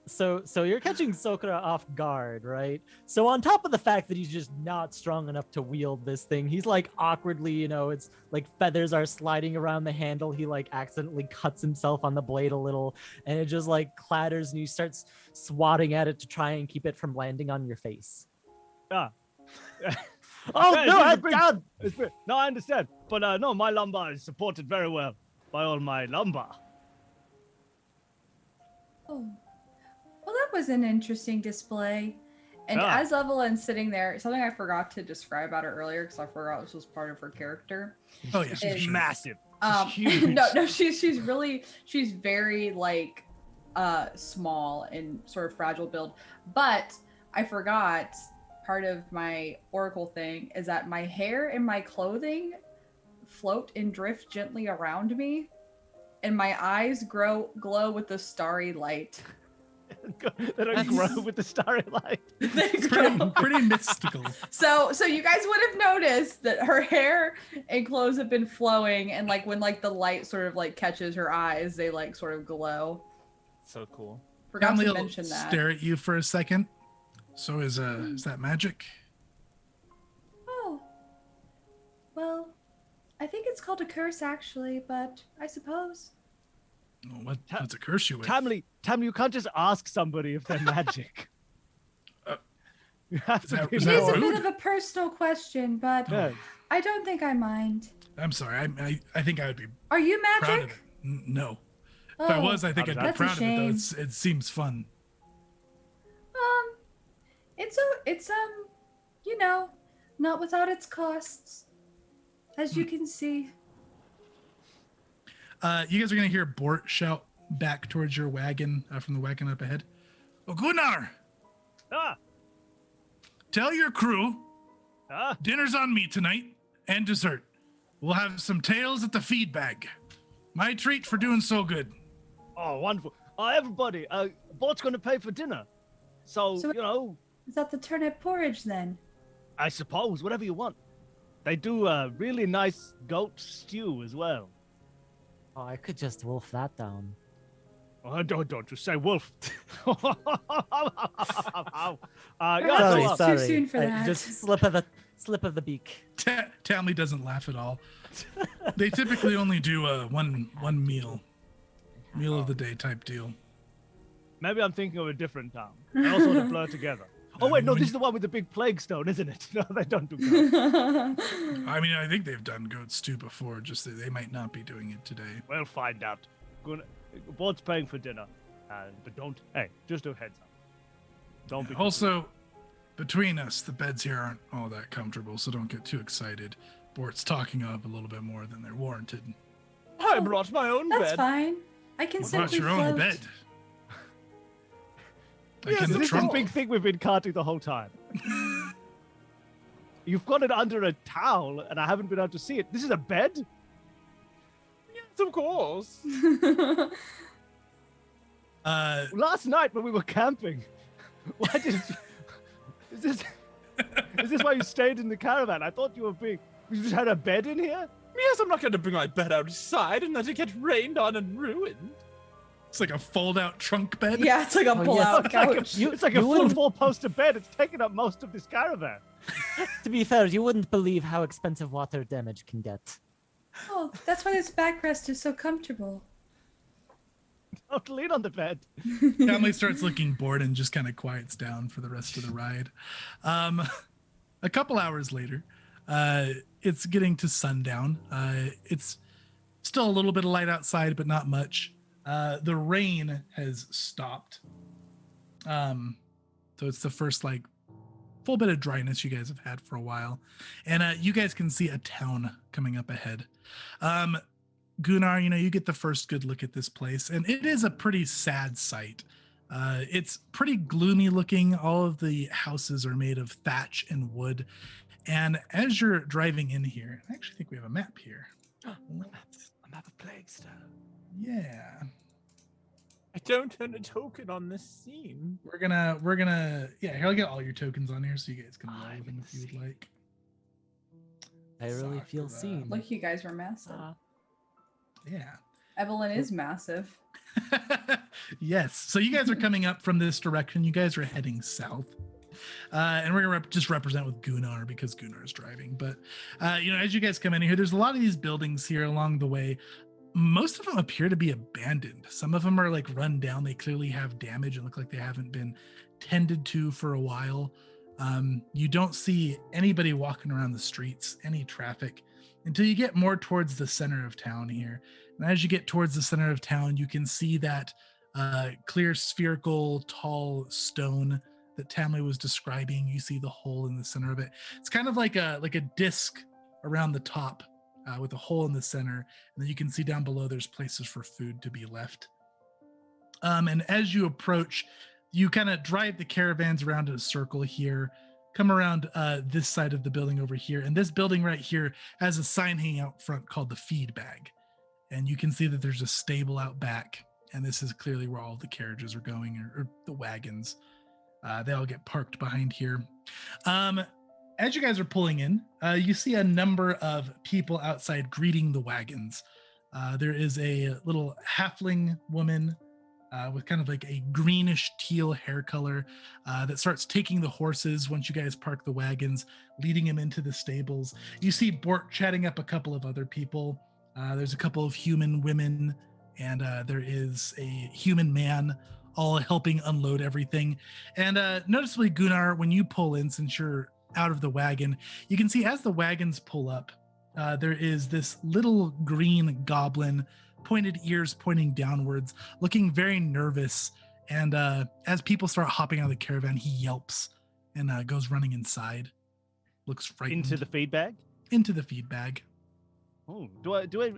so you're catching Sokora off guard, right? So on top of the fact that he's just not strong enough to wield this thing, he's like awkwardly, it's like feathers are sliding around the handle. He like accidentally cuts himself on the blade a little, and it just like clatters, and he starts swatting at it to try and keep it from landing on your face. Ah. Oh Yeah, no, God! No, I understand. But no, my lumbar is supported very well by all my lumbar. Oh, well, that was an interesting display. And Yeah. as Evelyn's sitting there, something I forgot to describe about her earlier because I forgot this was part of her character. Oh yeah, She's sure. Massive. She's huge. no, she's very like small and sort of fragile build. But I forgot part of my oracle thing is that my hair and my clothing float and drift gently around me, and my eyes glow with the starry light. They don't grow with the starry light. It's pretty mystical. So you guys would have noticed that her hair and clothes have been flowing, and like when like the light sort of like catches her eyes, they like sort of glow. So cool. Forgot Family to will mention that. stare at you for a second. So is that magic? Oh, well, I think it's called a curse actually, but I suppose. Oh, what's a curse you with? Tamley, you can't just ask somebody if they're magic. You have to be is It that is a rude? bit of a personal question, but Yeah. I don't think I mind. I'm sorry. I think I would be Are you proud of magic? it. No. If I was, I think I'd be That's a proud of it, though. shame. It seems fun. It's not without its costs, as you can see. You guys are going to hear Bort shout back towards your wagon from the wagon up ahead. Oh, Gunnar, Ah, tell your crew ah, dinner's on me tonight and dessert. We'll have some tails at the feed bag. My treat for doing so good. oh, wonderful. Everybody, Bort's going to pay for dinner. So, Is that the turnip porridge then? I suppose, whatever you want. They do a really nice goat stew as well. Oh, I could just wolf that down. Oh, don't you say wolf. Perhaps it's too soon for that. Just slip of the beak. Tamley doesn't laugh at all. They typically only do one meal of the day type deal. Maybe I'm thinking of a different town. They all sort of blur together. Oh, wait, no, when this is the one with the big Plaguestone, isn't it? No, they don't do goats. I mean, I think they've done goat stew before, just that they might not be doing it today. We'll find out. Bort's paying for dinner. But just a heads up. Don't be Also, between us, the beds here aren't all that comfortable, so don't get too excited. Bort's talking up a little bit more than they're warranted. I brought my own That's bed. fine. I can What about simply your float. own bed? Like Yes, in the this is a trunk? big thing we've been carting the whole time. You've got it under a towel, and I haven't been able to see it. This is a bed? Yes, of course. Last night when we were camping, why did is this why you stayed in the caravan? I thought you were big. You just had a bed in here? Yes, I'm not going to bring my bed outside and let it get rained on and ruined. It's like a fold-out trunk bed. Yeah, it's like a pull-out couch. It's like a full four-poster bed. It's taking up most of this caravan. To be fair, you wouldn't believe how expensive water damage can get. Oh, that's why this backrest is so comfortable. Don't lean on the bed. Family starts looking bored and just kind of quiets down for the rest of the ride. A couple hours later, it's getting to sundown. It's still a little bit of light outside, but not much. The rain has stopped. So it's the first like full bit of dryness you guys have had for a while. And you guys can see a town coming up ahead. Gunnar, you get the first good look at this place, and it is a pretty sad sight. It's pretty gloomy looking. All of the houses are made of thatch and wood. And as you're driving in here, I actually think we have a map here. A map of Plaguestone. Yeah. I don't own a token on this scene. We're gonna here, I'll get all your tokens on here so you guys can roll them if you would like. I really feel seen. Look, you guys were massive. Yeah. Evelyn is massive. Yes. So you guys are coming up from this direction. You guys are heading south. And we're gonna just represent with Gunnar because Gunnar is driving. But as you guys come in here, there's a lot of these buildings here along the way. Most of them appear to be abandoned. Some of them are like run down. They clearly have damage and look like they haven't been tended to for a while. You don't see anybody walking around the streets, any traffic, until you get more towards the center of town here. And as you get towards the center of town, you can see that clear, spherical, tall stone that Tamley was describing. You see the hole in the center of it. It's kind of like a disc around the top with a hole in the center. And then you can see down below there's places for food to be left. And as you approach, you kind of drive the caravans around in a circle here, come around this side of the building over here. And this building right here has a sign hanging out front called the Feed Bag. And you can see that there's a stable out back. And this is clearly where all the carriages are going, or the wagons. They all get parked behind here. As you guys are pulling in, you see a number of people outside greeting the wagons. There is a little halfling woman with kind of like a greenish teal hair color that starts taking the horses once you guys park the wagons, leading them into the stables. You see Bort chatting up a couple of other people. There's a couple of human women, and there is a human man, all helping unload everything. And noticeably, Gunnar, when you pull in, since you're out of the wagon, you can see as the wagons pull up, there is this little green goblin, pointed ears pointing downwards, looking very nervous. And as people start hopping out of the caravan, he yelps and goes running inside. Looks frightened. Into the feed bag? Into the feed bag. Oh,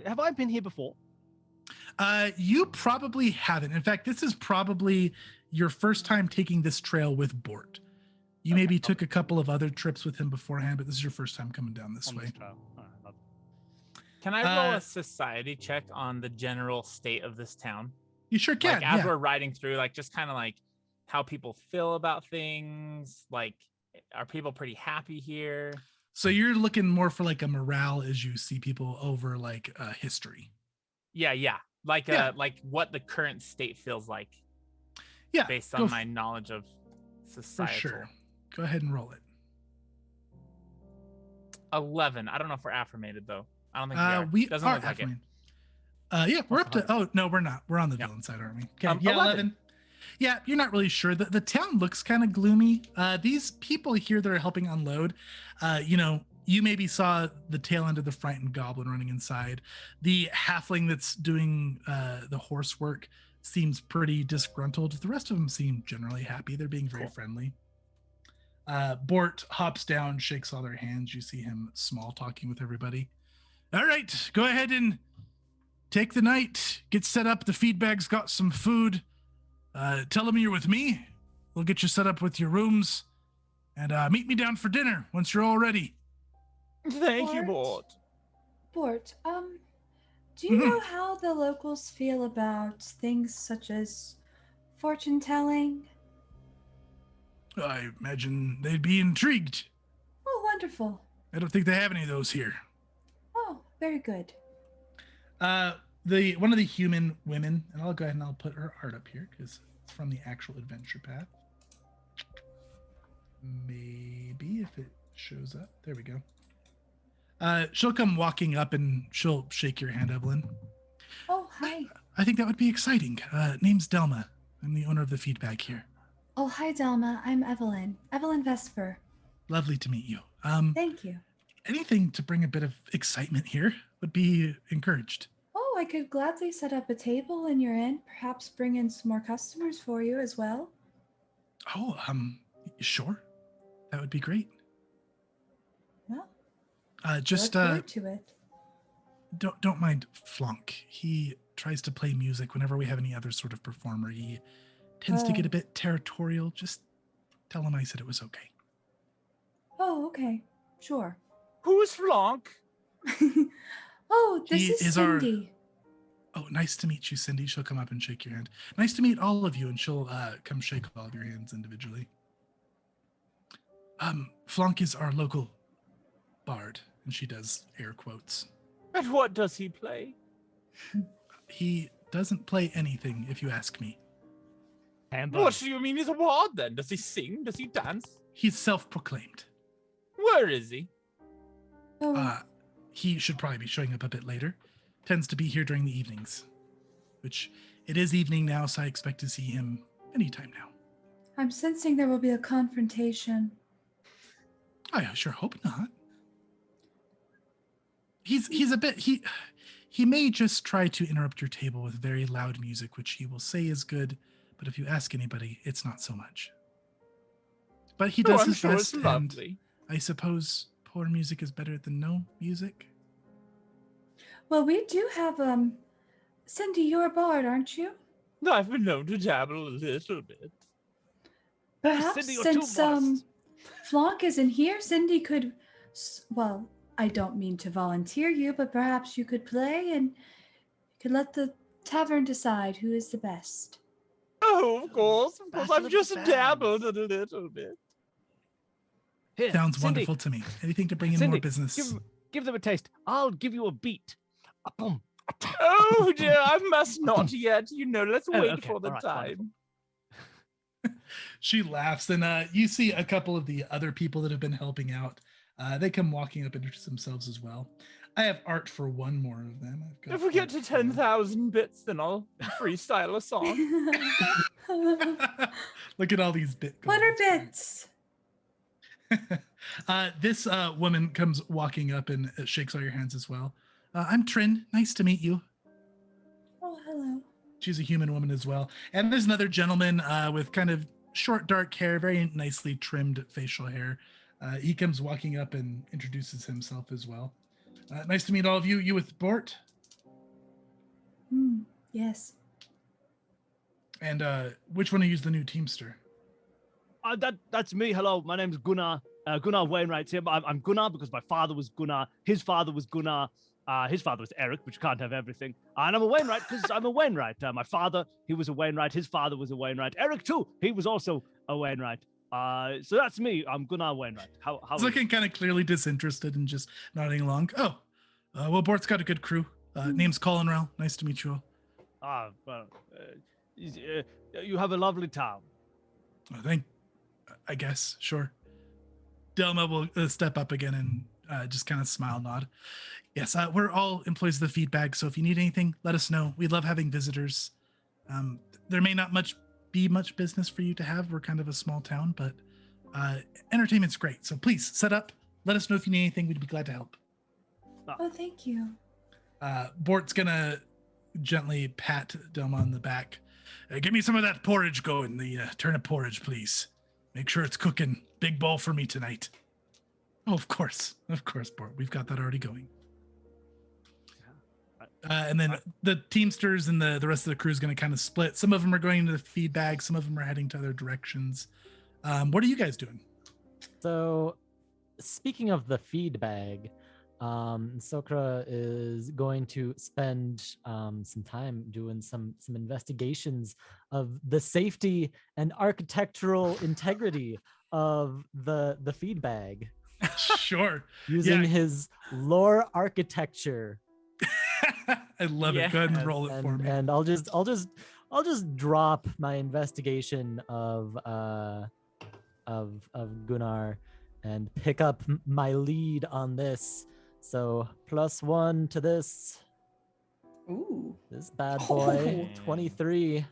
have I been here before? You probably haven't. In fact, this is probably your first time taking this trail with Bort. You maybe took a couple of other trips with him beforehand, but this is your first time coming down this way. Can I roll a society check on the general state of this town? You sure can. Like, as we're riding through, like just kind of like how people feel about things. Like, are people pretty happy here? So you're looking more for like a morale as you see people over like history. Yeah. Like what the current state feels like. Yeah. Based on my knowledge of society. For sure. Go ahead and roll it. 11. I don't know if we're affirmated though. I don't think we are. Doesn't look like it. Yeah, we're up to. Oh no, we're not. We're on the villain side, aren't we? Okay. Yeah, 11. Yeah, you're not really sure. The town looks kind of gloomy. These people here that are helping unload, you maybe saw the tail end of the frightened goblin running inside. The halfling that's doing the horse work seems pretty disgruntled. The rest of them seem generally happy. They're being very friendly. Bort hops down, shakes all their hands. You see him small talking with everybody. All right, go ahead and take the night. Get set up. The feed bag's got some food. Tell them you're with me. We'll get you set up with your rooms. And meet me down for dinner once you're all ready. Thank you, Bort. Bort, do you know how the locals feel about things such as fortune telling? I imagine they'd be intrigued. Oh, wonderful. I don't think they have any of those here. Oh, very good. One of the human women, and I'll go ahead and I'll put her art up here because it's from the actual adventure path. Maybe if it shows up. There we go. She'll come walking up and she'll shake your hand, Evelyn. Oh, hi. I think that would be exciting. Name's Delma. I'm the owner of the feedback here. Oh, hi, Delma. I'm Evelyn. Evelyn Vesper. Lovely to meet you. Thank you. Anything to bring a bit of excitement here would be encouraged. Oh, I could gladly set up a table in your inn, perhaps bring in some more customers for you as well. Oh, sure. That would be great. Well, just look forward to it. don't mind Flonk. He tries to play music whenever we have any other sort of performer. He tends to get a bit territorial. Just tell him I said it was okay. Oh, okay. Sure. Who's Flonk? Oh, this He is is our- Cindy. Oh, nice to meet you, Cindy. She'll come up and shake your hand. Nice to meet all of you, and she'll come shake all of your hands individually. Flonk is our local bard, and she does air quotes. And what does he play? He doesn't play anything, if you ask me. What do you mean he's a bard then? Does he sing? Does he dance? He's self-proclaimed. Where is he? Oh, He should probably be showing up a bit later. Tends to be here during the evenings, which it is evening now, so I expect to see him anytime now. I'm sensing there will be a confrontation. I sure hope not. He's a bit he may just try to interrupt your table with very loud music, which he will say is good, but if you ask anybody, it's not so much. But he does I'm his sure best, it's and lovely. I suppose poor music is better than no music. Well, we do have, Cindy, you're a bard, aren't you? I've been known to dabble a little bit. Perhaps Cindy, you're too since, modest. Flonk isn't here, Cindy could, well, I don't mean to volunteer you, but perhaps you could play and you could let the tavern decide who is the best. Oh, of course. Battle I've of just the Bands. dabbled a little bit. Here, Sounds Cindy, wonderful to me. Anything to bring in Cindy, more business. Give them a taste. I'll give you a beat. A boom. A ta- Oh dear, I must not yet. Let's Oh, wait okay, for the all right, time. She laughs, and you see a couple of the other people that have been helping out. They come walking up and introduce themselves as well. I have art for one more of them. I've got If we get art to for- 10,000 bits, then I'll freestyle a song. Look at all these bit. What are goals. bits? This woman comes walking up and shakes all your hands as well. I'm Trin. Nice to meet you. Oh, hello. She's a human woman as well. And there's another gentleman with kind of short, dark hair, very nicely trimmed facial hair. He comes walking up and introduces himself as well. Nice to meet all of you. You with Bort? Yes. And which one of you is the new Teamster? That's me. Hello, my name's Gunnar. Gunnar Wainwright's here. I'm Gunnar because my father was Gunnar. His father was Gunnar. His father was Eric, which can't have everything. And I'm a Wainwright because I'm a Wainwright. My father, he was a Wainwright. His father was a Wainwright. Eric too. He was also a Wainwright. So that's me. I'm Gunnar Wainwright. How He's looking kind of clearly disinterested and just nodding along. Oh, well, Bort's got a good crew. Name's Colin Rowell. Nice to meet you all. You have a lovely town. I guess, sure. Delma will step up again and just kind of smile, nod. Yes, we're all employees of the feedback, so if you need anything, let us know. We love having visitors. There may not be much business for you to have. We're kind of a small town, but entertainment's great. So please set up. Let us know if you need anything. We'd be glad to help. Oh, thank you. Bort's gonna gently pat Delma on the back. Give me some of that porridge going. The turnip porridge, please. Make sure it's cooking. Big bowl for me tonight. Oh, of course, Bort. We've got that already going. And then the Teamsters and the rest of the crew is going to kind of split. Some of them are going into the feed bag. Some of them are heading to other directions. What are you guys doing? So, speaking of the feed bag, Sokra is going to spend some time doing some investigations of the safety and architectural integrity of the feed bag Sure. using Yeah. his lore architecture. I love it. Go ahead and roll it for me. And I'll just drop my investigation of Gunnar and pick up my lead on this. So +1 to this Ooh. this bad boy. Oh. 23.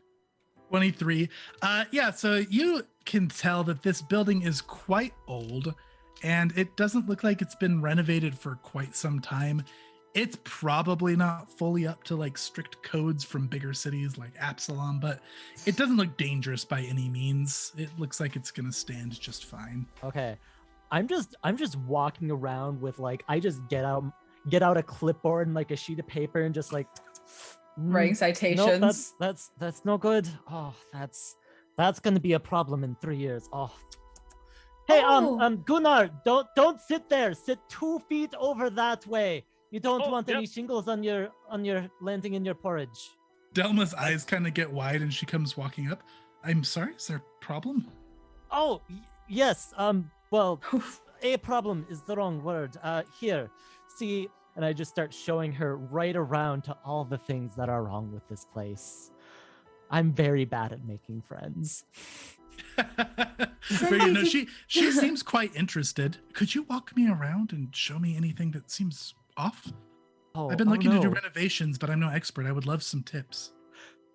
23. Yeah, so you can tell that this building is quite old and it doesn't look like it's been renovated for quite some time. It's probably not fully up to like strict codes from bigger cities like Absalom, but it doesn't look dangerous by any means. It looks like it's gonna stand just fine. Okay. I'm just walking around with like, I just get out a clipboard and like a sheet of paper and just like Writing citations. Nope, that's no good. Oh, that's gonna be a problem in 3 years. Oh. Hey, Oh. Gunnar, don't sit there. Sit 2 feet over that way. You don't want any shingles on your landing in your porridge. Delma's eyes kind of get wide and she comes walking up. I'm sorry, is there a problem? Oh, yes. Well, a problem is the wrong word. Here, see, and I just start showing her right around to all the things that are wrong with this place. I'm very bad at making friends. But, you know, she seems quite interested. Could you walk me around and show me anything that seems off? I've been looking to do renovations, but I'm no expert. I would love some tips.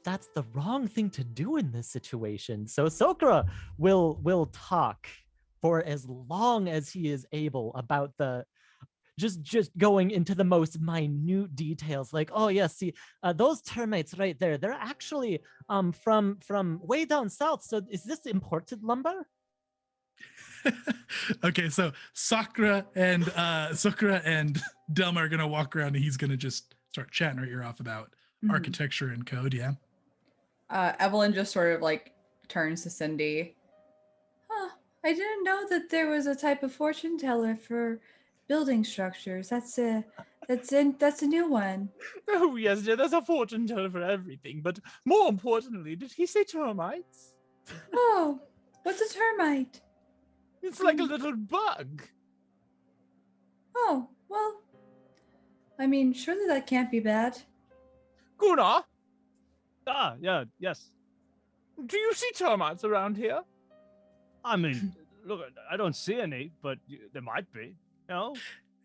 That's the wrong thing to do in this situation. So Sokra will talk for as long as he is able about the just going into the most minute details, like, oh yeah, see, those termites right there, they're actually from way down south. So is this imported lumber? Okay, so Sakura and Delma are gonna walk around and he's gonna just start chatting her ear off about architecture and code. Yeah. Evelyn just sort of like turns to Cindy. Huh, I didn't know that there was a type of fortune teller for building structures. That's a new one. Oh yes, dear, there's a fortune teller for everything. But more importantly, did he say termites? Oh, what's a termite? It's like a little bug. Oh, well, I mean, surely that can't be bad. Gunnar, Yes. do you see termites around here? I mean, look, I don't see any, but there might be. You know,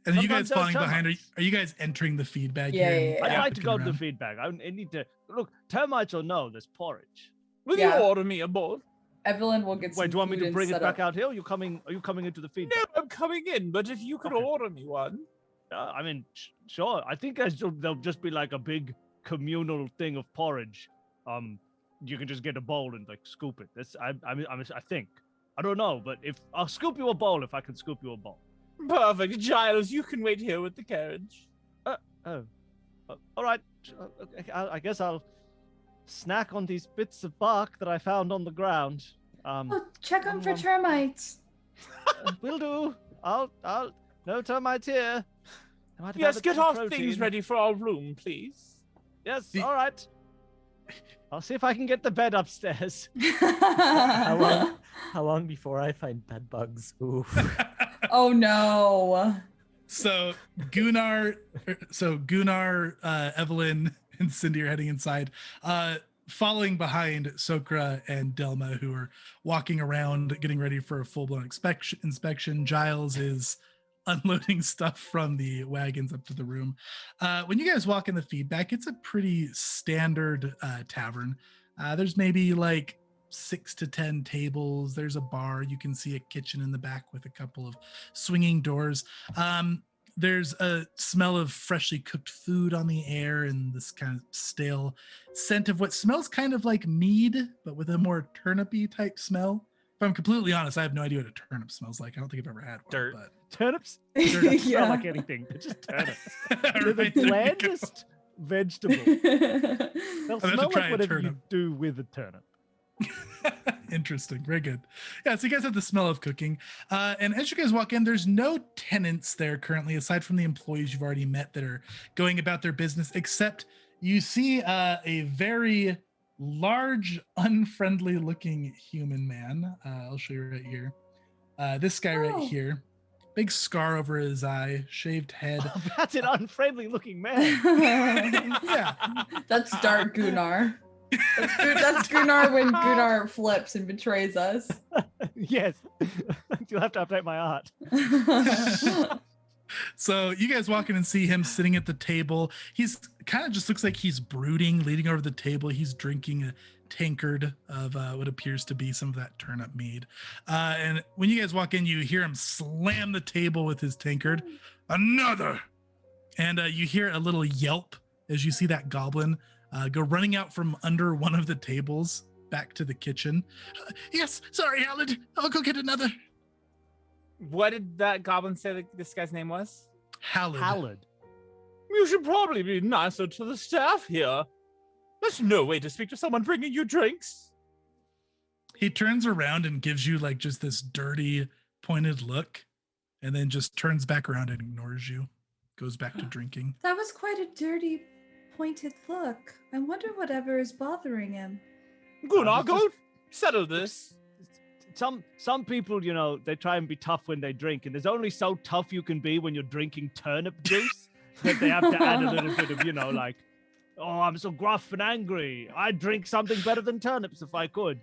And you guys Sometimes there's falling behind? termites. Are you guys entering the feedback? Yeah, here yeah, and yeah. I'd like to looking go to the around? feedback. I need to look. Termites or no, there's porridge. Will Yeah. you order me a bowl? Evelyn will get some Wait, do you want me food to and bring it set back up. out here? Are you coming into the feedback? No, I'm coming in, but if you could Okay. order me one. I mean, sure. I think there'll just be like a big communal thing of porridge. You can just get a bowl and like scoop it. I think. I don't know, but if I'll scoop you a bowl if I can scoop you a bowl. Perfect. Giles, you can wait here with the carriage. All right. I guess I'll snack on these bits of bark that I found on the ground. Oh, check them for termites. Will do. I'll no termites here. I might have Yes, added get some our protein. things ready for our room, please. Yes, The- all right. I'll see if I can get the bed upstairs. How long before I find bed bugs? Ooh. Oh no. So Gunnar, Evelyn, and Cindy are heading inside. Following behind Sokra and Delma, who are walking around getting ready for a full-blown inspection. Giles is unloading stuff from the wagons up to the room. When you guys walk in the feedback, it's a pretty standard tavern. There's maybe like 6 to 10 tables. There's a bar. You can see a kitchen in the back with a couple of swinging doors. There's a smell of freshly cooked food on the air and this kind of stale scent of what smells kind of like mead, but with a more turnipy type smell. If I'm completely honest, I have no idea what a turnip smells like. I don't think I've ever had one. Dirt. But Turnips? Turnips Yeah. smell like anything. It's just turnips. They're the Right, there you go. blandest vegetable. They'll have to smell try like a whatever you turnip. do with a turnip. Interesting. Very good. Yeah, so you guys have the smell of cooking. And as you guys walk in, there's no tenants there currently, aside from the employees you've already met that are going about their business, except you see a very large, unfriendly looking human man. I'll show you right here. This guy right here. Big scar over his eye, shaved head. Oh, that's an unfriendly looking man. Yeah. That's Dark Gunnar. That's Gunnar when Gunnar flips and betrays us. Yes. You'll have to update my art. So you guys walk in and see him sitting at the table. He's kind of just looks like he's brooding, leaning over the table. He's drinking a tankard of what appears to be some of that turnip mead. And when you guys walk in, you hear him slam the table with his tankard. Another! And you hear a little yelp as you see that goblin go running out from under one of the tables back to the kitchen. Yes, sorry, Alan. I'll go get another. What did that goblin say that this guy's name was? Hallard. You should probably be nicer to the staff here. There's no way to speak to someone bringing you drinks. He turns around and gives you like just this dirty, pointed look, and then just turns back around and ignores you. Goes back to drinking. That was quite a dirty, pointed look. I wonder whatever is bothering him. Gunnar, go settle this. Some people, you know, they try and be tough when they drink, and there's only so tough you can be when you're drinking turnip juice that they have to add a little bit of, you know, like, oh, I'm so gruff and angry. I'd drink something better than turnips if I could.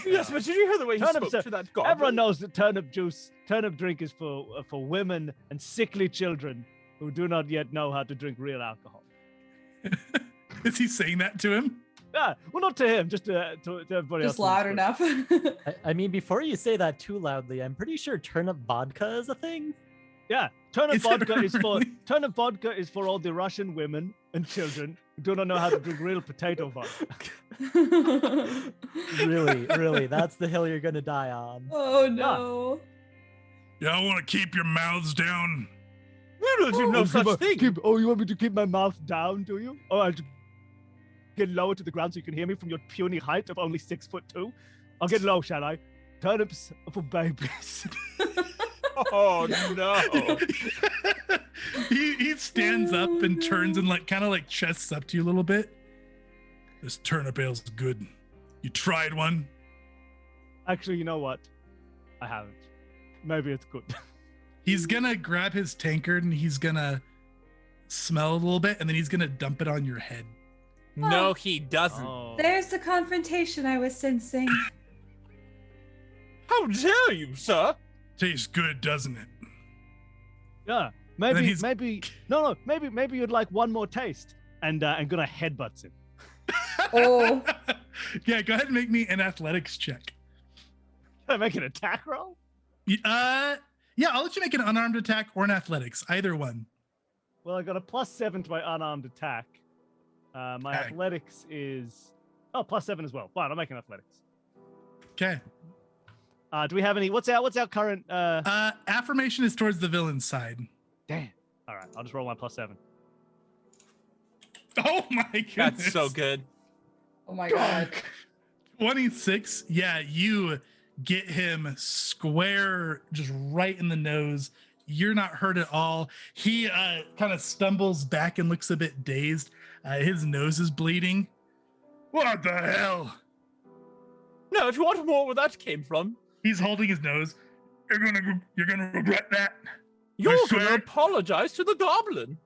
Yes, but did you hear the way he spoke to that goblin? Everyone knows that turnip drink is for women and sickly children who do not yet know how to drink real alcohol. Is he saying that to him? Yeah, well, not to him, just to everybody else. Just loud enough. I mean, before you say that too loudly, I'm pretty sure turnip vodka is a thing. Yeah, turnip Is it vodka is for really? all the Russian women and children who do not know how to drink real potato vodka. Really, that's the hill you're gonna die on. Oh no. Y'all want to keep your mouths down? We don't do no such thing. you want me to keep my mouth down, do you? Oh, I'll get lower to the ground so you can hear me from your puny height of only 6'2". I'll get low, shall I? Turnips are for babies. Oh no. he stands up and turns and like kind of like chests up to you a little bit. This turnip ale's good. You tried one? Actually, you know what? I haven't. Maybe it's good. He's gonna grab his tankard and he's gonna smell a little bit and then he's gonna dump it on your head. No, he doesn't. Oh. There's the confrontation I was sensing. How dare you, sir? Tastes good, doesn't it? Yeah, then maybe he's- maybe you'd like one more taste, and gonna headbutts him. Oh. Yeah, go ahead and make me an athletics check. Can I make an attack roll? Yeah, I'll let you make an unarmed attack or an athletics, either one. Well, I got a +7 to my unarmed attack. My Okay. athletics is +7 as well. Fine, I'll make an athletics. Okay. Do we have any? What's our current? Affirmation is towards the villain's side. Damn. All right, I'll just roll my +7. Oh my goodness. That's so good. Oh my god. 26. Yeah, you get him square, just right in the nose. You're not hurt at all. He kind of stumbles back and looks a bit dazed. His nose is bleeding. What the hell? No, if you want to know where that came from, He's holding his nose. You're gonna regret that. you're I going to swear. apologize to the goblin.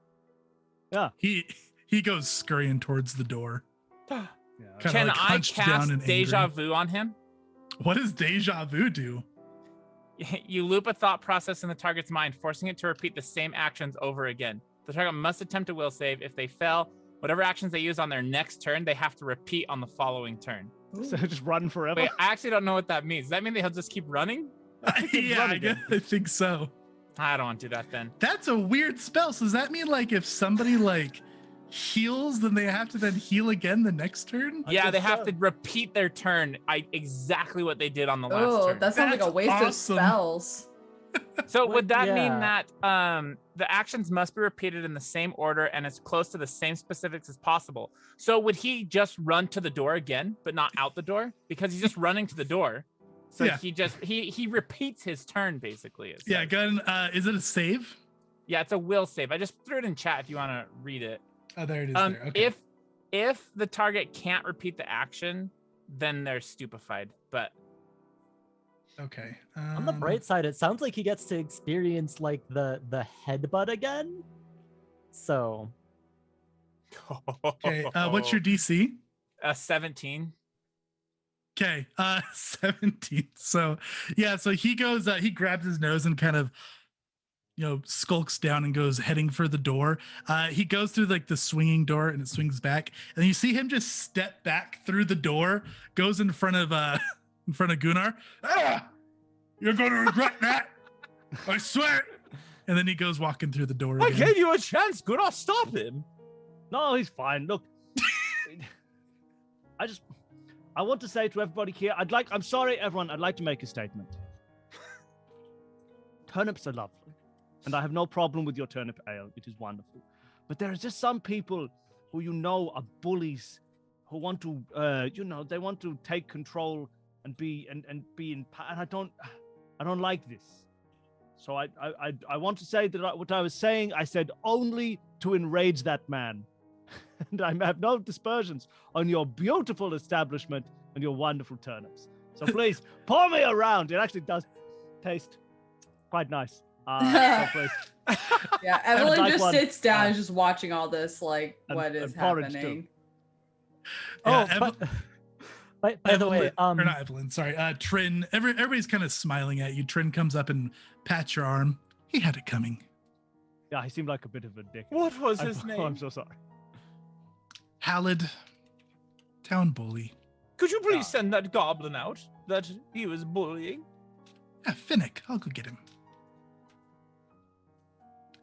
He goes scurrying towards the door. Yeah. Kinda Can like I hunched down cast and deja angry. vu on him? What does deja vu do? You loop a thought process in the target's mind, forcing it to repeat the same actions over again. The target must attempt a will save. If they fail, whatever actions they use on their next turn, they have to repeat on the following turn. So just run forever. Wait, I actually don't know what that means. Does that mean they'll just keep running? Yeah, run I again. think so. I don't want to do that then. That's a weird spell. So does that mean like if somebody like heals, then they have to then heal again the next turn? I Yeah, guess they have so. to repeat their turn. Exactly what they did on the last Oh, turn. that sounds like a That's waste awesome. of spells. So Well, would that mean yeah. that the actions must be repeated in the same order and as close to the same specifics as possible? So would he just run to the door again, but not out the door? Because he's just running to the door. So Yeah. he repeats his turn basically. It Yeah, says. gun. Is it a save? Yeah, it's a will save. I just threw it in chat if you want to read it. Oh, there it is. There. Okay. If the target can't repeat the action, then they're stupefied. But Okay. On the bright side, it sounds like he gets to experience like the headbutt again. So Okay. What's your DC? 17? Okay. 17. So yeah. So he goes. He grabs his nose and kind of, skulks down and goes heading for the door. He goes through like the swinging door and it swings back, and you see him just step back through the door, goes in front of Gunnar. You're going to regret that. I swear. And then he goes walking through the door I again. gave you a chance. Good, I'll stop him. No, he's fine. Look, I want to say to everybody here, I'm sorry, everyone. I'd like to make a statement. Turnips are lovely, and I have no problem with your turnip ale. It is wonderful. But there are just some people who are bullies, who want to, they want to take control and be in power. And I don't like this. So I want to say that what I was saying, I said only to enrage that man. And I have no dispersions on your beautiful establishment and your wonderful turnips. So please pour me around. It actually does taste quite nice. So please. Yeah, Evelyn like just one. sits down, and just watching all this, like, what is and porridge, happening. Yeah, by the way, or not Evelyn, sorry, Trin. Everybody's kind of smiling at you. Trin comes up and pats your arm. He had it coming. Yeah, he seemed like a bit of a dick. What was his name? I'm so sorry. Halid, town bully. Could you please send that goblin out that he was bullying? Yeah, Finnick. I'll go get him.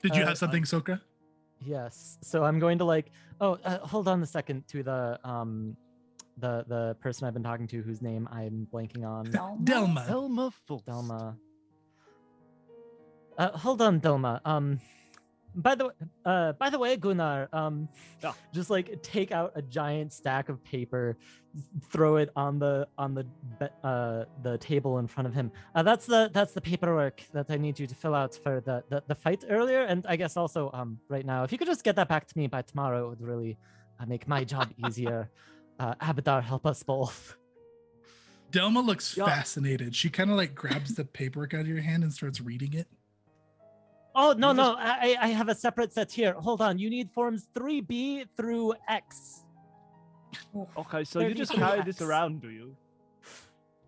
Did you have something, Sokra? yes. So I'm going to hold on a second to the person I've been talking to whose name I'm blanking on. Delma. Delma Fultz. Delma. Hold on, Delma. By the way, Gunnar, just like take out a giant stack of paper, throw it on the table in front of him. That's the paperwork that I need you to fill out for the fight earlier, and I guess also right now. If you could just get that back to me by tomorrow, it would really make my job easier. Abadar, help us both. Delma looks fascinated. She kind of like grabs the paperwork out of your hand and starts reading it. Oh, no, I have a separate set here. Hold on. You need forms 3B through X. Okay, so you just carry this around, do you?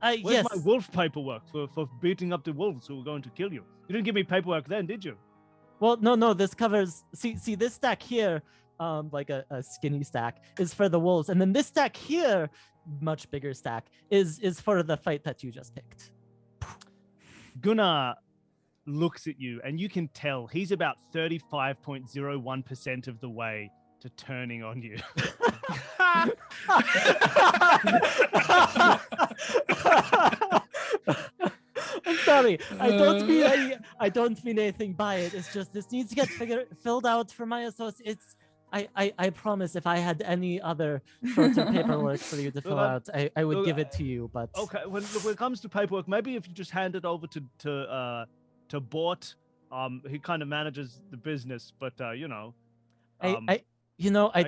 Where's Yes. my wolf paperwork for beating up the wolves who were going to kill you? You didn't give me paperwork then, did you? Well, no, this covers... See this stack here, like a skinny stack, is for the wolves. And then this stack here, much bigger stack, is for the fight that you just picked. Gunnar looks at you, and you can tell he's about 35.01% of the way to turning on you. I'm sorry. I don't mean anything by it. It's just this needs to get filled out for my associates. I promise if I had any other sorts of paperwork for you to fill out, I would give it to you. But okay, when it comes to paperwork, maybe if you just hand it over to Bort, he kind of manages the business, but I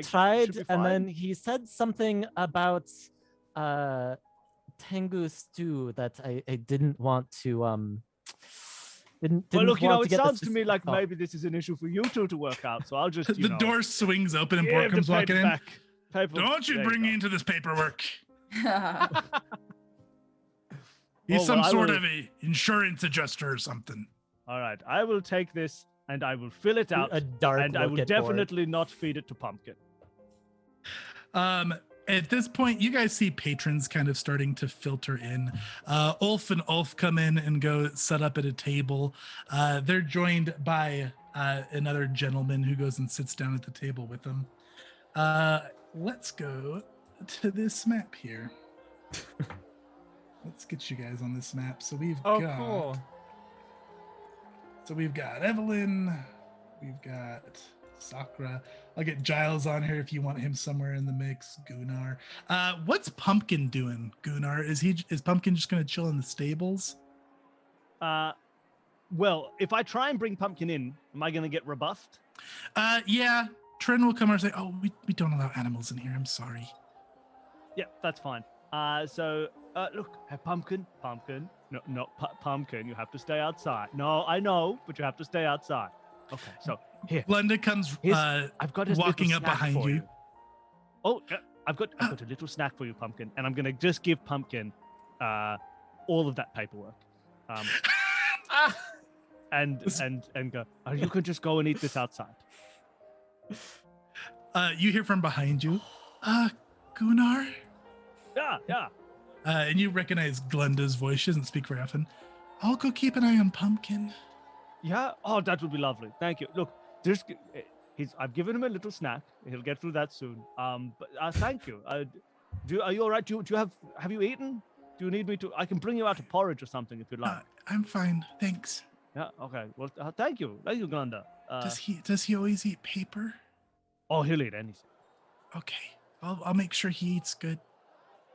tried, and then he said something about Tengu stew that I didn't want to didn't well, look, want it get sounds to me like Oh. maybe this is an issue for you two to work out. So I'll just The door swings open and Bort comes walking in. Don't you bring me into this paperwork. He's some sort of a insurance adjuster or something. All right, I will take this and I will fill it out, A dark and I look will at Bort. definitely not feed it to Pumpkin. At this point, you guys see patrons kind of starting to filter in. Ulf and Ulf come in and go set up at a table. They're joined by another gentleman who goes and sits down at the table with them. Let's go to this map here. Let's get you guys on this map. So we've got... cool. So we've got Evelyn, we've got Sakura. I'll get Giles on here if you want him somewhere in the mix. Gunnar. What's Pumpkin doing, Gunnar? Is Pumpkin just gonna chill in the stables? Well, if I try and bring Pumpkin in, am I going to get rebuffed? Yeah. Trin will come and say, "Oh, we don't allow animals in here. I'm sorry." Yeah, that's fine. So look, Pumpkin. No, not Pumpkin. You have to stay outside. No, I know, but you have to stay outside. Okay, so here. Glenda comes I've got a walking little up snack behind for you. Oh, yeah, I've got a little snack for you, Pumpkin, and I'm gonna just give Pumpkin all of that paperwork. And go. Oh, you can just go and eat this outside. You hear from behind you, Gunnar. Yeah. And you recognize Glenda's voice. She doesn't speak very often. I'll go keep an eye on Pumpkin. Yeah. Oh, that would be lovely. Thank you. Look, I've given him a little snack. He'll get through that soon. But thank you. Are you all right? Do you have you eaten? Do you need me to? I can bring you out a porridge or something if you'd like. I'm fine, thanks. Yeah. Okay. Well, thank you, Glenda. Does he always eat paper? Oh, he'll eat anything. Okay, I'll make sure he eats good.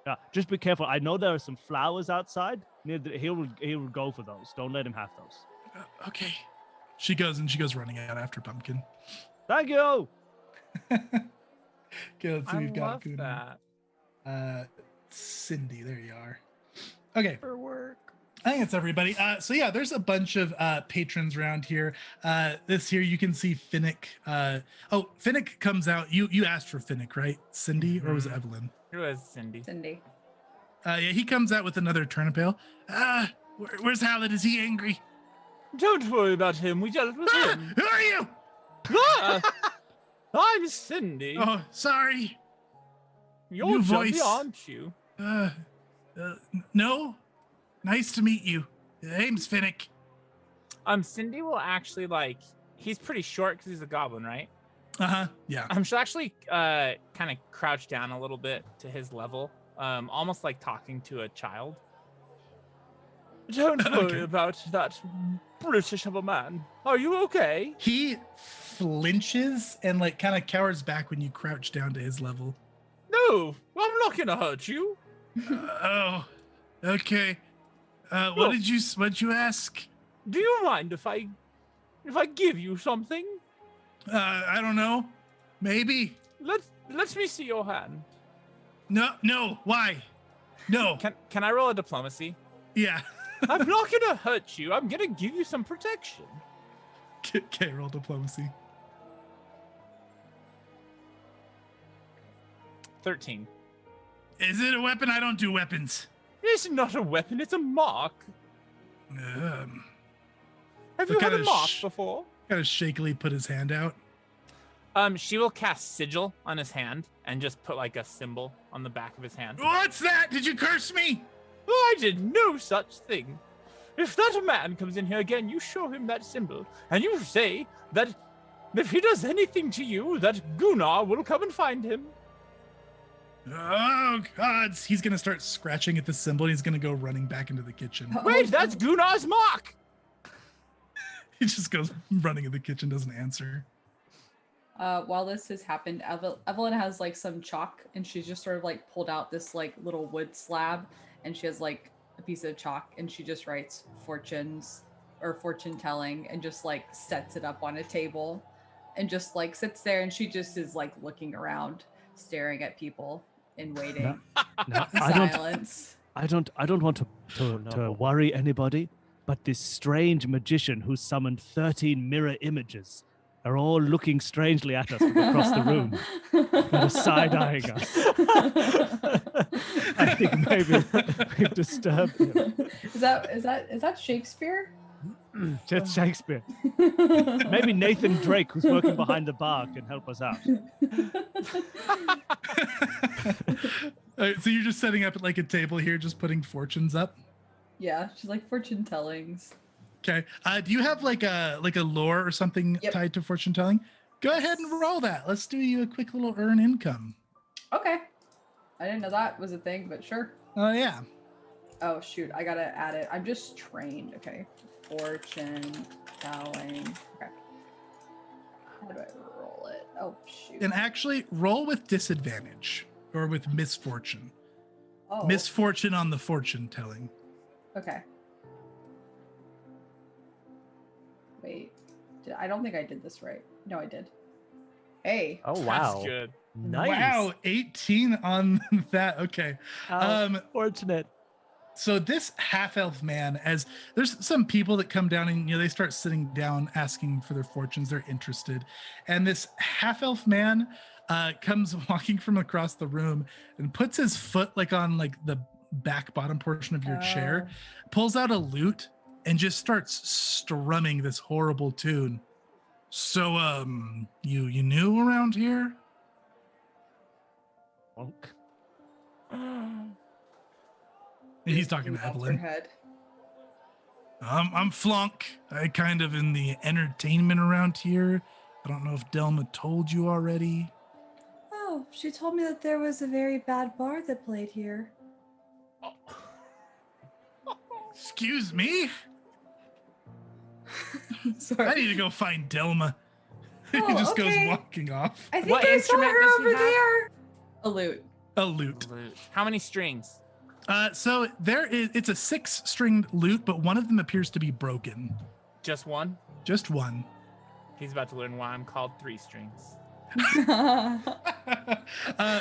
Yeah. Just be careful. I know there are some flowers outside. He will go for those. Don't let him have those. Okay. She goes running out after Pumpkin. Thank you. Okay, let's see. I We've got love Gunnar. that. Cindy, there you are. Okay. For work. I think it's everybody. So yeah, there's a bunch of patrons around here. This here you can see Finnick. Finnick comes out. You asked for Finnick, right? Cindy, or was it Evelyn? It was Cindy. Yeah, he comes out with another turnip ale. Where's Howlett? Is he angry? Don't worry about him. We dealt with him. Who are you? I'm Cindy. Oh, sorry. You're new Chubby, voice. aren't you? No. Nice to meet you. Name's Finnick. Cindy will actually he's pretty short because he's a goblin, right? Yeah. She'll actually kind of crouch down a little bit to his level, almost like talking to a child. Don't worry about that British of a man. Are you okay? He flinches and kind of cowers back when you crouch down to his level. No, I'm not gonna hurt you. Oh, okay. What did you ask? Do you mind if I give you something? I don't know. Maybe. Let me see your hand. No. Why? No. Can I roll a diplomacy? Yeah. I'm not gonna hurt you. I'm gonna give you some protection. Okay, roll diplomacy. 13. Is it a weapon? I don't do weapons. It's not a weapon. It's a mark. Have you had a mark before? Kind of shakily put his hand out. She will cast sigil on his hand and just put a symbol on the back of his hand. What's that? Did you curse me? I did no such thing. If that man comes in here again, you show him that symbol, and you say that if he does anything to you, that Gunnar will come and find him. Oh, gods. He's going to start scratching at the symbol. And he's going to go running back into the kitchen. Wait, that's Gunnar's mark. He just goes running in the kitchen, doesn't answer. While this has happened, Evelyn has some chalk, and she's just sort of pulled out this little wood slab, and she has a piece of chalk, and she just writes fortunes or fortune telling, and just sets it up on a table, and just sits there, and she just is looking around, staring at people and waiting. No, in silence. I don't want to worry anybody, but this strange magician who summoned 13 mirror images are all looking strangely at us from across the room. They're side-eyeing us. I think maybe we've disturbed him. Is that Shakespeare? It's Shakespeare. Maybe Nathan Drake, who's working behind the bar, can help us out. All right, so you're just setting up at a table here, just putting fortunes up? Yeah, she's fortune tellings. Okay. Do you have a lore or something tied to fortune telling? Go ahead and roll that. Let's do you a quick little earn income. Okay. I didn't know that was a thing, but sure. Oh yeah. Oh shoot, I gotta add it. I'm just trained. Okay. Fortune telling. Okay. How do I roll it? Oh shoot. And actually, roll with disadvantage or with misfortune. Oh. Misfortune on the fortune telling. Okay. Wait. I don't think I did this right. No, I did. Hey. Oh wow. That's good. Nice. Wow, 18 on that. Okay. How fortunate. So this half-elf man, as there's some people that come down and they start sitting down asking for their fortunes, they're interested, and this half-elf man comes walking from across the room and puts his foot on the back bottom portion of your chair, pulls out a lute and just starts strumming this horrible tune. So you new around here? Monk. And he's talking to Nods her Evelyn. head. I'm Flunk. I kind of in the entertainment around here. I don't know if Delma told you already. Oh, she told me that there was a very bad bar that played here. Excuse me? Sorry. I need to go find Delma. He Oh, just okay. goes walking off. I think What I saw instrument her does he over have? there. A lute. A lute. How many strings? So it's a 6-stringed lute, but one of them appears to be broken. Just one? Just one. He's about to learn why I'm called 3 strings.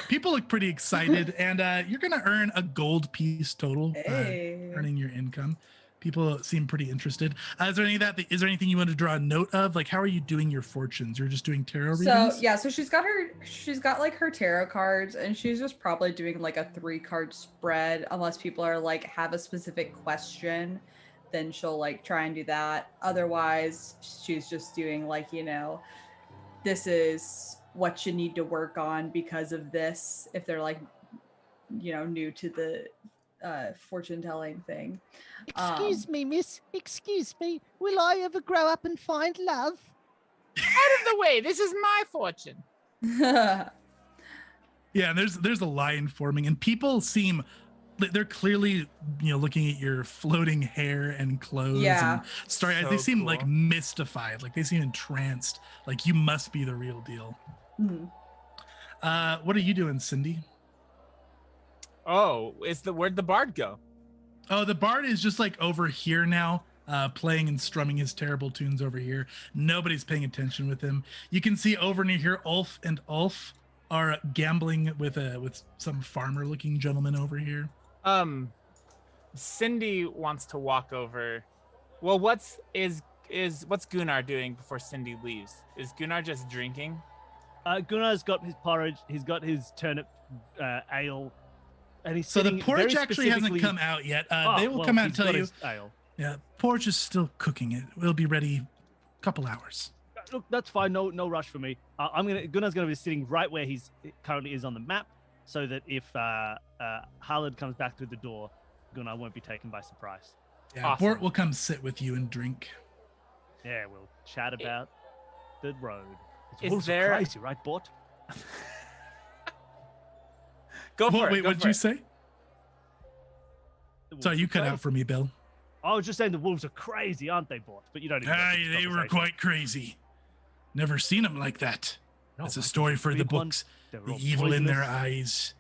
People look pretty excited, and you're gonna earn a gold piece total, Hey. earning your income. People seem pretty interested. Is there anything you want to draw a note of? Like, how are you doing your fortunes? You're just doing tarot readings? So yeah, so she's got her tarot cards, and she's just probably doing like a 3-card spread, unless people are have a specific question, then she'll try and do that. Otherwise, she's just doing this is what you need to work on because of this, if they're new to the fortune telling thing. Excuse me, miss. Excuse me. Will I ever grow up and find love? Out of the way, this is my fortune. Yeah, there's a line forming, and people seem they're clearly looking at your floating hair and clothes. Yeah. And they So seem cool. mystified, they seem entranced, you must be the real deal. Mhm. What are you doing, Cindy? Oh, where'd the bard go? Oh, the bard is just over here now, playing and strumming his terrible tunes over here. Nobody's paying attention with him. You can see over near here, Ulf and Ulf are gambling with some farmer-looking gentleman over here. Cindy wants to walk over. Well, what's Gunnar doing before Cindy leaves? Is Gunnar just drinking? Gunnar's got his porridge. He's got his turnip ale. And he's So the sitting porridge very actually hasn't specifically- come out yet. Oh, They will well, come out and he's tell got you. his ale. Yeah, porridge is still cooking. It will be ready a couple hours. Look, that's fine. No rush for me. Gunnar's gonna be sitting right where he currently is on the map, so that if Harlan comes back through the door, Gunnar won't be taken by surprise. Yeah, Awesome. Bort will come sit with you and drink. Yeah, we'll chat about the road. Is Wolves there- are crazy, right, Bort? Go for What, it. wait, go what did for you it. say? The Sorry, wolves you are cut out crazy. for me, Bill. I was just saying the wolves are crazy, aren't they, Bort? But you don't. Even They were quite crazy. Never seen them like that. That's a story for the books. The evil in their eyes,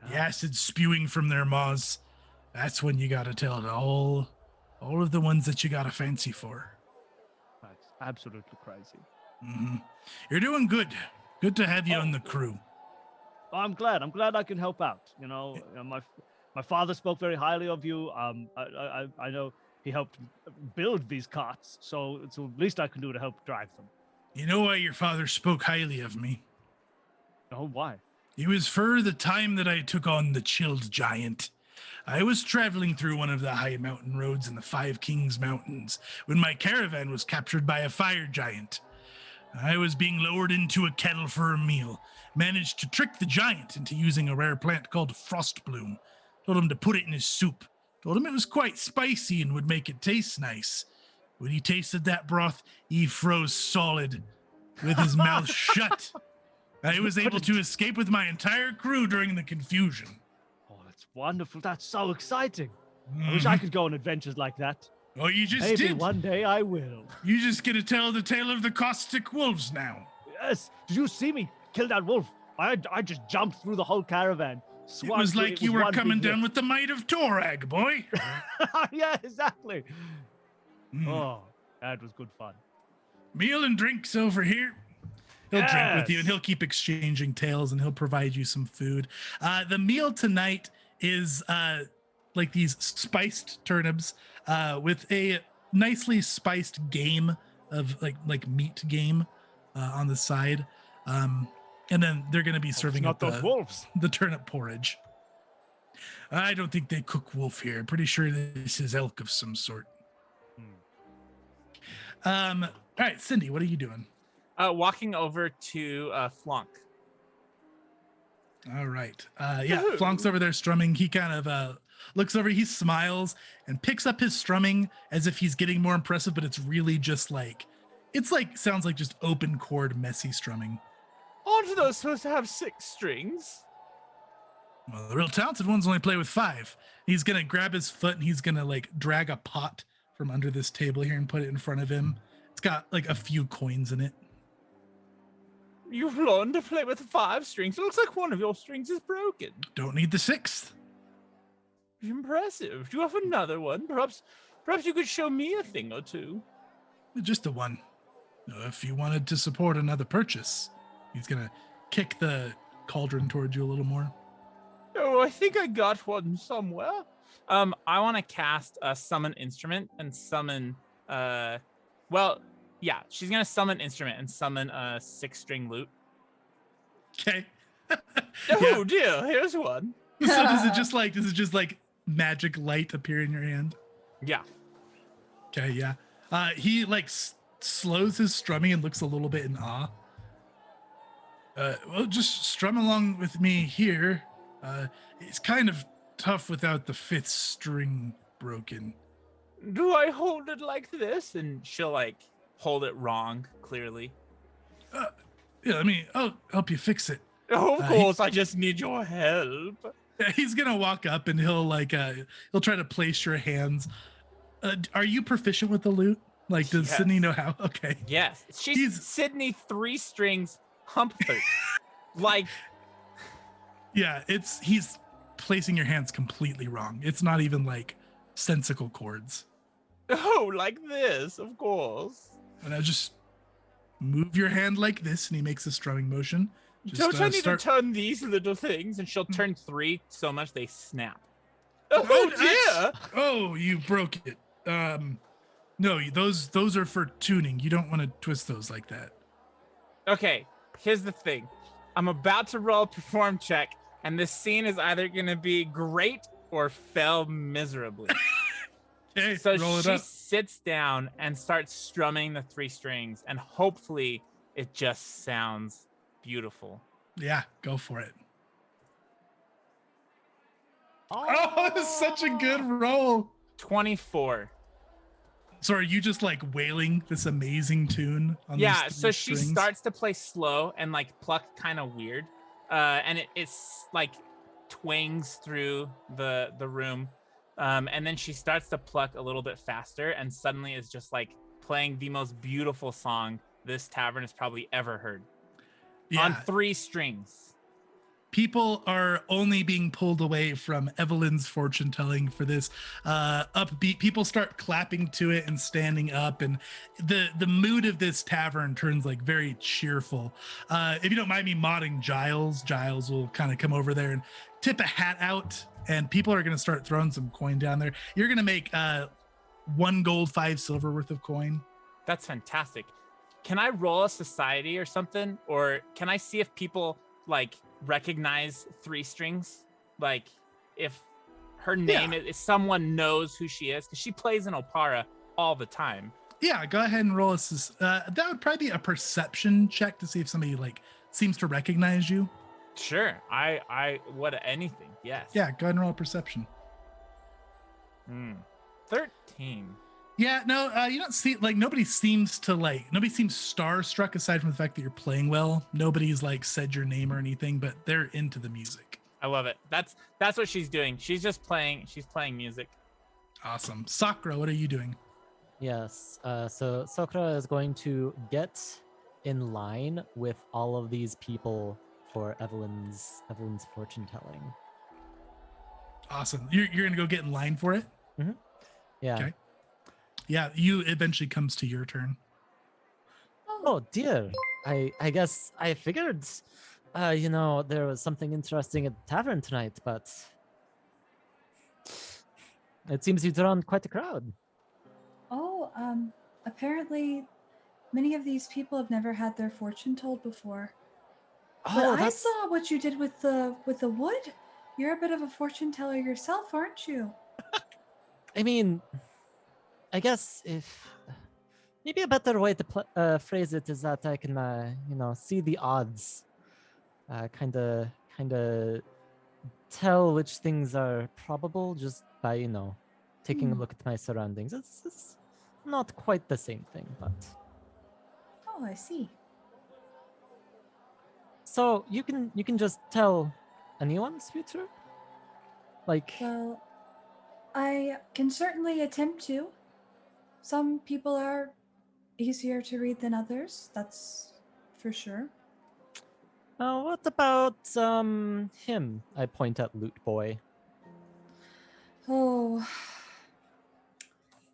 the acid spewing from their maws. That's when you gotta tell it all of the ones that you got a fancy for. That's absolutely crazy. Hmm. You're doing good. Good to have you on the crew. I'm glad. I'm glad I can help out. My father spoke very highly of you. I know he helped build these carts, so it's the least I can do to help drive them. You know why your father spoke highly of me? Oh, why? It was for the time that I took on the Chilled Giant. I was traveling through one of the high mountain roads in the Five Kings Mountains when my caravan was captured by a fire giant. I was being lowered into a kettle for a meal, managed to trick the giant into using a rare plant called frost bloom. Told him to put it in his soup. Told him it was quite spicy and would make it taste nice. When he tasted that broth, he froze solid with his mouth shut. I was able to escape with my entire crew during the confusion. Oh, that's wonderful. That's so exciting. I wish I could go on adventures like that. Oh, you just Maybe did. one day I will. You just gonna tell the tale of the caustic wolves now. Yes. Did you see me kill that wolf? I just jumped through the whole caravan. It was like you were coming down with the might of Torag, boy. Yeah, exactly. Mm. Oh, that was good fun. Meal and drinks over here. He'll drink with you, and Yes. he'll keep exchanging tales, and he'll provide you some food. The meal tonight is like these spiced turnips with a nicely spiced game of like meat game on the side. And then they're going to be serving up those wolves. the turnip porridge. I don't think they cook wolf here. Pretty sure this is elk of some sort. All right, Cindy, what are you doing? Walking over to Flonk. All right. Yeah, Woohoo. Flonk's over there strumming. He kind of looks over, he smiles and picks up his strumming as if he's getting more impressive, but it's really just like, sounds like just open chord, messy strumming. Aren't those supposed to have 6 strings? Well, the real talented ones only play with 5. He's going to grab his foot and he's going to like drag a pot from under this table here and put it in front of him. It's got like a few coins in it. You've learned to play with 5 strings. It looks like one of your strings is broken. Don't need the 6th. Impressive. Do you have another one? Perhaps you could show me a thing or two. Just the one. If you wanted to support another purchase, he's going to kick the cauldron towards you a little more. Oh, I think I got one somewhere. I want to cast a summon instrument and summon she's gonna summon instrument and summon a 6-string lute. Okay. Oh dear, here's one. So does it just like magic light appear in your hand? Yeah. Okay, yeah. He like slows his strumming and looks a little bit in awe. Well, just strum along with me here. It's kind of tough without the 5th string broken. Do I hold it like this? And she'll like hold it wrong, clearly. Yeah, I'll help you fix it. Oh, of course, I just need your help. He's gonna walk up and he'll try to place your hands. Are you proficient with the lute? Like, does Yes. Sydney know how? Okay. Yes, she's Sydney 3 strings Humphrey. Like, yeah, he's placing your hands completely wrong. It's not even like sensical chords. oh, like this, of course. And I just move your hand like this, and he makes a strumming motion. Just, Don't I need start- to turn these little things? And she'll turn 3 so much they snap. Oh, Oh dear! Oh, you broke it. No, those are for tuning. You don't want to twist those like that. Okay, here's the thing. I'm about to roll a perform check, and this scene is either going to be great or fail miserably. Okay, So roll it she up. sits down and starts strumming the 3 strings, and hopefully it just sounds beautiful. Yeah, go for it. Oh, this is such a good roll. 24. So are you just like wailing this amazing tune on Yeah, these so 3 she strings? starts to play slow and like pluck kind of weird. And it's like twangs through the room. And then she starts to pluck a little bit faster and suddenly is just like playing the most beautiful song this tavern has probably ever heard. Yeah. On 3 strings. People are only being pulled away from Evelyn's fortune telling for this upbeat. People start clapping to it and standing up, and the mood of this tavern turns like very cheerful. If you don't mind me modding Giles will kind of come over there and tip a hat out, and people are going to start throwing some coin down there. You're going to make 1 gold, 5 silver worth of coin. That's fantastic. Can I roll a society or something? Or can I see if people like recognize 3 strings? Like if her name is someone knows who she is, because she plays in Opara all the time. Yeah, go ahead and roll that would probably be a perception check to see if somebody like seems to recognize you. Sure. I what anything. Yes. Yeah, go ahead and roll a perception. 13. Yeah, no, you don't see like nobody seems starstruck aside from the fact that you're playing well. Nobody's like said your name or anything, but they're into the music. I love it. That's what she's doing. She's just playing. She's playing music. Awesome. Sakura, what are you doing? Yes. So Sokra is going to get in line with all of these people for Evelyn's fortune telling. Awesome. You're gonna go get in line for it? Yeah. Okay. Yeah, you eventually comes to your turn. Oh dear. I guess I figured there was something interesting at the tavern tonight, but it seems you drawn quite a crowd. Oh, apparently many of these people have never had their fortune told before. But Oh, I that's saw what you did with the wood. You're a bit of a fortune teller yourself, aren't you? I mean, I guess if maybe a better way to phrase it is that I can see the odds, kind of tell which things are probable just by taking a look at my surroundings. It's not quite the same thing, but Oh, I see. so you can just tell anyone's future, like. Well, I can certainly attempt to. Some people are easier to read than others, that's for sure. What about him? I point at Loot Boy. Oh,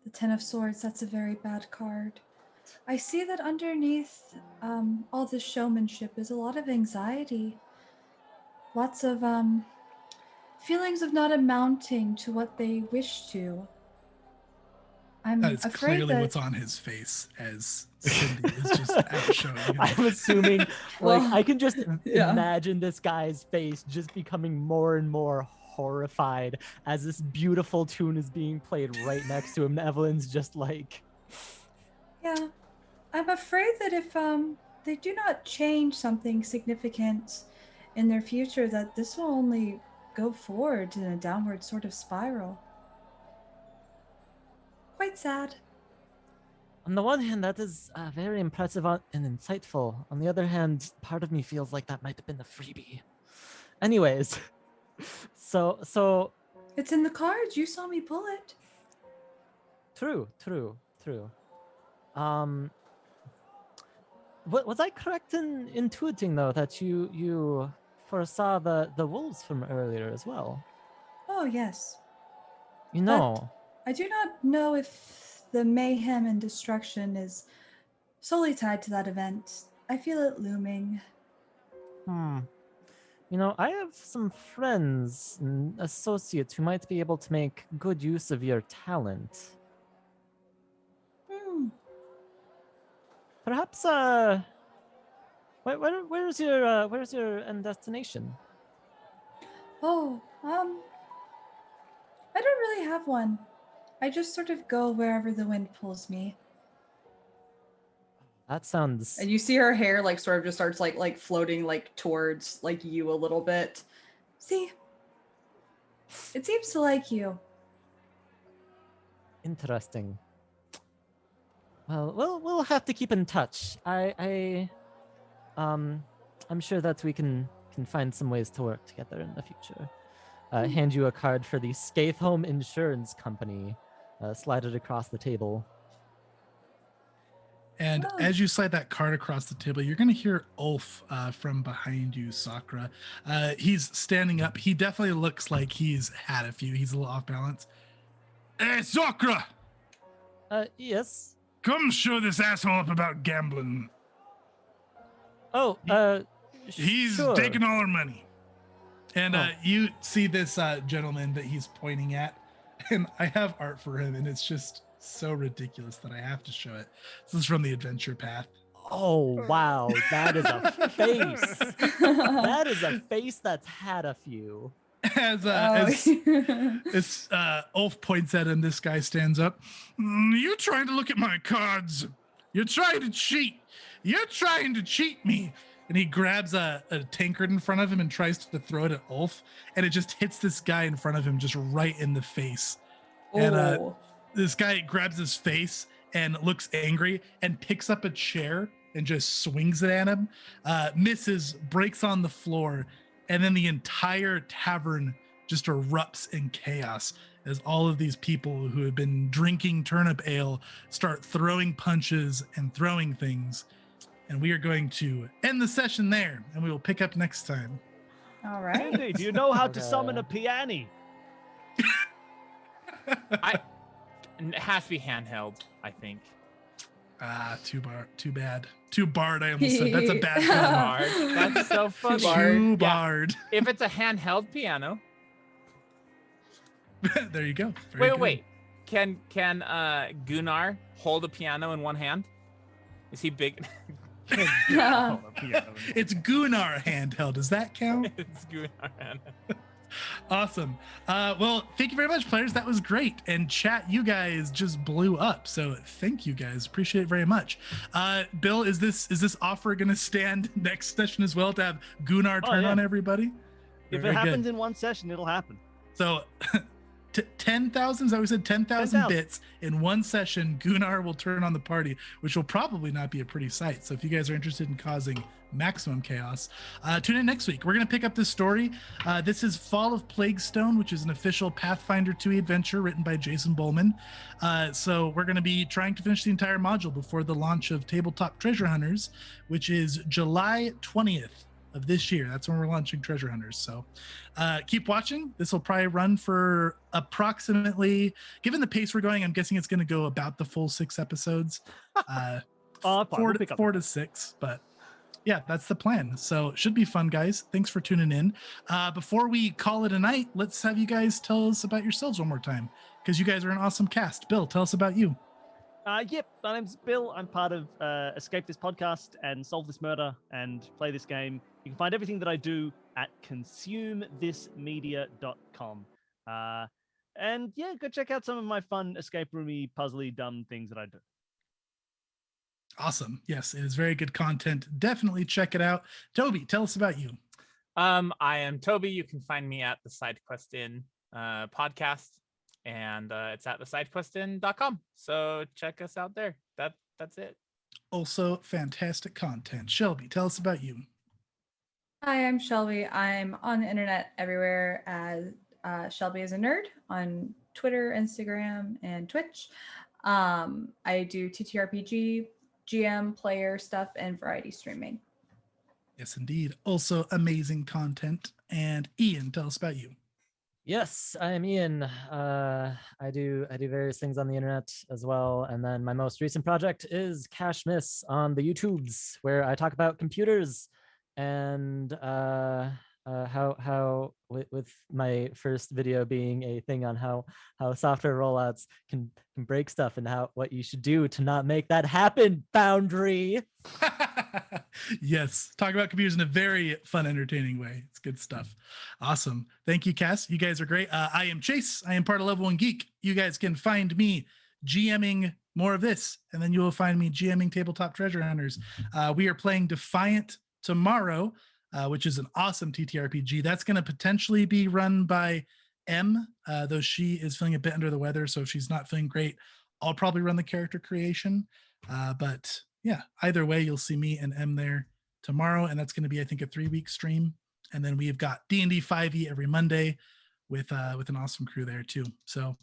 the Ten of Swords, that's a very bad card. I see that underneath all this showmanship is a lot of anxiety. Lots of feelings of not amounting to what they wish to. I'm That is afraid clearly that... what's on his face as Cindy is just out showing him. I'm assuming, Well, I can just yeah. imagine this guy's face just becoming more and more horrified as this beautiful tune is being played right next to him. Evelyn's just like, Yeah, I'm afraid that if they do not change something significant in their future, that this will only go forward in a downward sort of spiral. Quite sad. on the one hand, that is very impressive and insightful. On the other hand, part of me feels like that might have been a freebie. Anyways, so It's in the cards. You saw me pull it. true. Was I correct in intuiting though that you foresaw the wolves from earlier as well? Oh, yes. You know, I do not know if the mayhem and destruction is solely tied to that event. I feel it looming. I have some friends and associates who might be able to make good use of your talent. Perhaps where's your end destination? Oh, I don't really have one. I just sort of go wherever the wind pulls me. That sounds. And you see her hair sort of just starts like floating towards you a little bit. See? It seems to like you. Interesting. Well, we'll have to keep in touch. I'm sure that we can find some ways to work together in the future. Hand you a card for the Scathe Home Insurance Company. Slide it across the table. And as you slide that card across the table, you're going to hear Ulf from behind you, Sakura. He's standing up. He definitely looks like he's had a few. He's a little off balance. Hey, Sakura! Yes. Come show this asshole up about gambling. Oh, He's sure. taking all our money. And you see this gentleman that he's pointing at. And I have art for him, and it's just so ridiculous that I have to show it. This is from the Adventure Path. Oh, wow. That is a face. That is a face that's had a few. As Ulf points at him, this guy stands up. You're trying to look at my cards. You're trying to cheat. You're trying to cheat me. And he grabs a tankard in front of him and tries to throw it at Ulf. And it just hits this guy in front of him just right in the face. Oh. And this guy grabs his face and looks angry and picks up a chair and just swings it at him. Misses, breaks on the floor. And then the entire tavern just erupts in chaos as all of these people who have been drinking turnip ale start throwing punches and throwing things. And we are going to end the session there, and we will pick up next time. All right. Andy, do you know how to Okay. summon a piano? It has to be handheld, I think. Too bad. Too barred, I almost said. That's a bad pun. Bard. That's so funny. Too Yeah. barred. If it's a handheld piano. There you go. Very good. Wait. Can Gunnar hold a piano in one hand? Is he big? It's Gunnar handheld. Does that count? It's Gunnar hand. Awesome. Well, thank you very much, players. That was great. And chat, you guys just blew up. So thank you guys. Appreciate it very much. Bill, is this offer going to stand next session as well to have Gunnar turn on everybody? If Very it happens good. in one session, it'll happen. So 10,000, so we said 10,000 10,000. bits in one session, Gunnar will turn on the party, which will probably not be a pretty sight. So if you guys are interested in causing maximum chaos, tune in next week. We're going to pick up this story. This is Fall of Plaguestone, which is an official Pathfinder 2e adventure written by Jason Bowman. So we're going to be trying to finish the entire module before the launch of Tabletop Treasure Hunters, which is July 20th of this year. That's when we're launching Treasure Hunters. So keep watching. This will probably run for approximately, given the pace we're going, I'm guessing it's going to go about the full 6 episodes. Fine, we'll pick up. 4 to 6, but yeah, that's the plan. So it should be fun, guys. Thanks for tuning in. Before we call it a night, let's have you guys tell us about yourselves one more time, because you guys are an awesome cast. Bill, tell us about you. Yep, my name's Bill. I'm part of Escape This Podcast and Solve This Murder and Play This Game. You can find everything that I do at consumethismedia.com. And yeah, go check out some of my fun escape roomy, puzzly, dumb things that I do. Awesome. Yes, it is very good content. Definitely check it out. Toby, tell us about you. I am Toby. You can find me at the SideQuestin podcast, and it's at thesidequestin.com. So check us out there. That's it. Also, fantastic content. Shelby, tell us about you. Hi, I'm Shelby. I'm on the internet everywhere as Shelby is a nerd on Twitter, Instagram, and Twitch. I do TTRPG, GM, player stuff, and variety streaming. Yes, indeed. Also amazing content. And Ian, tell us about you. Yes, I am Ian. I do various things on the internet as well, and then my most recent project is Cash Miss on the YouTubes, where I talk about computers and how with my first video being a thing on how software rollouts can break stuff and what you should do to not make that happen. Foundry. Yes, talk about computers in a very fun, entertaining way. It's good stuff. Awesome. Thank you, Cass. You guys are great. I am Chase. I am part of Level 1 Geek. You guys can find me GMing more of this, and then you will find me GMing Tabletop Treasure Hunters. We are playing Defiant tomorrow, which is an awesome TTRPG. That's going to potentially be run by M, though she is feeling a bit under the weather. So if she's not feeling great, I'll probably run the character creation. But yeah, either way, you'll see me and M there tomorrow. And that's going to be, I think, a 3-week stream. And then we've got D&D 5e every Monday with an awesome crew there too. So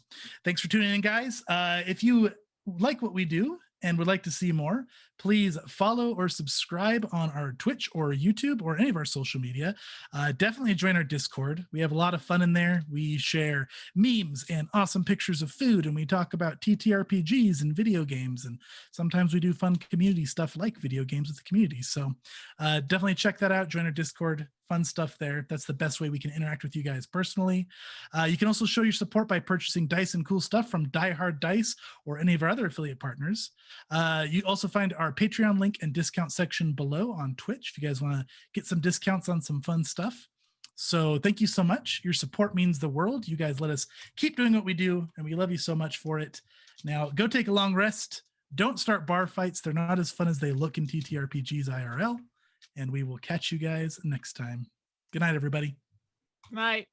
thanks for tuning in, guys. If you like what we do and would like to see more, please follow or subscribe on our Twitch or YouTube or any of our social media. Definitely join our Discord. We have a lot of fun in there. We share memes and awesome pictures of food, and we talk about TTRPGs and video games, and sometimes we do fun community stuff like video games with the community. So definitely check that out. Join our Discord. Fun stuff there. That's the best way we can interact with you guys personally. You can also show your support by purchasing dice and cool stuff from Die Hard Dice or any of our other affiliate partners. You also find our Patreon link and discount section below on Twitch if you guys want to get some discounts on some fun stuff. So thank you so much. Your support means the world. You guys let us keep doing what we do, and we love you so much for it. Now go take a long rest. Don't start bar fights. They're not as fun as they look in TTRPGs IRL. And we will catch you guys next time. Good night, everybody. Night.